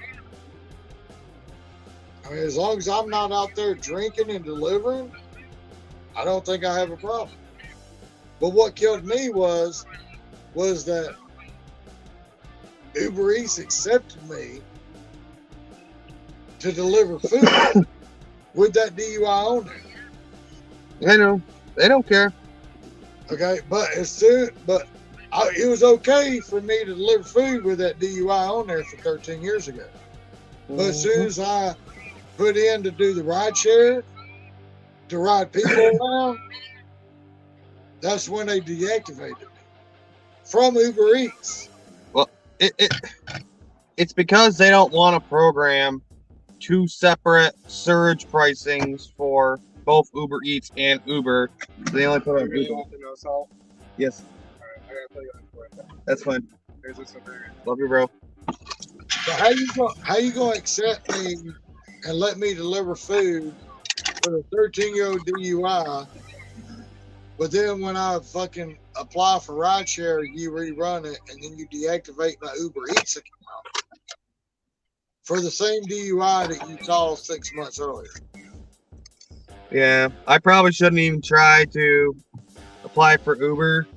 I mean, as long as I'm not out there drinking and delivering, I don't think I have a problem. But what killed me was that Uber Eats accepted me to deliver food with that DUI on there. I know. They don't care. Okay, but it was okay for me to deliver food with that DUI on there for 13 years ago. But as soon as I put in to do the ride share, to ride people around, that's when they deactivated me from Uber Eats. Well, it's because they don't want to program two separate surge pricings for both Uber Eats and Uber. So they only put on Uber. No salt? Yes. Alright, I gotta tell you that for That's fine. There's this over there. Love you, bro. So how you gonna accept me and let me deliver food for the 13-year-old DUI, but then when I fucking apply for rideshare, you rerun it and then you deactivate my Uber Eats account for the same DUI that you saw 6 months earlier? Yeah, I probably shouldn't even try to apply for Uber.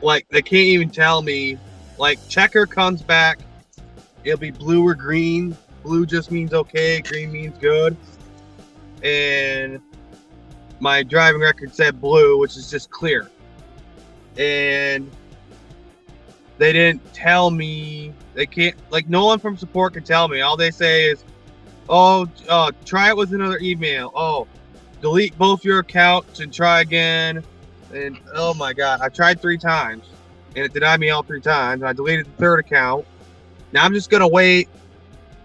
Like, they can't even tell me. Like, checker comes back, it'll be blue or green. Blue just means okay, green means good. And my driving record said blue, which is just clear. And they didn't tell me, they can't, like, no one from support can tell me. All they say is, oh, try it with another email. Oh, delete both your accounts and try again. And oh my God, I tried 3 times and it denied me all 3 times. I deleted the 3rd account. Now I'm just gonna wait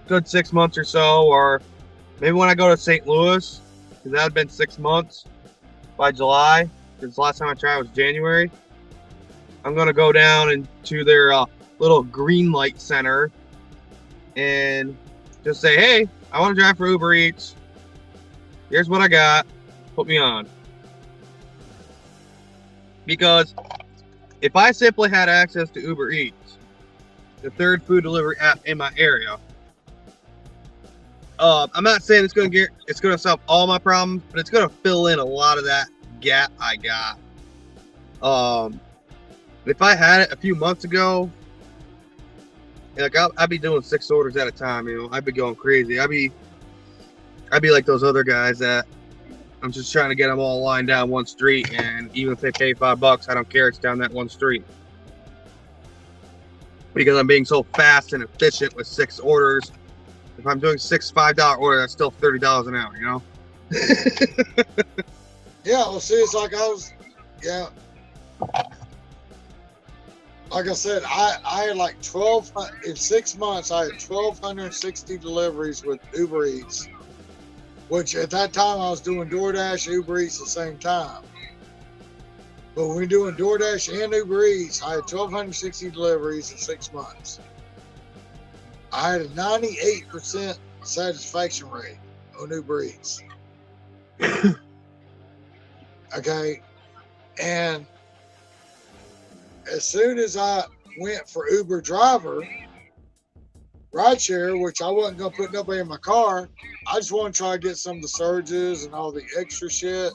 a good 6 months or so, or maybe when I go to St. Louis, because that had been 6 months by July, because the last time I tried was January. I'm gonna go down into their little green light center and just say, hey, I want to drive for Uber Eats. Here's what I got. Put me on. Because if I simply had access to Uber Eats, the 3rd food delivery app in my area, I'm not saying it's gonna solve all my problems, but it's gonna fill in a lot of that gap I got. If I had it a few months ago, like I'd be doing 6 orders at a time, you know. I'd be going crazy. I'd be like those other guys that I'm just trying to get them all lined down one street, and even if they pay $5, I don't care. It's down that one street because I'm being so fast and efficient with 6 orders. If I'm doing 6 $5 orders, that's still $30 an hour, you know. Yeah, well, see, it's like like I said, I had like 12, in 6 months, I had 1,260 deliveries with Uber Eats, which at that time I was doing DoorDash, Uber Eats at the same time. But when we were doing DoorDash and Uber Eats, I had 1,260 deliveries in 6 months. I had a 98% satisfaction rate on Uber Eats. Okay. And as soon as I went for Uber driver, rideshare, which I wasn't gonna put nobody in my car, I just want to try to get some of the surges and all the extra shit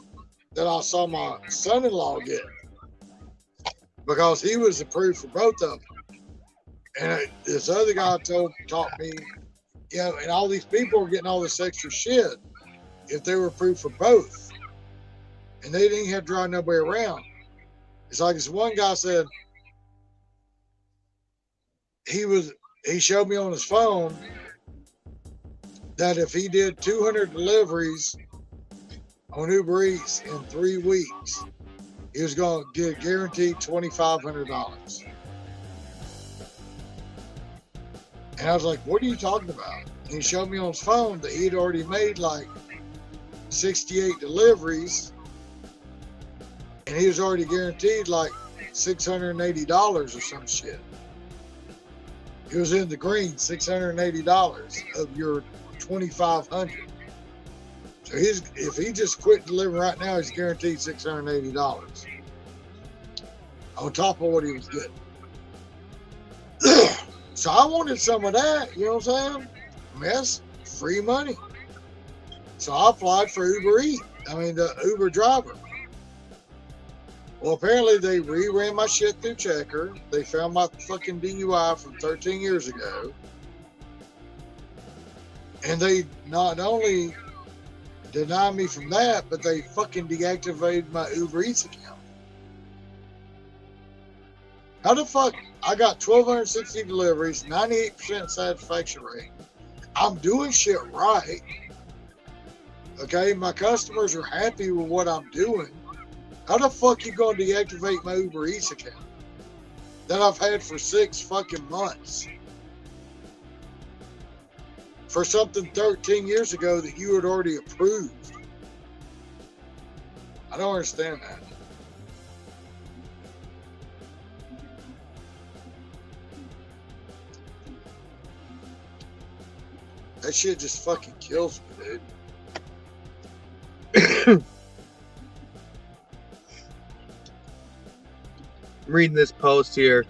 that I saw my son-in-law get, because he was approved for both of them. And this other guy taught me, you know, and all these people were getting all this extra shit if they were approved for both, and they didn't have to drive nobody around. It's like this one guy said he showed me on his phone that if he did 200 deliveries on Uber Eats in 3 weeks, he was going to get guaranteed $2,500. And I was like, what are you talking about? And he showed me on his phone that he'd already made like 68 deliveries, and he was already guaranteed like $680 or some shit. He was in the green, $680 of your $2,500. So if he just quit delivering right now, he's guaranteed $680 on top of what he was getting. So I wanted some of that, you know what I'm saying? I mean, that's free money. So I applied for the Uber driver. Well, apparently they reran my shit through Checker. They found my fucking DUI from 13 years ago. And they not only denied me from that, but they fucking deactivated my Uber Eats account. How the fuck? I got 1,260 deliveries, 98% satisfaction rate. I'm doing shit right. Okay, my customers are happy with what I'm doing. How the fuck you gonna deactivate my Uber Eats account that I've had for 6 fucking months for something 13 years ago that you had already approved? I don't understand that. That shit just fucking kills me, dude. I'm reading this post here.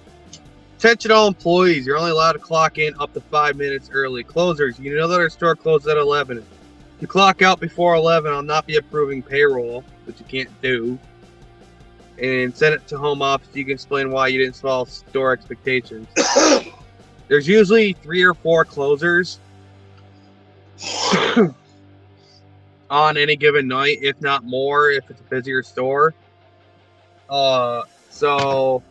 Attention all employees, you're only allowed to clock in up to 5 minutes early. Closers, you know that our store closes at 11. If you clock out before 11, I'll not be approving payroll, which you can't do. And send it to home office. You can explain why you didn't follow store expectations. There's usually 3 or 4 closers on any given night, if not more, if it's a busier store. So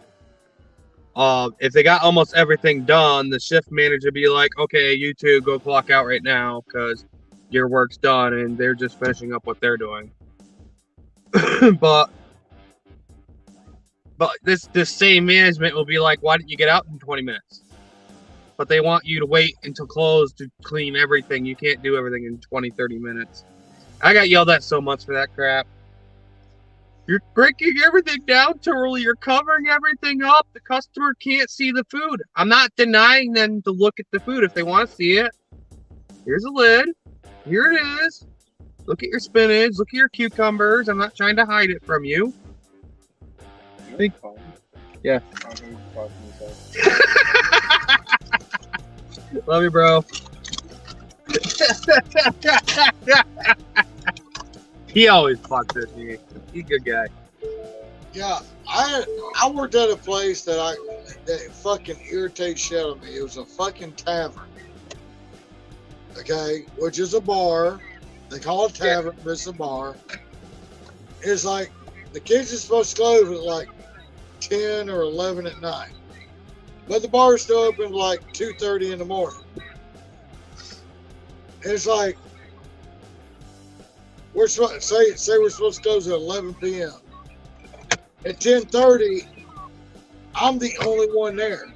if they got almost everything done, the shift manager would be like, okay, you two go clock out right now because your work's done, and they're just finishing up what they're doing. but this same management will be like, why didn't you get out in 20 minutes? But they want you to wait until close to clean everything. You can't do everything in 20, 30 minutes. I got yelled at so much for that crap. You're breaking everything down too early. You're covering everything up. The customer can't see the food. I'm not denying them to look at the food if they want to see it. Here's a lid. Here it is. Look at your spinach. Look at your cucumbers. I'm not trying to hide it from you. Yeah. Love you, bro. He always fucks with me. He's a good guy. Yeah, I worked at a place that fucking irritates shit out of me. It was a fucking tavern. Okay, which is a bar. They call it a tavern, but it's a bar. It's like the kids are supposed to close at like 10 or 11 at night, but the bar is still open like 2:30 in the morning. And it's like we're supposed say we're supposed to close at 11 p.m. At 10:30, I'm the only one there,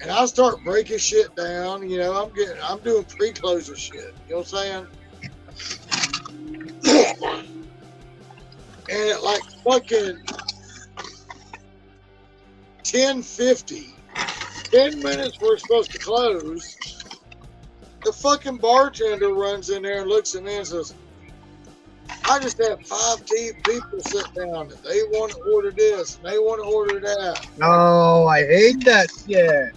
and I start breaking shit down. You know, I'm doing pre-closure shit. You know what I'm saying? And at like fucking 10:50, 10 minutes we're supposed to close, the fucking bartender runs in there and looks at me and says, I just had 5 people sit down and they want to order this and they want to order that. No, I hate that shit.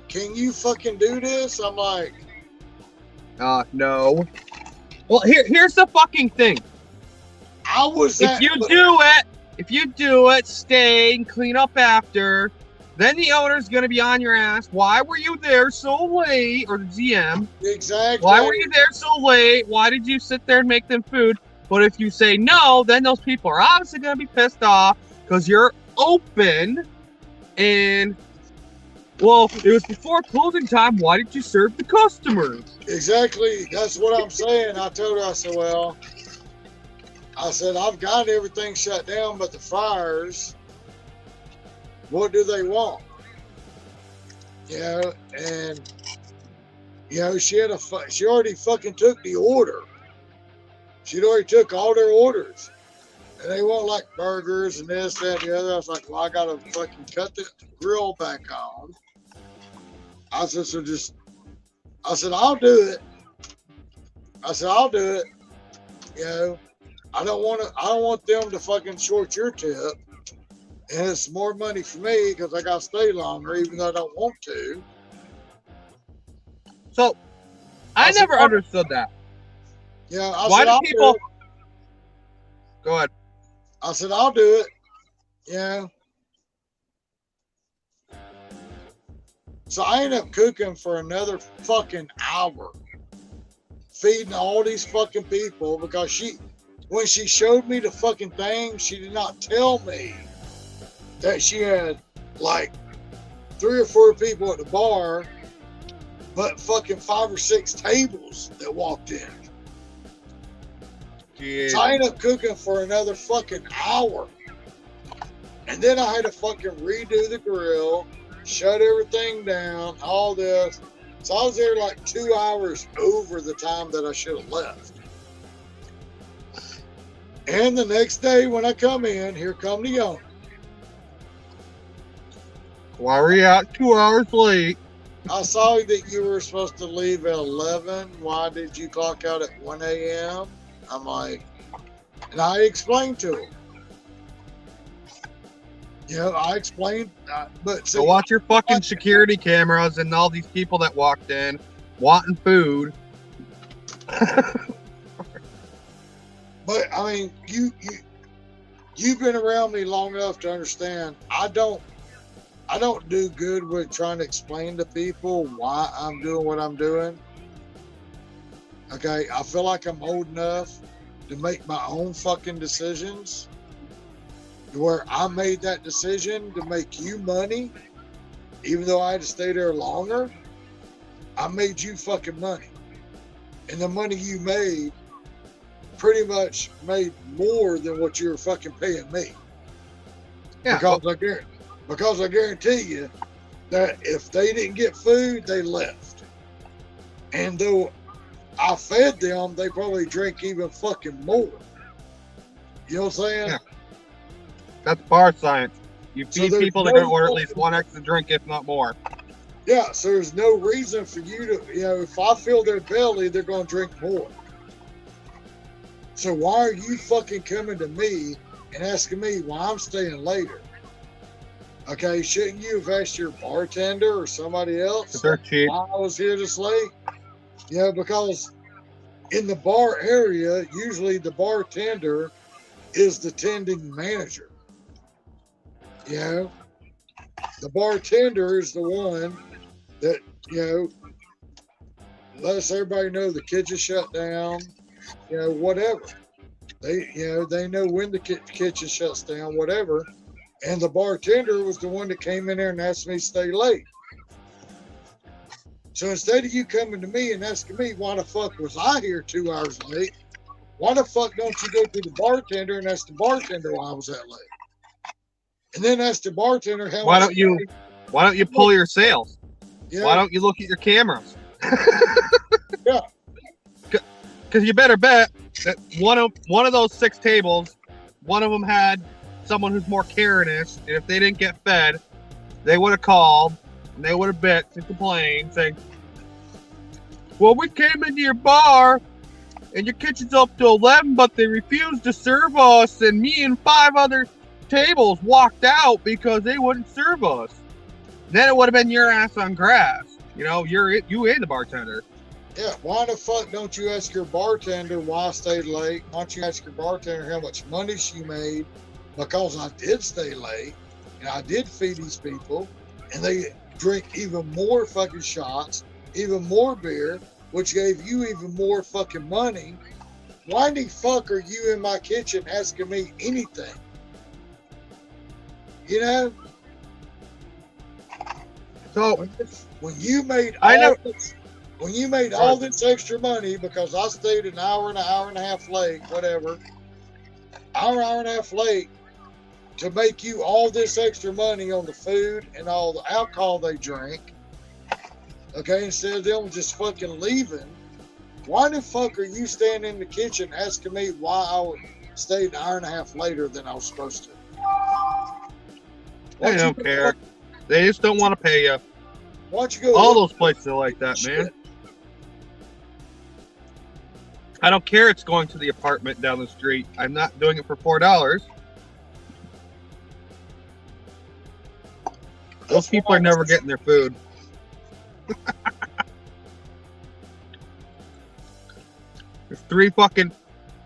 Can you fucking do this? I'm like, No. Well, here's the fucking thing. If you do it, stay and clean up after. Then the owner's gonna be on your ass. Why were you there so late? Or the GM. Exactly. Why were you there so late? Why did you sit there and make them food? But if you say no, then those people are obviously gonna be pissed off because you're open. And well, it was before closing time. Why did you serve the customers? Exactly. That's what I'm saying. I told her, I said, I've got everything shut down but the fryers. What do they want? And she already fucking took the order. She'd already took all their orders. And they want like burgers and this, that, and the other. I was like, well, I gotta fucking cut the grill back on. I said, I'll do it. I'll do it. I don't want them to fucking short your tip. And it's more money for me because I got to stay longer, even though I don't want to. So, I never understood that. Yeah, why do people? Go ahead. I said, I'll do it. Yeah. So I ended up cooking for another fucking hour, feeding all these fucking people because when she showed me the fucking thing, she did not tell me that she had like 3 or 4 people at the bar, but fucking 5 or 6 tables that walked in. Yeah. So I ended up cooking for another fucking hour. And then I had to fucking redo the grill, shut everything down, all this. So I was there like 2 hours over the time that I should have left. And the next day when I come in, here come the owner. Why were you out 2 hours late? I saw that you were supposed to leave at 11. Why did you clock out at 1 a.m.? I'm like, and I explained to him. I explained, but So watch your fucking security cameras and all these people that walked in wanting food. But I mean, you've been around me long enough to understand. I don't do good with trying to explain to people why I'm doing what I'm doing. Okay, I feel like I'm old enough to make my own fucking decisions. Where I made that decision to make you money, even though I had to stay there longer, I made you fucking money. And the money you made pretty much made more than what you were fucking paying me. Yeah. Because I guarantee you that if they didn't get food, they left. And though I fed them, they probably drank even fucking more. You know what I'm saying? Yeah. That's bar science. You feed people, they're going to order at least one extra drink, if not more. Yeah, so there's no reason for you to, if I fill their belly, they're going to drink more. So why are you fucking coming to me and asking me why I'm staying later? Okay, shouldn't you have asked your bartender or somebody else They're cheap. why I was here this late? Because in the bar area, usually the bartender is the tending manager. The bartender is the one that, lets everybody know the kitchen shut down, whatever. They know when the kitchen shuts down, whatever. And the bartender was the one that came in there and asked me to stay late. So instead of you coming to me and asking me why the fuck was I here 2 hours late, why the fuck don't you go to the bartender and ask the bartender why I was that late? And then ask the bartender how. Why don't you pull your sales? Yeah. Why don't you look at your cameras? Yeah. Because you better bet that one of those 6 tables, one of them had someone who's more Karen-ish, and if they didn't get fed, they would have called and they would have bitched and complained, saying, "Well, we came into your bar and your kitchen's up till 11, but they refused to serve us, and me and 5 other tables walked out because they wouldn't serve us. Then it would have been your ass on grass. You know, you and the bartender. Yeah, why the fuck don't you ask your bartender why I stayed late? Why don't you ask your bartender how much money she made? Because I did stay late, and I did feed these people, and they drink even more fucking shots, even more beer, which gave you even more fucking money. Why the fuck are you in my kitchen asking me anything? You know? So when you made I all this extra money because I stayed an hour and a half late, whatever, hour and a half late to make you all this extra money on the food and all the alcohol they drink, okay, instead of them just fucking leaving, why the fuck are you standing in the kitchen asking me why I stayed an hour and a half later than I was supposed to? They don't care. They just don't want to pay you. Why don't you go? All those places are like that, man. I don't care it's going to the apartment down the street. I'm not doing it for $4. Those people are never getting their food.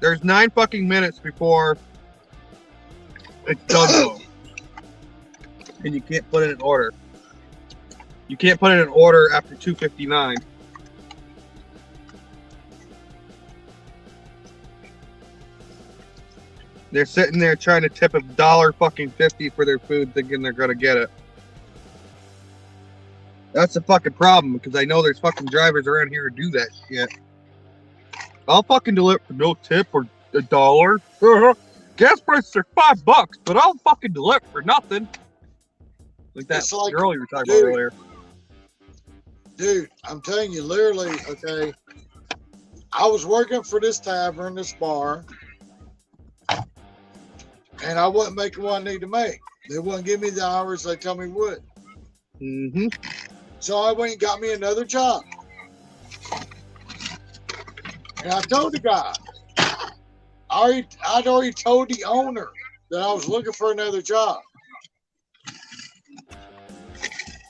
There's 9 fucking minutes before it's done though. And you can't put in an order. You can't put in an order after 2:59. They're sitting there trying to tip $1.50 for their food, thinking they're gonna get it. That's the fucking problem, because I know there's fucking drivers around here who do that shit. I'll fucking deliver for no tip or $1. Gas prices are $5, but I'll fucking deliver for nothing. Like that girl you were talking about earlier. Dude, I'm telling you, literally, okay, I was working for this tavern, this bar, and I wasn't making what I need to make. They wouldn't give me the hours they tell me would. Mm-hmm. So I went and got me another job. And I told the guy, I'd already told the owner that I was looking for another job.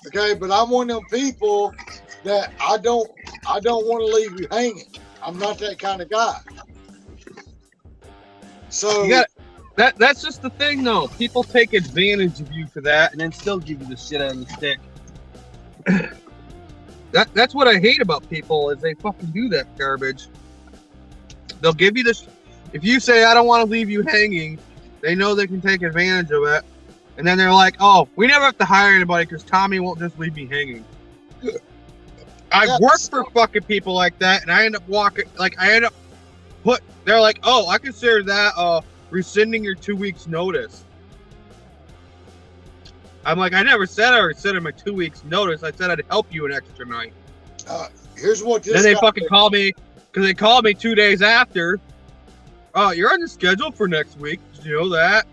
Okay, but I'm one of them people that I don't want to leave you hanging. I'm not that kind of guy. So that's just the thing, though. People take advantage of you for that, and then still give you the shit out of the stick. That's what I hate about people, is they fucking do that garbage. They'll give you this. If you say I don't want to leave you hanging, they know they can take advantage of it. And then they're like, "Oh, we never have to hire anybody because Tommy won't just leave me hanging." I've worked for fucking people like that, and I end up they're like, "Oh, I consider that rescinding your 2 weeks notice." I'm like, I never said I rescinded my 2 weeks notice. I said I'd help you an extra night. Here's what this. Then they fucking call me, because they called me 2 days after. Oh, you're on the schedule for next week. Did you know that?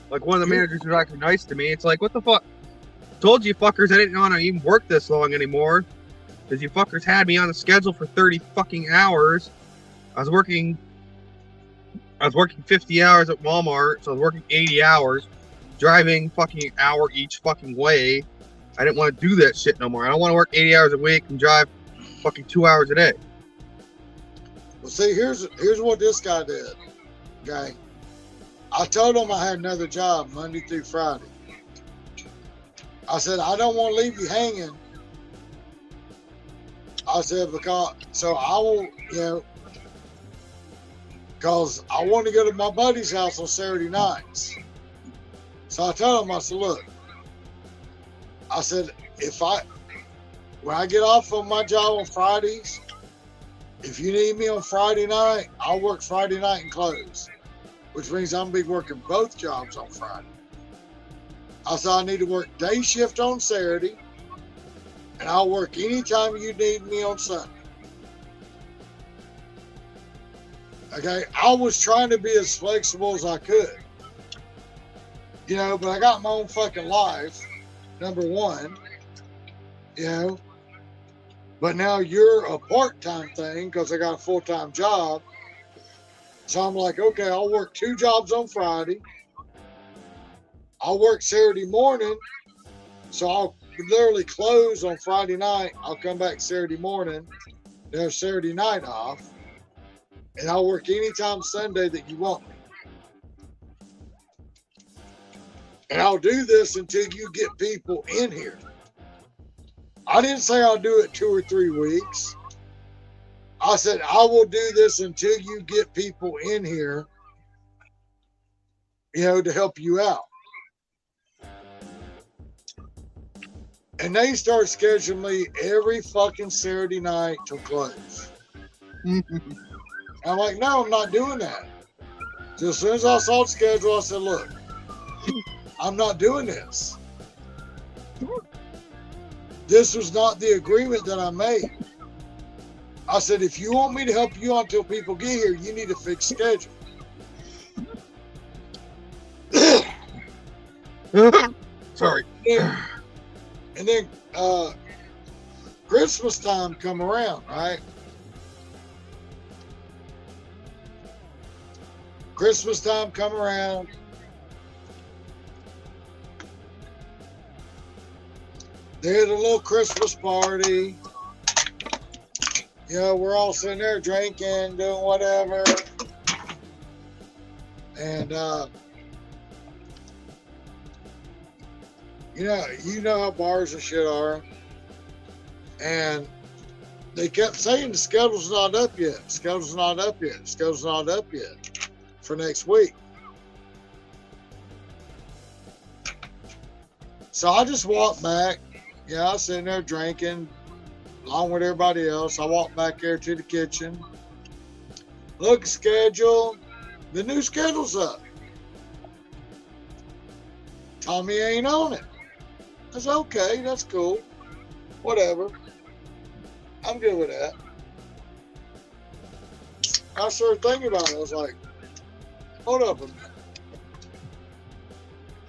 Like, one of the managers was acting nice to me. It's like, what the fuck? Told you fuckers I didn't want to even work this long anymore. Because you fuckers had me on the schedule for 30 fucking hours. I was working 50 hours at Walmart, so I was working 80 hours. Driving fucking an hour each fucking way. I didn't want to do that shit no more. I don't want to work 80 hours a week and drive fucking 2 hours a day. Well, see, here's what this guy did. Okay. I told him I had another job Monday through Friday. I said, I don't want to leave you hanging. I said, because I want to go to my buddy's house on Saturday nights. So I told him, I said, look, I said, when I get off of my job on Fridays, if you need me on Friday night, I'll work Friday night and close, which means I'm going to be working both jobs on Friday. I said, I need to work day shift on Saturday, and I'll work anytime you need me on Sunday. Okay, I was trying to be as flexible as I could. You know, but I got my own fucking life, number one, you know. But now you're a part-time thing because I got a full-time job. So I'm like, okay, I'll work 2 jobs on Friday. I'll work Saturday morning. So I'll literally close on Friday night. I'll come back Saturday morning. There's Saturday night off. And I'll work anytime Sunday that you want me. And I'll do this until you get people in here. I didn't say I'll do it 2 or 3 weeks. I said, I will do this until you get people in here, to help you out. And they start scheduling me every fucking Saturday night till close. I'm like, no, I'm not doing that. So as soon as I saw the schedule, I said, look, I'm not doing this. This was not the agreement that I made. I said, if you want me to help you until people get here, you need to fix schedule. Sorry. And then Christmas time come around, right? Christmas time come around. They had a little Christmas party. We're all sitting there drinking, doing whatever. And, you know how bars and shit are. And they kept saying the schedule's not up yet. Schedule's not up yet. Schedule's not up yet for next week. So I just walked back. I was sitting there drinking along with everybody else. I walked back there to the kitchen. Look at the schedule. The new schedule's up. Tommy ain't on it. I said, okay, that's cool. Whatever. I'm good with that. I started thinking about it. I was like, hold up a minute.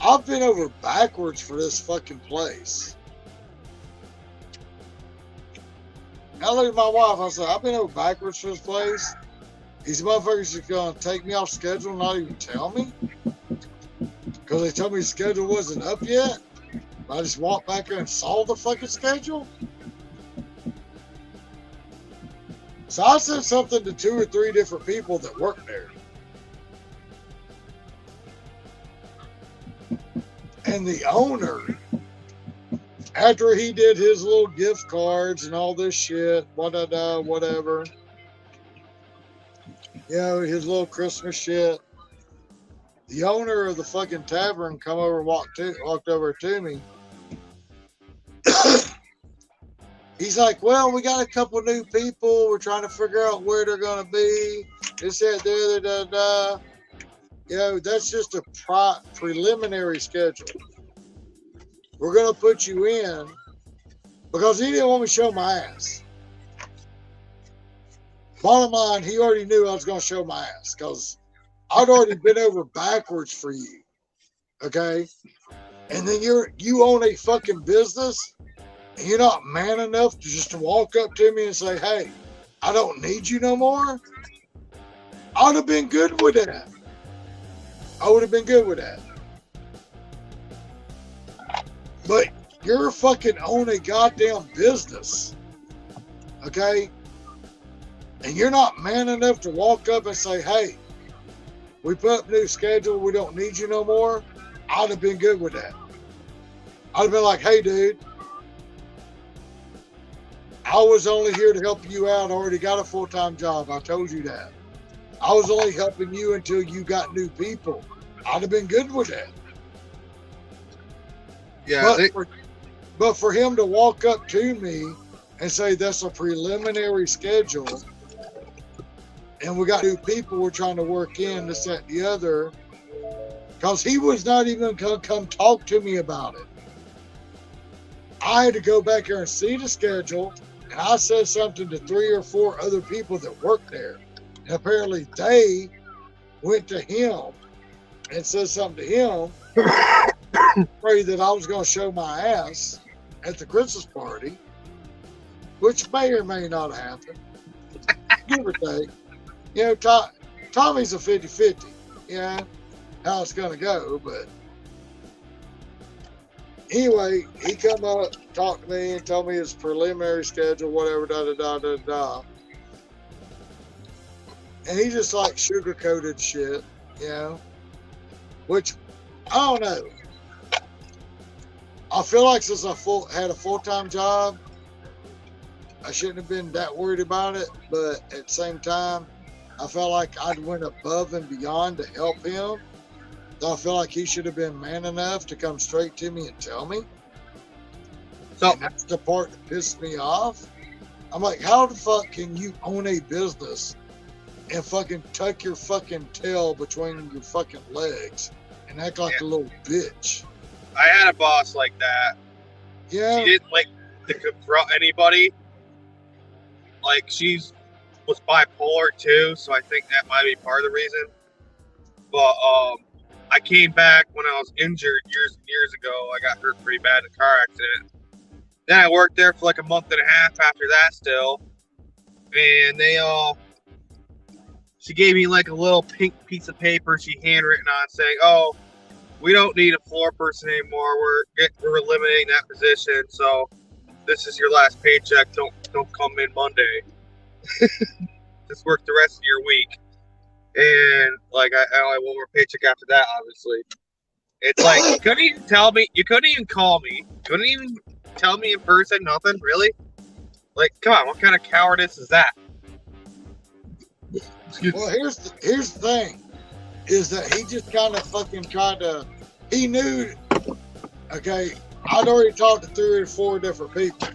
I've been over backwards for this fucking place. I looked at my wife. I said, I've been over backwards for this place. These motherfuckers are going to take me off schedule and not even tell me? Because they told me the schedule wasn't up yet? I just walked back there and saw the fucking schedule? So I said something to 2 or 3 different people that work there. And the owner, after he did his little gift cards and all this shit, whatever, his little Christmas shit, the owner of the fucking tavern come over and walked over to me. He's like, well, we got a couple new people. We're trying to figure out where they're going to be. This, that, the other, that's just a preliminary schedule. We're going to put you in because he didn't want me to show my ass. Bottom line, he already knew I was going to show my ass because I'd already been over backwards for you. Okay? And then you own a fucking business and you're not man enough to just walk up to me and say, hey, I don't need you no more. I'd have been good with that. I would have been good with that. But you're fucking own a goddamn business. Okay? And you're not man enough to walk up and say, hey, we put up a new schedule. We don't need you no more. I'd have been good with that. I'd have been like, hey, dude, I was only here to help you out. I already got a full-time job. I told you that. I was only helping you until you got new people. I'd have been good with that. Yeah. But for him to walk up to me and say that's a preliminary schedule and we got new people we're trying to work in, this, that, and the other, because he was not even going to come talk to me about it. I had to go back there and see the schedule, and I said something to 3 or 4 other people that work there. And apparently they went to him and said something to him, afraid that I was going to show my ass at the Christmas party. which may or may not happen, give or take. You know, Tommy's a 50-50, you know, how it's going to go. But anyway, he come up, talked to me, and told me his preliminary schedule, whatever, da-da-da-da-da. And he just like sugar-coated shit, you know, which, I don't know. I feel like since I had a full-time job, I shouldn't have been that worried about it. But at the same time, I felt like I went above and beyond to help him. So I feel like he should have been man enough to come straight to me and tell me. So And that's the part that pissed me off. I'm like, how the fuck can you own a business and fucking tuck your fucking tail between your fucking legs and act like a little bitch? I had a boss like that. Yeah. She didn't like to confront anybody. Like, was bipolar too, so I think that might be part of the reason. But I came back when I was injured years and years ago. I got hurt pretty bad in a car accident. Then I worked there for like a month and a half after that still. And she gave me like a little pink piece of paper she handwritten on saying, "Oh, we don't need a floor person anymore. We're eliminating that position. So this is your last paycheck. Don't come in Monday. Just work the rest of your week." And like I only one more paycheck after that, obviously. It's like you couldn't even tell me. You couldn't even call me. Couldn't even tell me in person. Nothing really. Like, come on, what kind of cowardice is that? Well, here's the thing, is that he just kind of fucking tried to. He knew. Okay, I'd already talked to 3 or 4 different people.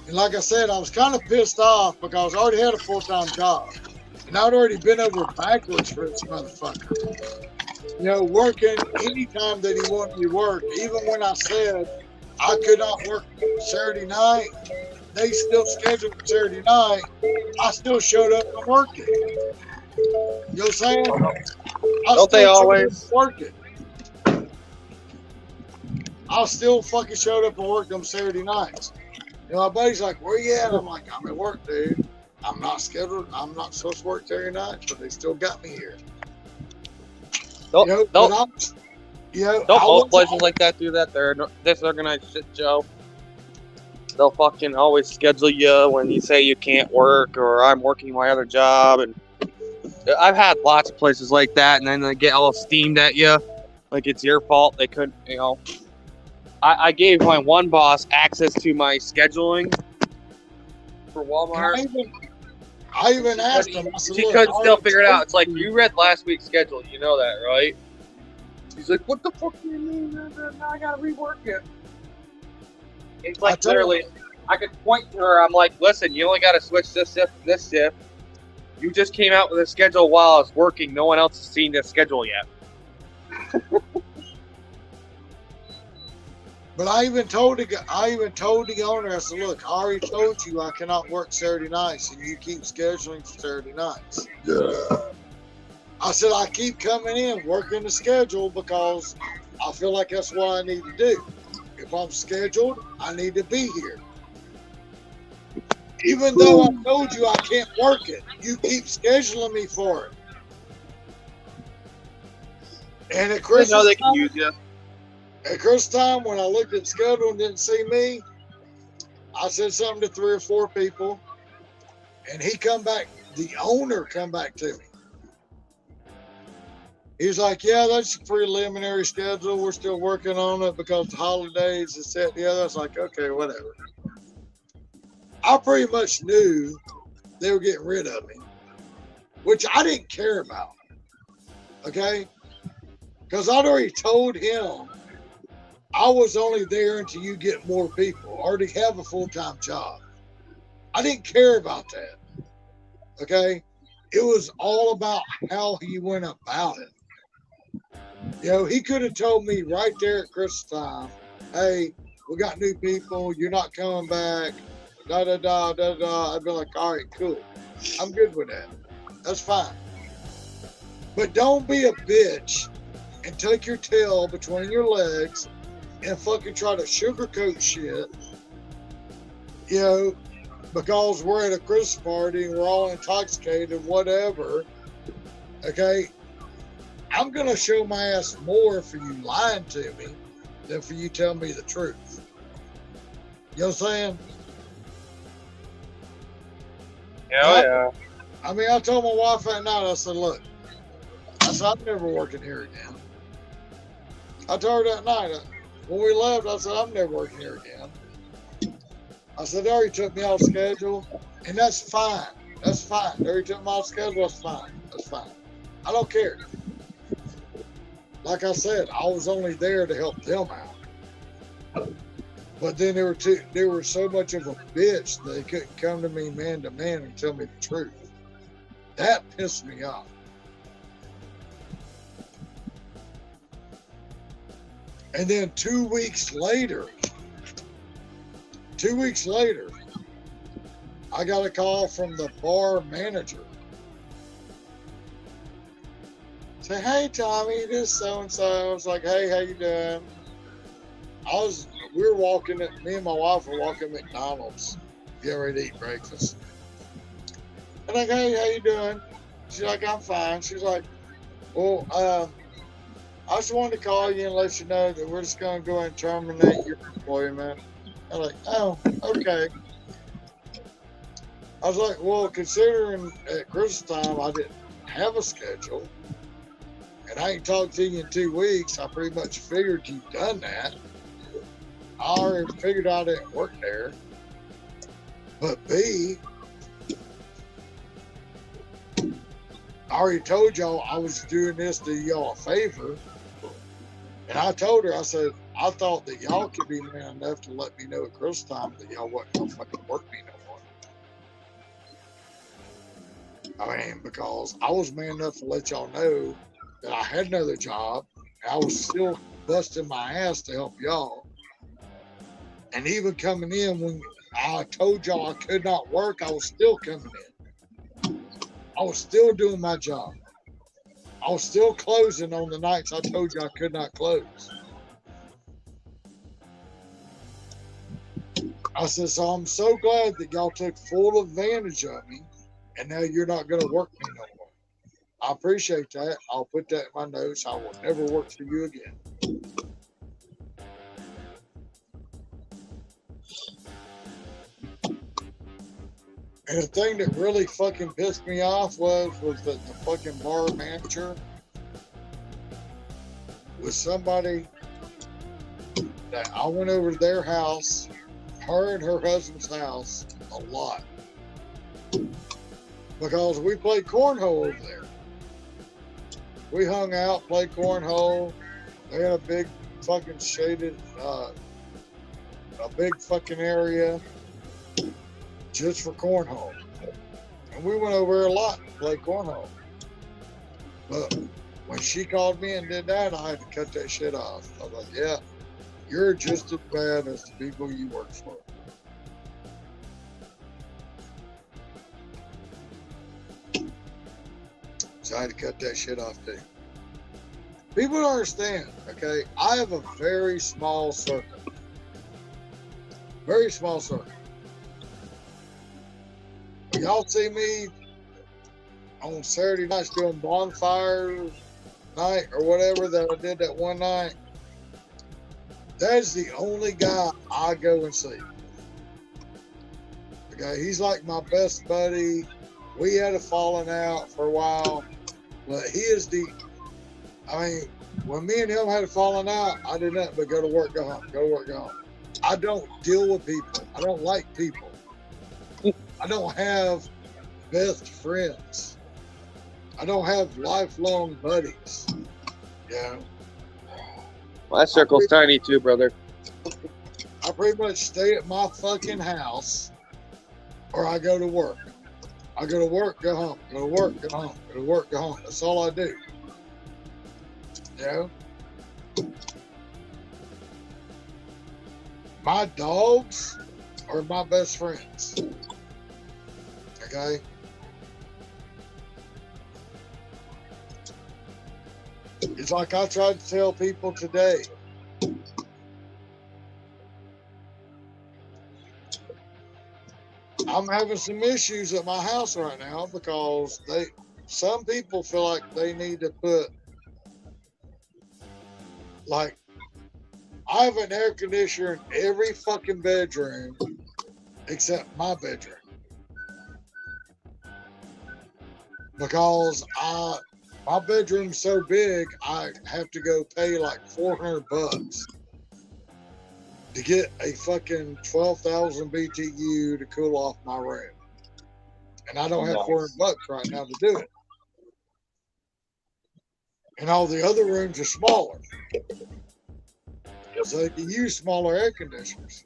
And like I said, I was kind of pissed off because I already had a full-time job. And I'd already been over backwards for this motherfucker. You know, working anytime that he wanted me to work. Even when I said I could not work Saturday night, they still scheduled for Saturday night. I still showed up and worked it. You know what I'm saying? Don't they always? Working. I still fucking showed up and worked them Saturday nights. You know, my buddy's like, "Where you at?" I'm like, "I'm at work, dude. I'm not scheduled. I'm not supposed to work Saturday nights, but they still got me here." Don't most places like that do that? They're disorganized shit, Joe. They'll fucking always schedule you when you say you can't work, or I'm working my other job. And I've had lots of places like that, and then they get all steamed at you, like it's your fault. They couldn't, you know. I gave my one boss access to my scheduling for Walmart. I even asked him. I said, She "Look, couldn't I still already figure it out. told It's like, you." you read last week's schedule. You know that, right? He's like, "What the fuck do you mean? Now I gotta rework it." It's like literally, I could point to her. I'm like, "Listen, you only gotta switch this shift to this shift. You just came out with a schedule while I was working. No one else has seen this schedule yet." But I even told the owner, I said, "Look, I already told you I cannot work Saturday nights, and you keep scheduling for Saturday nights." Yeah. I said, "I keep coming in, working the schedule because I feel like that's what I need to do. If I'm scheduled, I need to be here. Even though I told you I can't work it, you keep scheduling me for it." And at Christmas, know they can use you. At Christmas time, when I looked at the schedule and didn't see me, I said something to 3 or 4 people, and he come back, the owner come back to me. He's like, "Yeah, that's a preliminary schedule. We're still working on it because the holidays is set the other." I was like, "Okay, whatever." I pretty much knew they were getting rid of me, which I didn't care about, okay? Because I'd already told him I was only there until you get more people. I already have a full-time job. I didn't care about that. Okay? It was all about how he went about it. You know, he could have told me right there at Christmas time, "Hey, we got new people. You're not coming back. Da-da-da, I'd be like, "All right, cool. I'm good with that. That's fine." But don't be a bitch and take your tail between your legs and fucking try to sugarcoat shit you know, because we're at a Christmas party and we're all intoxicated, whatever. Okay, I'm gonna show my ass more for you lying to me than for you telling me the truth. You know what I'm saying? Hell yeah. I mean, I told my wife that night, I said, look, I said, I'm never working here again. I told her that night, when we left, I said, I'm never working here again. I said, they already took me off schedule, and that's fine. That's fine. They already took me off schedule, that's fine. That's fine. I don't care. Like I said, I was only there to help them out. But then they were so much of a bitch that they couldn't come to me man to man and tell me the truth. That pissed me off. And then 2 weeks later, I got a call from the bar manager. Say, hey Tommy, this so and so. I was like, hey, how you doing? We were walking, me and my wife were walking at McDonald's, getting ready to eat breakfast. And I'm like, hey, how you doing? She's like, I'm fine. She's like, well, I just wanted to call you and let you know that we're just going to go ahead and terminate your employment. I'm like, oh, okay. I was like, well, considering at Christmas time I didn't have a schedule, and I ain't talked to you in 2 weeks, I pretty much figured you'd done that. I already figured I didn't work there. But B, I already told y'all I was doing this to y'all a favor. And I told her, I said, I thought that y'all could be man enough to let me know at Christmas time that y'all wasn't gonna fucking work me no more. I mean, because I was man enough to let y'all know that I had another job. And I was still busting my ass to help y'all. And even coming in when I told y'all I could not work, I was still coming in. I was still doing my job. I was still closing on the nights I told you I could not close. I said, so I'm so glad that y'all took full advantage of me, and now you're not going to work me no more. I appreciate that. I'll put that in my notes. I will never work for you again. And the thing that really fucking pissed me off was that the fucking bar manager was somebody that I went over to their house, her and her husband's house, a lot. Because we played cornhole over there. We hung out, played cornhole. They had a big fucking shaded, a big fucking area just for cornhole. And we went over there a lot and played cornhole. But when she called me and did that, I had to cut that shit off. I was like, yeah, you're just as bad as the people you work for. So I had to cut that shit off too. People don't understand, okay? I have a very small circle. Very small circle. Y'all see me on Saturday nights doing bonfire night or whatever that I did that one night. That's the only guy I go and see. Okay, he's like my best buddy. We had a falling out for a while, but he is I mean, when me and him had a falling out, I did nothing but go to work, go home, go to work, go home. I don't deal with people. I don't like people. I don't have best friends. I don't have lifelong buddies. Yeah. My circle's tiny too, brother. I pretty much stay at my fucking house or I go to work. I go to work, go home. Go to work, go home. Go to work, go home. That's all I do. You know? My dogs are my best friends. Okay? It's like I tried to tell people today. I'm having some issues at my house right now because some people feel like they need to put, like, I have an air conditioner in every fucking bedroom except my bedroom. Because my bedroom's so big, I have to go pay like $400 to get a fucking 12,000 BTU to cool off my room. And I don't have $400 right now to do it. And all the other rooms are smaller. So you use smaller air conditioners.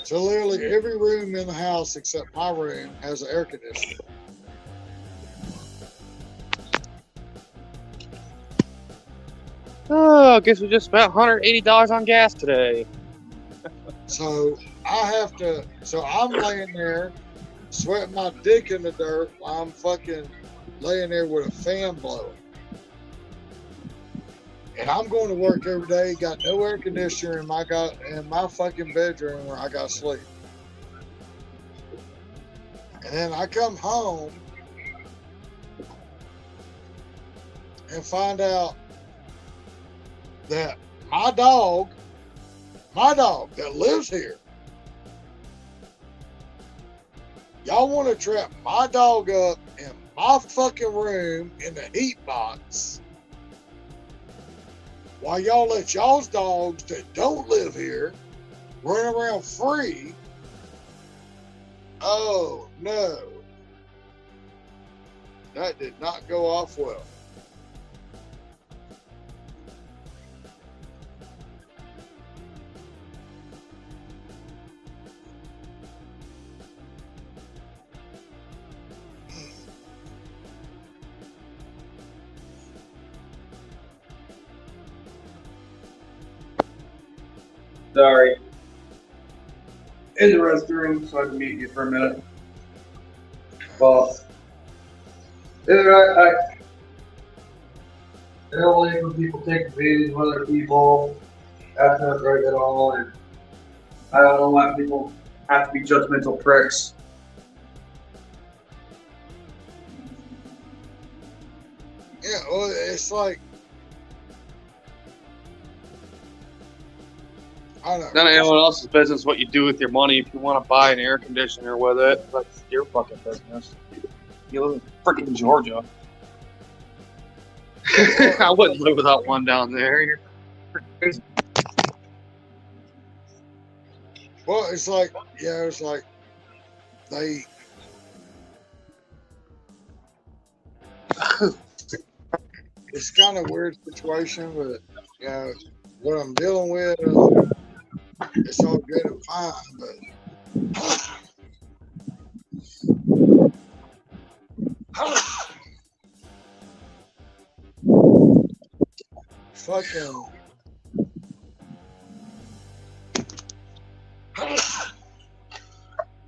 So literally every room in the house except my room has an air conditioner. Oh, I guess we just spent $180 on gas today. So I'm laying there sweating my dick in the dirt while I'm fucking laying there with a fan blowing. And I'm going to work every day, got no air conditioner in my fucking bedroom where I got to sleep. And then I come home and find out that my dog that lives here, y'all want to trap my dog up in my fucking room in the heat box while y'all let y'all's dogs that don't live here run around free. Oh no, that did not go off well. Sorry. In the restroom, so I can mute you for a minute. Well, I don't like when people take advantage of other people. That's not right at all, and I don't want people have to be judgmental pricks. Yeah, well, it's like, I don't know. None of anyone else's business what you do with your money. If you want to buy an air conditioner with it, that's your fucking business. You live in freaking Georgia. I wouldn't live without one down there. You're crazy. Well, it's like, yeah, it's like it's kind of a weird situation, but you know what I'm dealing with. It's all good and fine, but fucking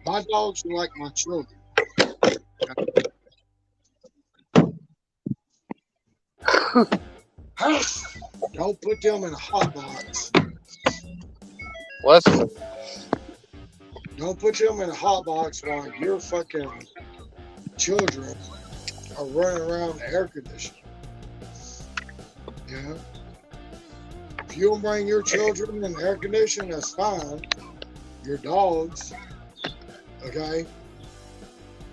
my dogs are like my children. Don't put them in a hot box. What? Don't put them in a hot box while your fucking children are running around the air conditioner. Yeah. If you don't bring your children in the air conditioner, that's fine. Your dogs, okay?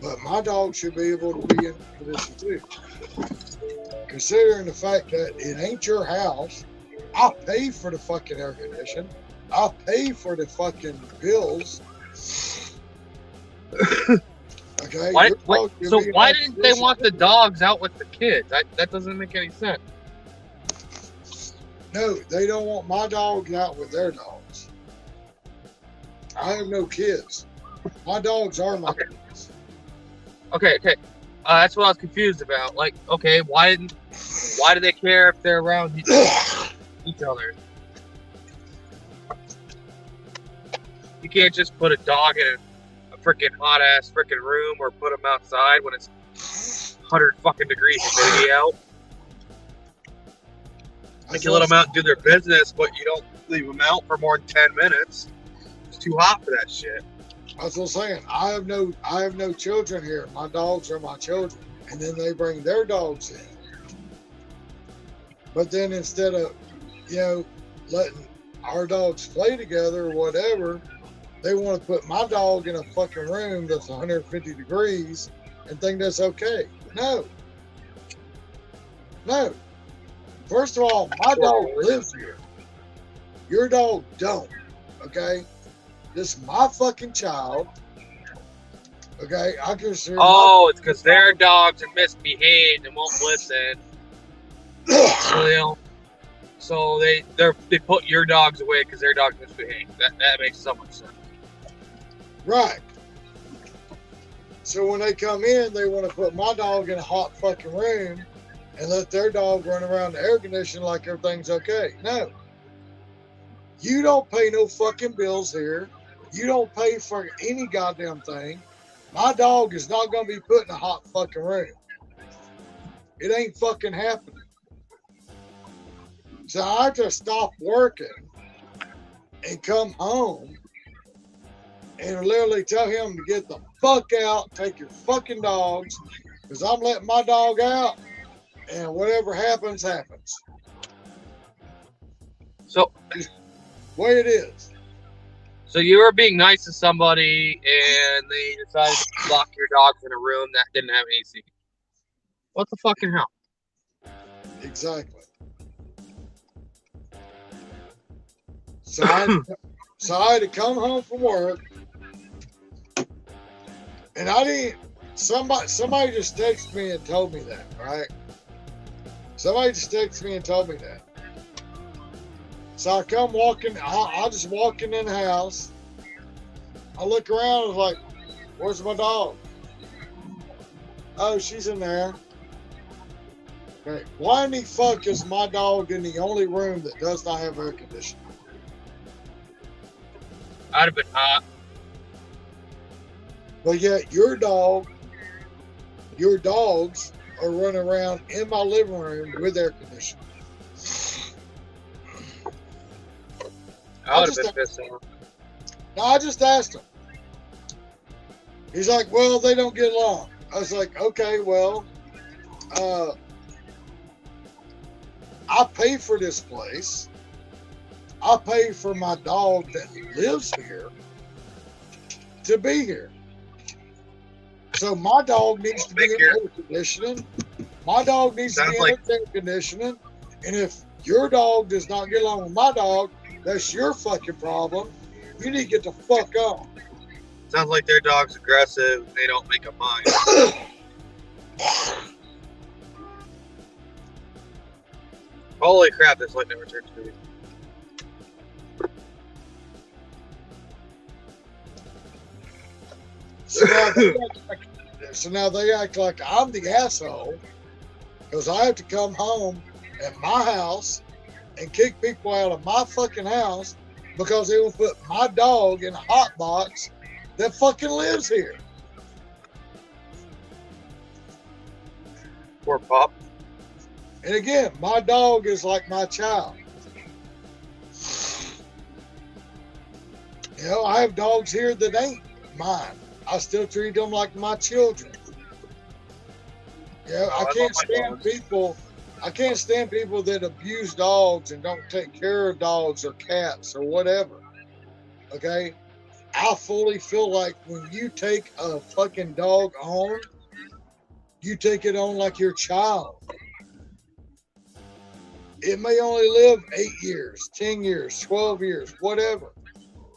But my dog should be able to be in the condition too. Considering the fact that it ain't your house, I'll pay for the fucking air conditioning. I'll pay for the fucking bills. Okay. Why didn't they want the dogs out with the kids? That doesn't make any sense. No, they don't want my dogs out with their dogs. I have no kids. My dogs are my kids. Okay. That's what I was confused about. Like, okay, why do they care if they're around each other? You can't just put a dog in a freaking hot ass freaking room or put them outside when it's 100 fucking degrees humidity out. Like you let them out and do their business, but you don't leave them out for more than 10 minutes. It's too hot for that shit. That's what I'm saying. I have no children here. My dogs are my children. And then they bring their dogs in. But then instead of, letting our dogs play together or whatever, they want to put my dog in a fucking room that's 150 degrees and think that's okay. No. First of all, my dog lives here. Your dog don't. Okay? This is my fucking child. Okay? I consider it's because their dogs are misbehaved and won't listen. So they put your dogs away because their dogs misbehave. That makes so much sense. Right. So when they come in, they want to put my dog in a hot fucking room and let their dog run around the air conditioner like everything's okay. No. You don't pay no fucking bills here. You don't pay for any goddamn thing. My dog is not going to be put in a hot fucking room. It ain't fucking happening. So I just stop working and come home and literally tell him to get the fuck out, take your fucking dogs, because I'm letting my dog out, and whatever happens, happens. So, just the way it is. So you were being nice to somebody, and they decided to lock your dogs in a room that didn't have AC. What the fucking hell? Exactly. So I had to come home from work, and I didn't. Somebody just texted me and told me that, right? Somebody just texted me and told me that. So I come walking. I just walking in the house. I look around. I was like, "Where's my dog?" Oh, she's in there. Okay. Why in the fuck is my dog in the only room that does not have air conditioning? I'd have been hot. But yet your dogs are running around in my living room with air conditioning. I would have been pissed off. No, I just asked him. He's like, well, they don't get along. I was like, okay, well, I pay for this place. I pay for my dog that lives here to be here. So my dog needs to be in air conditioning. My dog needs to be in air conditioning. And if your dog does not get along with my dog, that's your fucking problem. You need to get the fuck on. Sounds like their dog's aggressive. They don't make a mind. Holy crap, this light never turns green. So now they act like I'm the asshole because I have to come home at my house and kick people out of my fucking house because they will put my dog in a hot box that fucking lives here. Poor Pop. And again, my dog is like my child. You know, I have dogs here that ain't mine. I still treat them like my children. Yeah, I can't stand people. I can't stand people that abuse dogs and don't take care of dogs or cats or whatever. Okay? I fully feel like when you take a fucking dog on, you take it on like your child. It may only live 8 years, 10 years, 12 years, whatever.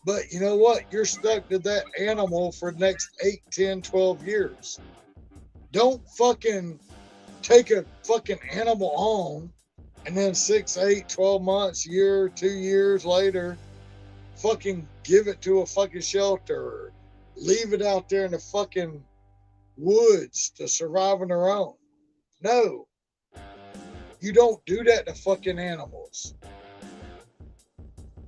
But you know what? You're stuck to that animal for the next 8, 10, 12 years. Don't fucking take a fucking animal on and then 6, 8, 12 months, year, 2 years later, fucking give it to a fucking shelter or leave it out there in the fucking woods to survive on their own. No. You don't do that to fucking animals.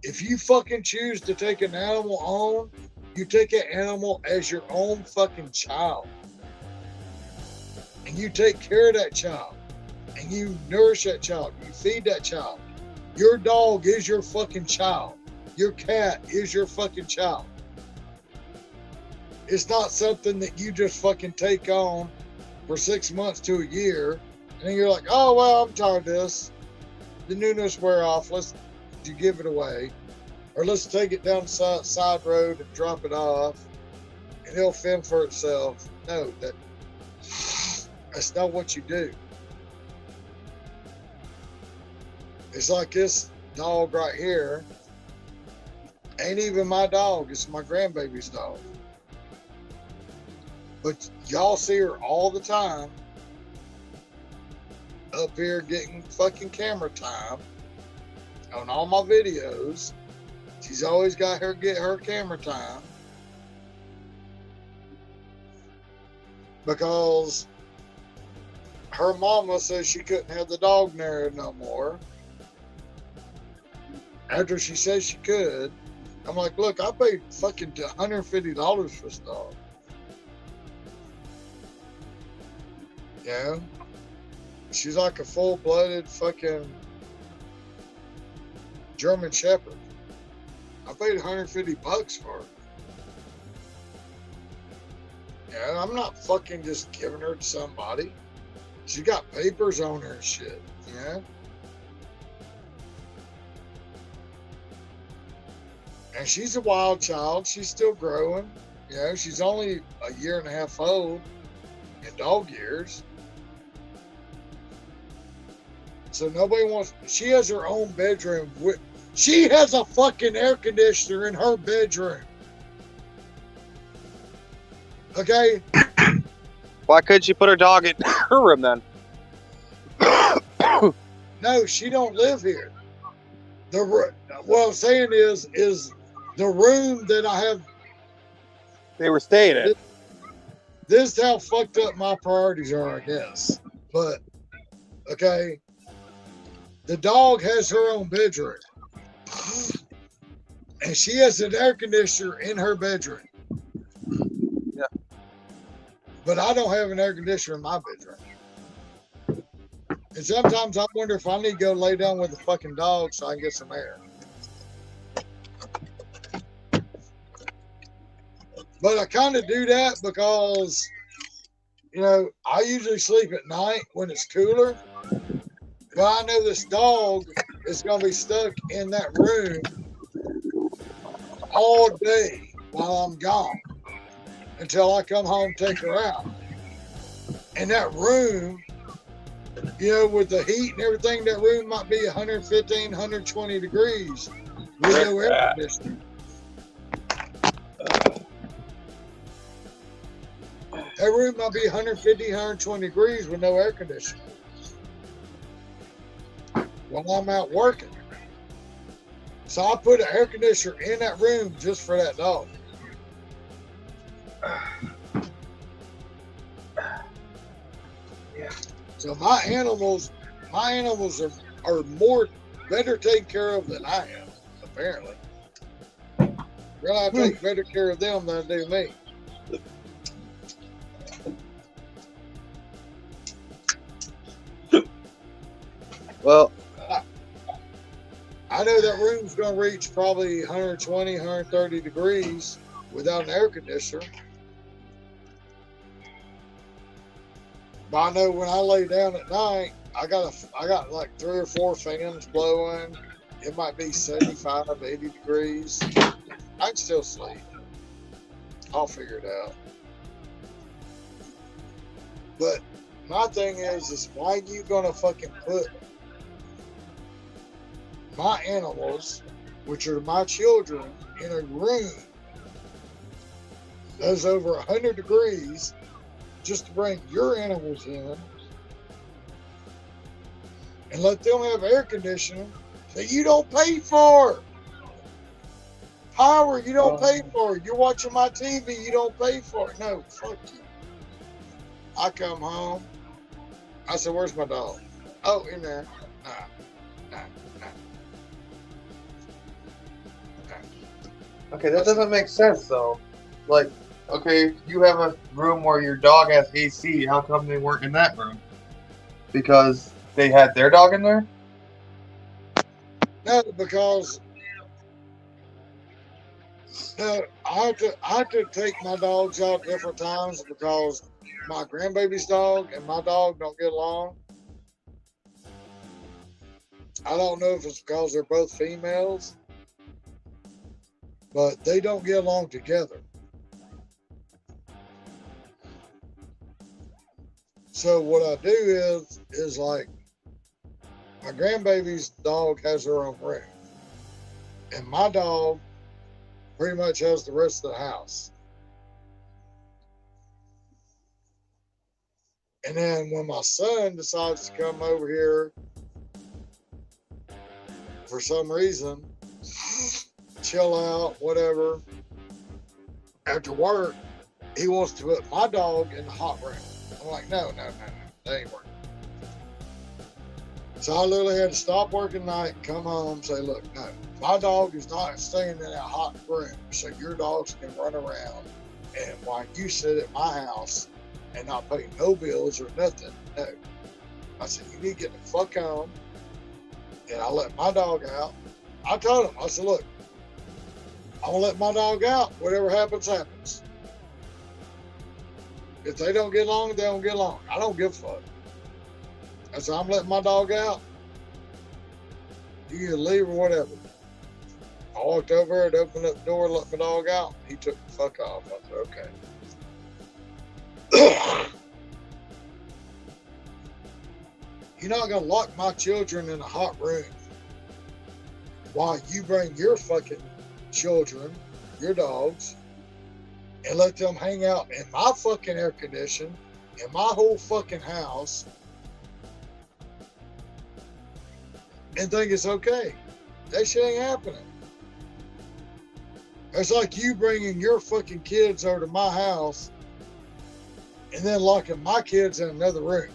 If you fucking choose to take an animal on, you take an animal as your own fucking child. And you take care of that child. And you nourish that child. You feed that child. Your dog is your fucking child. Your cat is your fucking child. it's not something that you just fucking take on for 6 months to a year, and then you're like, oh well, I'm tired of this. The newness wear off. Let's you give it away, or let's take it down the side road and drop it off, and it'll fend for itself. No, that's not what you do. It's like this dog right here. Ain't even my dog. It's my grandbaby's dog. But y'all see her all the time up here getting fucking camera time on all my videos. She's always got her get her camera time because her mama says she couldn't have the dog there no more. After she says she could, I'm like, look, I paid fucking $150 for this dog. Yeah. She's like a full-blooded fucking German Shepherd. I paid $150 for her. Yeah, I'm not fucking just giving her to somebody. She got papers on her and shit. Yeah. And she's a wild child. She's still growing. You know, she's only a year and a half old in dog years. So nobody wants. She has her own bedroom. She has a fucking air conditioner in her bedroom. Okay. Why couldn't she put her dog in her room then? No, she don't live here. What I'm saying is the room that I have. They were staying in. This is how fucked up my priorities are, I guess. But okay, the dog has her own bedroom, and she has an air conditioner in her bedroom. Yeah. But I don't have an air conditioner in my bedroom. And sometimes I wonder if I need to go lay down with the fucking dog so I can get some air. But I kind of do that because, you know, I usually sleep at night when it's cooler. But I know this dog is going to be stuck in that room all day while I'm gone until I come home and take her out. And that room, you know, with the heat and everything, that room might be 115, 120 degrees with no air conditioning. That room might be 150, 120 degrees with no air conditioning while I'm out working. So I put an air conditioner in that room just for that dog. So my animals are better taken care of than I am, apparently. Well, I take better care of them than I do me. Well, I know that room's going to reach probably 120, 130 degrees without an air conditioner. But I know when I lay down at night, I got like 3 or 4 fans blowing. It might be 75, 80 degrees. I can still sleep. I'll figure it out. But my thing is why are you going to fucking put my animals, which are my children, in a room that's over 100 degrees just to bring your animals in and let them have air conditioning that you don't pay for? Power you don't pay for. You're watching my TV, you don't pay for it. No, fuck you. I come home. I said, where's my dog? Oh, in there. Nah. Okay, that doesn't make sense though. Like, okay, you have a room where your dog has AC. How come they weren't in that room? Because they had their dog in there? No, because I had to take my dogs out different times because my grandbaby's dog and my dog don't get along. I don't know if it's because they're both females, but they don't get along together. So what I do is like my grandbaby's dog has her own room, and my dog pretty much has the rest of the house. And then when my son decides to come over here for some reason, chill out, whatever, after work, he wants to put my dog in the hot room. I'm like, no, that ain't working. So I literally had to stop working night, come home, say, look, no, my dog is not staying in that hot room, so your dogs can run around and while you sit at my house and not pay no bills or nothing. No. I said, you need to get the fuck home. And I let my dog out. I told him, I said, look, I'm going to let my dog out. Whatever happens, happens. If they don't get along, they don't get along. I don't give a fuck. I said, I'm letting my dog out. You can leave or whatever. I walked over and opened up the door, let my dog out. He took the fuck off. I said, okay. You're not going to lock my children in a hot room while you bring your fucking children, your dogs, and let them hang out in my fucking air condition, in my whole fucking house, and think it's okay. That shit ain't happening. It's like you bringing your fucking kids over to my house and then locking my kids in another room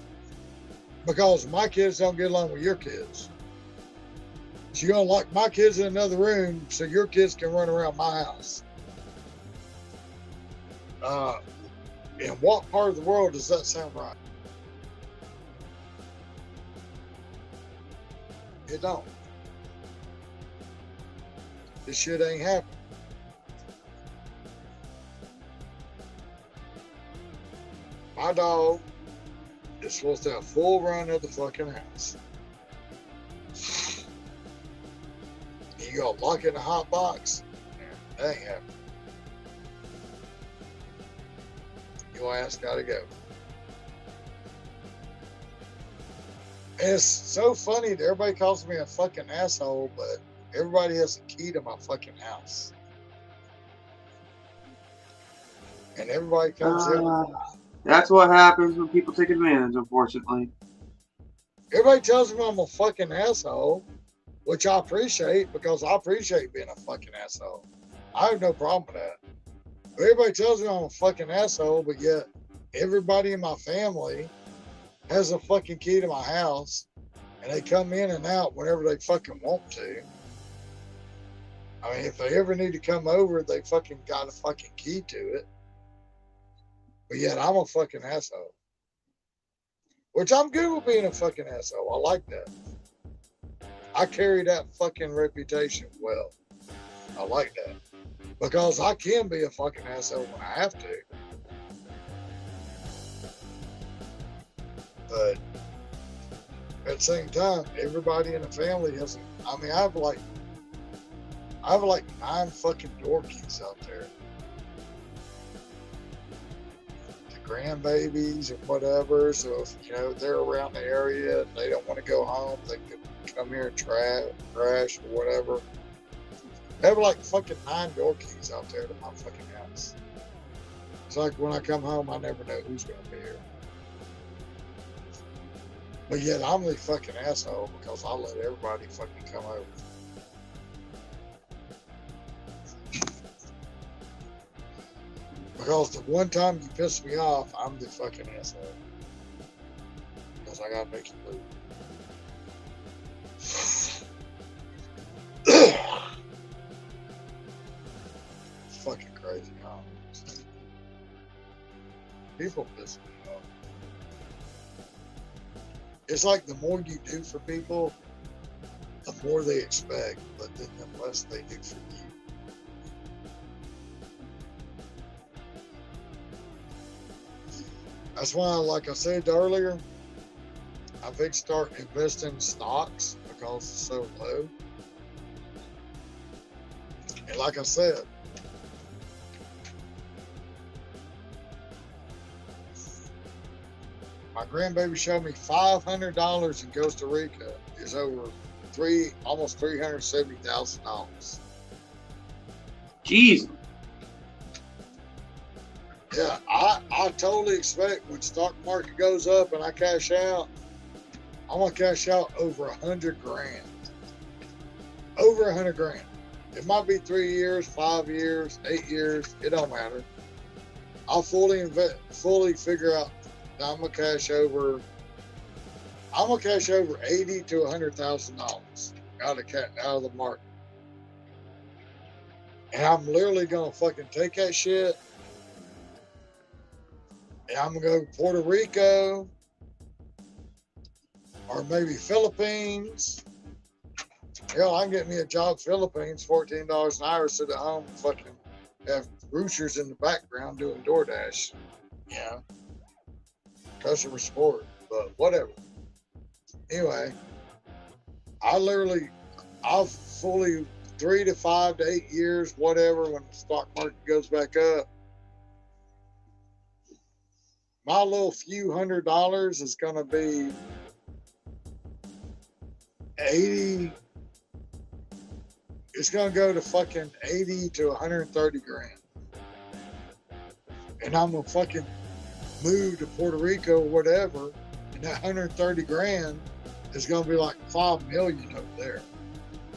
because my kids don't get along with your kids. So you're going to lock my kids in another room so your kids can run around my house. In what part of the world does that sound right? It don't. This shit ain't happening. My dog is supposed to have full run of the fucking house. You gonna lock it in a hot box? That ain't happening. Your ass gotta go. And it's so funny that everybody calls me a fucking asshole, but everybody has a key to my fucking house. And everybody comes in. That's what happens when people take advantage, unfortunately. Everybody tells me I'm a fucking asshole, which I appreciate because I appreciate being a fucking asshole. I have no problem with that. But everybody tells me I'm a fucking asshole, but yet everybody in my family has a fucking key to my house and they come in and out whenever they fucking want to. I mean, if they ever need to come over, they fucking got a fucking key to it. But yet I'm a fucking asshole. Which I'm good with being a fucking asshole. I like that. I carry that fucking reputation well. I like that. Because I can be a fucking asshole when I have to. But at the same time, everybody in the family has, I mean, I have like 9 fucking door keys out there. Grandbabies or whatever, so if they're around the area and they don't want to go home, they can come here and crash or whatever. I have like fucking 9 door keys out there to my fucking house. It's like when I come home, I never know who's gonna be here. But yet I'm the fucking asshole because I let everybody fucking come over. Because the one time you piss me off, I'm the fucking asshole. Because I gotta make you move. It's fucking crazy, huh? People piss me off. It's like the more you do for people, the more they expect, but then the less they do for you. That's why, like I said earlier, I think start investing in stocks because it's so low. And like I said, my grandbaby showed me $500 in Costa Rica is over almost $370,000. Jeez. Yeah, I totally expect when stock market goes up and I cash out, I'm gonna cash out over 100 grand. Over 100 grand. It might be 3 years, 5 years, 8 years. It don't matter. I'll fully figure out that I'm gonna cash over 80 to $100,000 out of the market, and I'm literally gonna fucking take that shit. And I'm gonna go to Puerto Rico or maybe Philippines. Hell, I can get me a job in Philippines, $14 an hour, sit at home and fucking have roosters in the background doing DoorDash. Yeah. Customer support, but whatever. Anyway, I'll fully 3 to 5 to 8 years, whatever, when the stock market goes back up, my little few $100 is going to be 80. It's going to go to fucking 80 to 130 grand. And I'm going to fucking move to Puerto Rico or whatever. And that 130 grand is going to be like 5 million over there.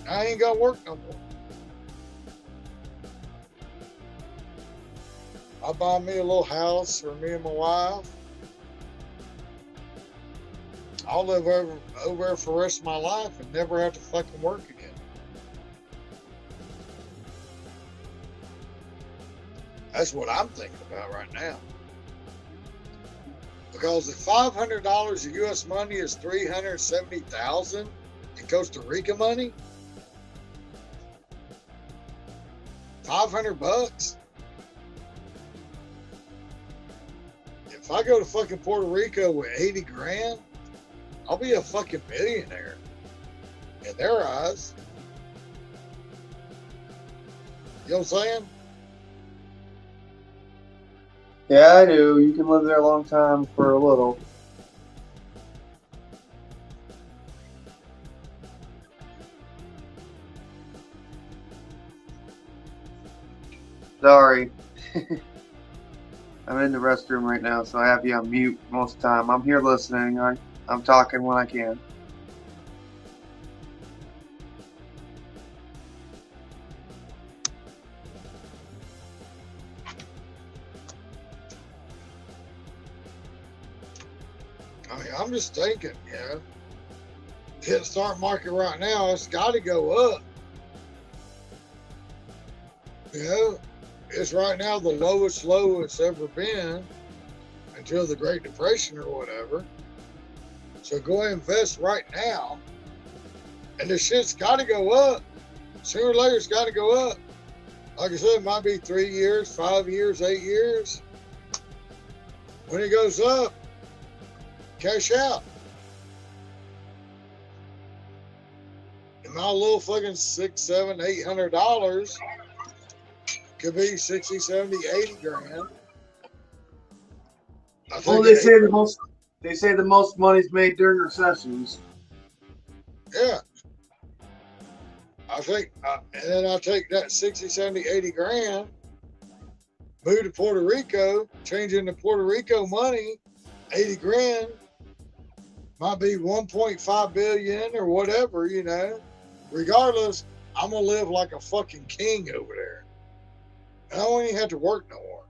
I ain't going to work no more. I'll buy me a little house for me and my wife. I'll live over there for the rest of my life and never have to fucking work again. That's what I'm thinking about right now. Because if $500 of U.S. money is $370,000 in Costa Rica money, $500. If I go to fucking Puerto Rico with 80 grand, I'll be a fucking millionaire in their eyes. You know what I'm saying? Yeah, I do. You can live there a long time for a little. Sorry. I'm in the restroom right now, so I have you on mute most of the time. I'm here listening. I'm talking when I can. I mean, I'm just thinking, hit the stock market right now, it's got to go up. It's right now the lowest low it's ever been until the Great Depression or whatever. So go ahead and invest right now. And the shit's got to go up. Sooner or later, it's got to go up. Like I said, it might be 3 years, 5 years, 8 years. When it goes up, cash out. And my little fucking $600, $700, $800 could be 60, 70, 80 grand. Well, they say the most money's made during recessions. Yeah. I think, and then I'll take that 60, 70, 80 grand, move to Puerto Rico, change into Puerto Rico money, 80 grand, might be 1.5 billion or whatever, Regardless, I'm going to live like a fucking king over there. I don't even have to work no more.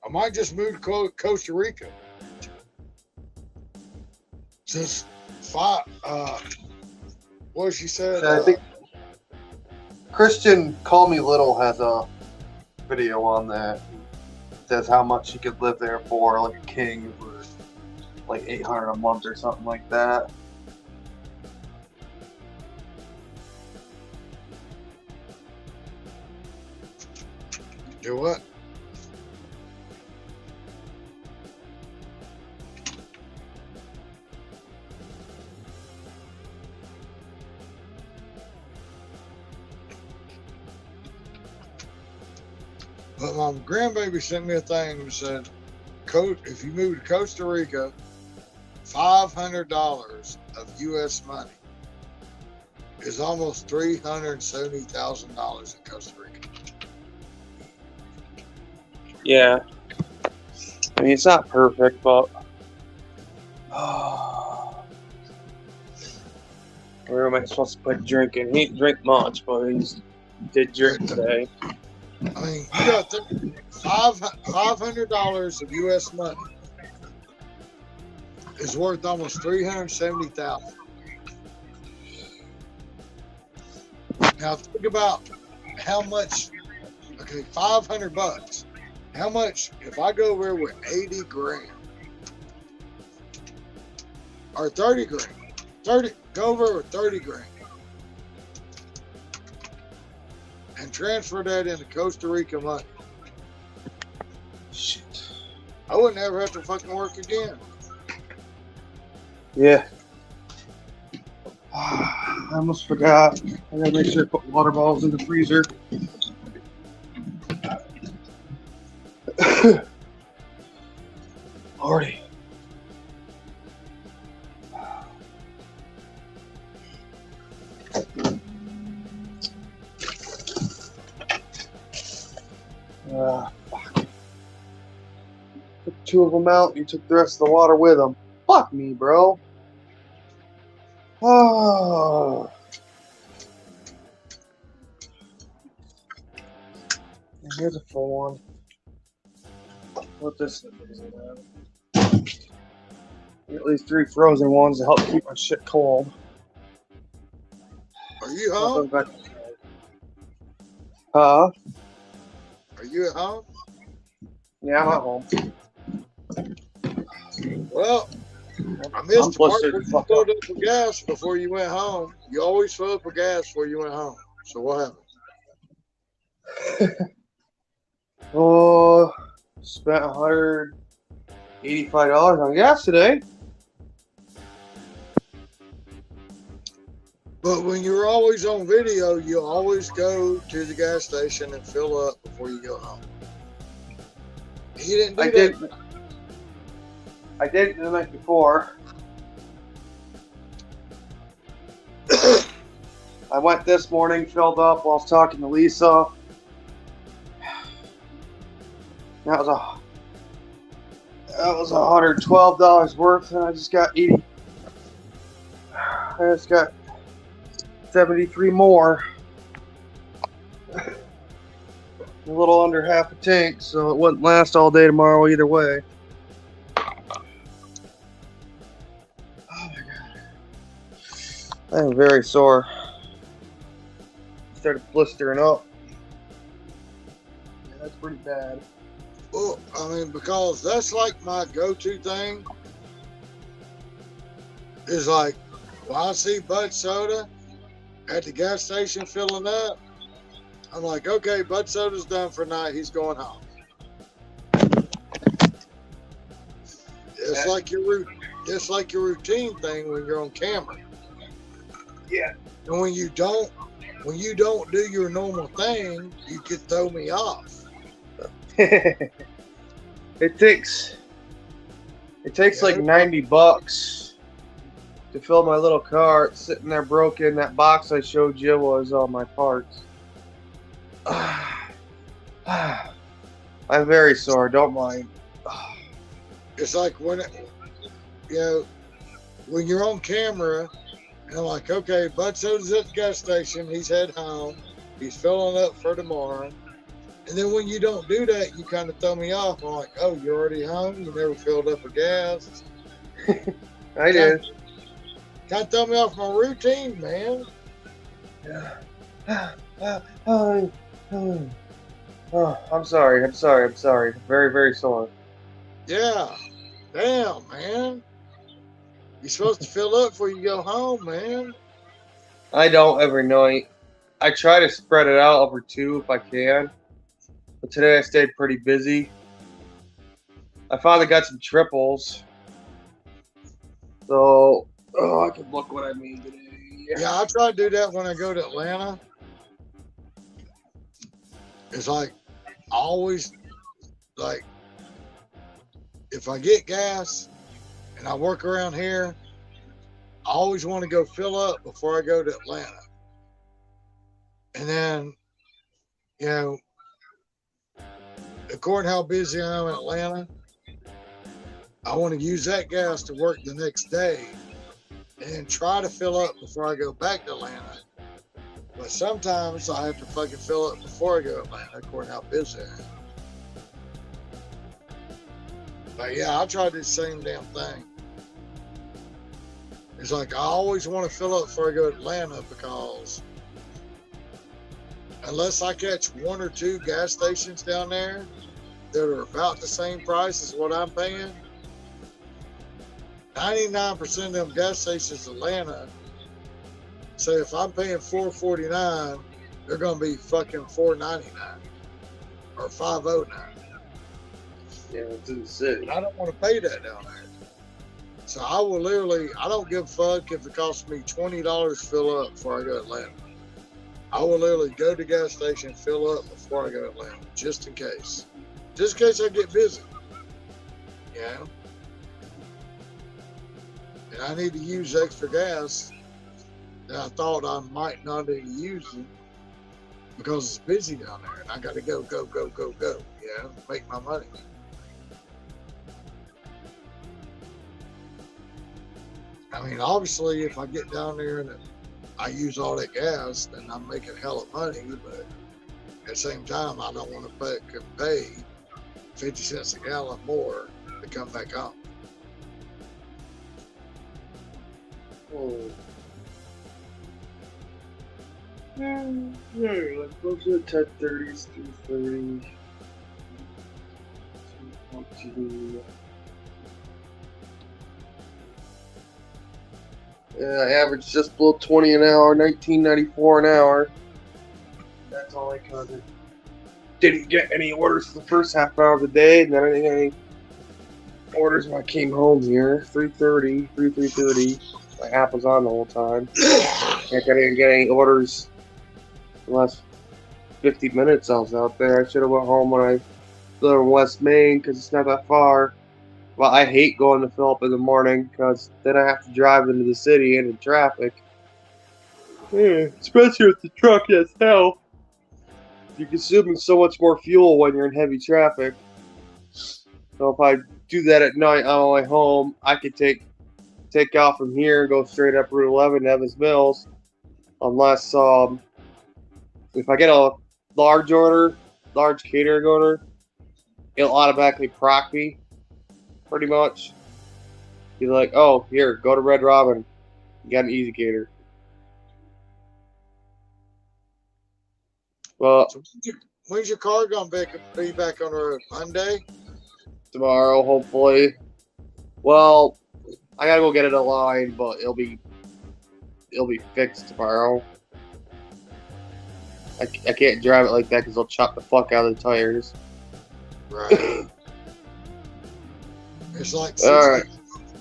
I might just move to Costa Rica. Since what she said. I think Christian Call Me Little has a video on that. It says how much he could live there for, like a king, for like $800 a month or something like that. Do what? But my grandbaby sent me a thing that said, if you move to Costa Rica, $500 of U.S. money is almost $370,000 in Costa Rica. Yeah. I mean, it's not perfect, but where am I supposed to put drinking? He didn't drink much, but he did drink today. I mean, you got to think, $500 of U.S. money is worth almost $370,000. Now think about how much. Okay, $500. How much if I go over there with 80 grand or 30 grand? Go over with 30 grand and transfer that into Costa Rica money. Shit. I wouldn't ever have to fucking work again. Yeah. I almost forgot. I gotta make sure I put water bottles in the freezer. Lordy. Fuck. Took 2 of them out. You took the rest of the water with them. Fuck me, bro. Oh. And here's a full one. What this is. At least 3 frozen ones to help keep my shit cold. Are you home? Huh? Are you at home? Yeah, I'm at home. Well, I missed the part flustered where as you fuck filled up with gas before you went home. You always fill up with gas before you went home. So what happened? Oh, spent $185 on gas today. But when you're always on video, you always go to the gas station and fill up before you go home. You didn't do that. I did the night before. I went this morning, filled up while I was talking to Lisa. That was $112 worth, and I just got 80. I just got 73 more. A little under half a tank, so it wouldn't last all day tomorrow either way. Oh my god. I am very sore. Started blistering up. Yeah, that's pretty bad. Well, I mean, because that's like my go-to thing. Is like, when I see Bud Soda at the gas station filling up, I'm like, okay, Bud Soda's done for the night. He's going home. It's like your routine thing when you're on camera. Yeah. And when you don't do your normal thing, you could throw me off. It takes like $90 to fill my little car. It's sitting there broken. That box I showed you was all my parts. I'm very sore. Don't mind. It's like when you're on camera, and I'm like, okay, Bud Soda's at the gas station. He's headed home. He's filling up for tomorrow. And then when you don't do that, you kind of throw me off. I'm like, oh, you're already home? You never filled up with gas? I did. Kind of throw me off my routine, man. I'm sorry. Very, very sore. Yeah. Damn, man. You're supposed to fill up before you go home, man. I don't every night. I try to spread it out over 2 if I can. But today I stayed pretty busy. I finally got some triples. So, I can look what I made today. Yeah, I try to do that when I go to Atlanta. It's like, I always, like, if I get gas and I work around here, I always want to go fill up before I go to Atlanta. And then, you know, according to how busy I am in Atlanta, I want to use that gas to work the next day and then try to fill up before I go back to Atlanta. But sometimes I have to fucking fill up before I go to Atlanta, according to how busy I am. But yeah, I try to do the same damn thing. It's like I always want to fill up before I go to Atlanta because unless I catch one or two gas stations down there that are about the same price as what I'm paying, 99% of them gas stations in Atlanta say if I'm paying $4.49, they're going to be fucking $4.99 or $5.09. Yeah, it's in the city. And I don't want to pay that down there. So I will literally, I don't give a fuck if it costs me $20 to fill up before I go to Atlanta. I will literally go to the gas station and fill up before I go to Atlanta, just in case. Just in case I get busy. You know? And I need to use extra gas that I thought I might not need to use it because it's busy down there and I got to go, you know, make my money. I mean, obviously, if I get down there and I use all that gas, then I'm making hella money, but at the same time, I don't want to pay 50 cents a gallon more to come back home. Oh. Let's go to the 1030s, 330. Yeah, I averaged just below 20 an hour, $19.94 an hour. That's all I counted. Didn't get any orders for the first half hour of the day, and then I didn't get any orders when I came home here. 3:30. My app was on the whole time. I didn't get any orders the last 50 minutes I was out there. I should have went home when I lived in West Main because it's not that far. Well, I hate going to fill up in the morning because then I have to drive into the city and in traffic. Yeah, especially with the truck, that's hell. You're consuming so much more fuel when you're in heavy traffic. So if I do that at night on my way home, I could take off from here and go straight up Route 11 to Evans Mills. Unless if I get a large catering order, it'll automatically proc me. Pretty much. Be like, oh, here, go to Red Robin. You got an easy cater. Well, So when's your car gonna be back on the road? Monday? tomorrow, hopefully. Well, I gotta go get it aligned, but it'll be fixed tomorrow. I can't drive it like that because they'll chop the fuck out of the tires. Right. It's like Alright.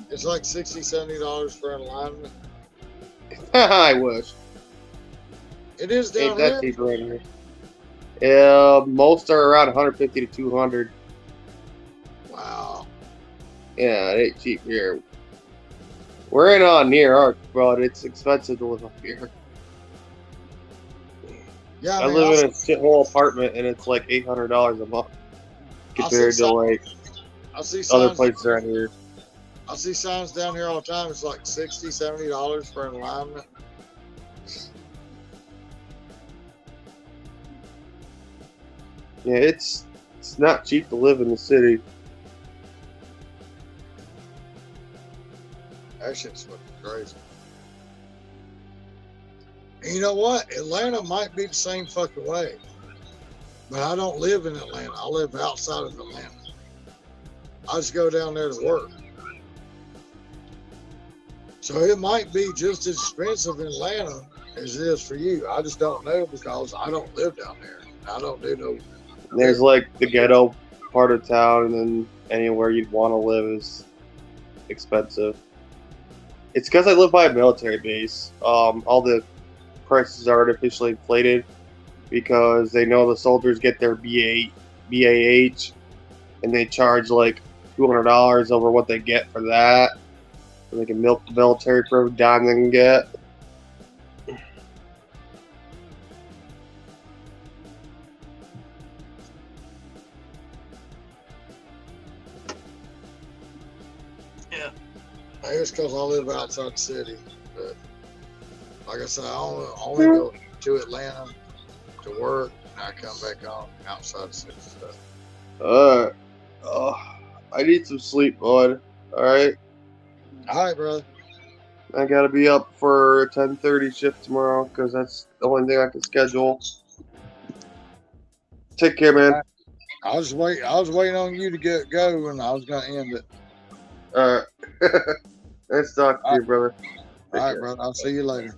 It's like $60, $70 for an alignment. I wish. It is down Ain't that here. cheap right here. Yeah, most are around 150 to 200. Wow. Yeah, it ain't cheap here. We're in near Arc, but it's expensive to live up here. Yeah, I man, live in a shithole apartment and it's like $800 a month compared to like I see other signs. places around here. I see signs down here all the time. It's like $60, $70 for an alignment. Yeah, it's not cheap to live in the city. That shit's fucking crazy. And you know what? Atlanta might be the same fucking way. But I don't live in Atlanta. I live outside of Atlanta. I just go down there to work. So it might be just as expensive in Atlanta as it is for you. I just don't know because I don't live down there. I don't do no There's like the ghetto part of town, and then anywhere you'd want to live is expensive. It's because I live by a military base. All the prices are artificially inflated because they know the soldiers get their BAH, and they charge like $200 over what they get for that. And they can milk the military for every dime they can get. It's because I live outside the city. But like I said, I only go to Atlanta to work, and I come back on outside the city stuff. I need some sleep, bud. Alright? All right, brother. I gotta be up for a 10:30 shift tomorrow because that's the only thing I can schedule. Take care, man. I was waiting on you to go, and I was gonna end it. Alright. Nice talking to you, brother. All right, brother. I'll see you later.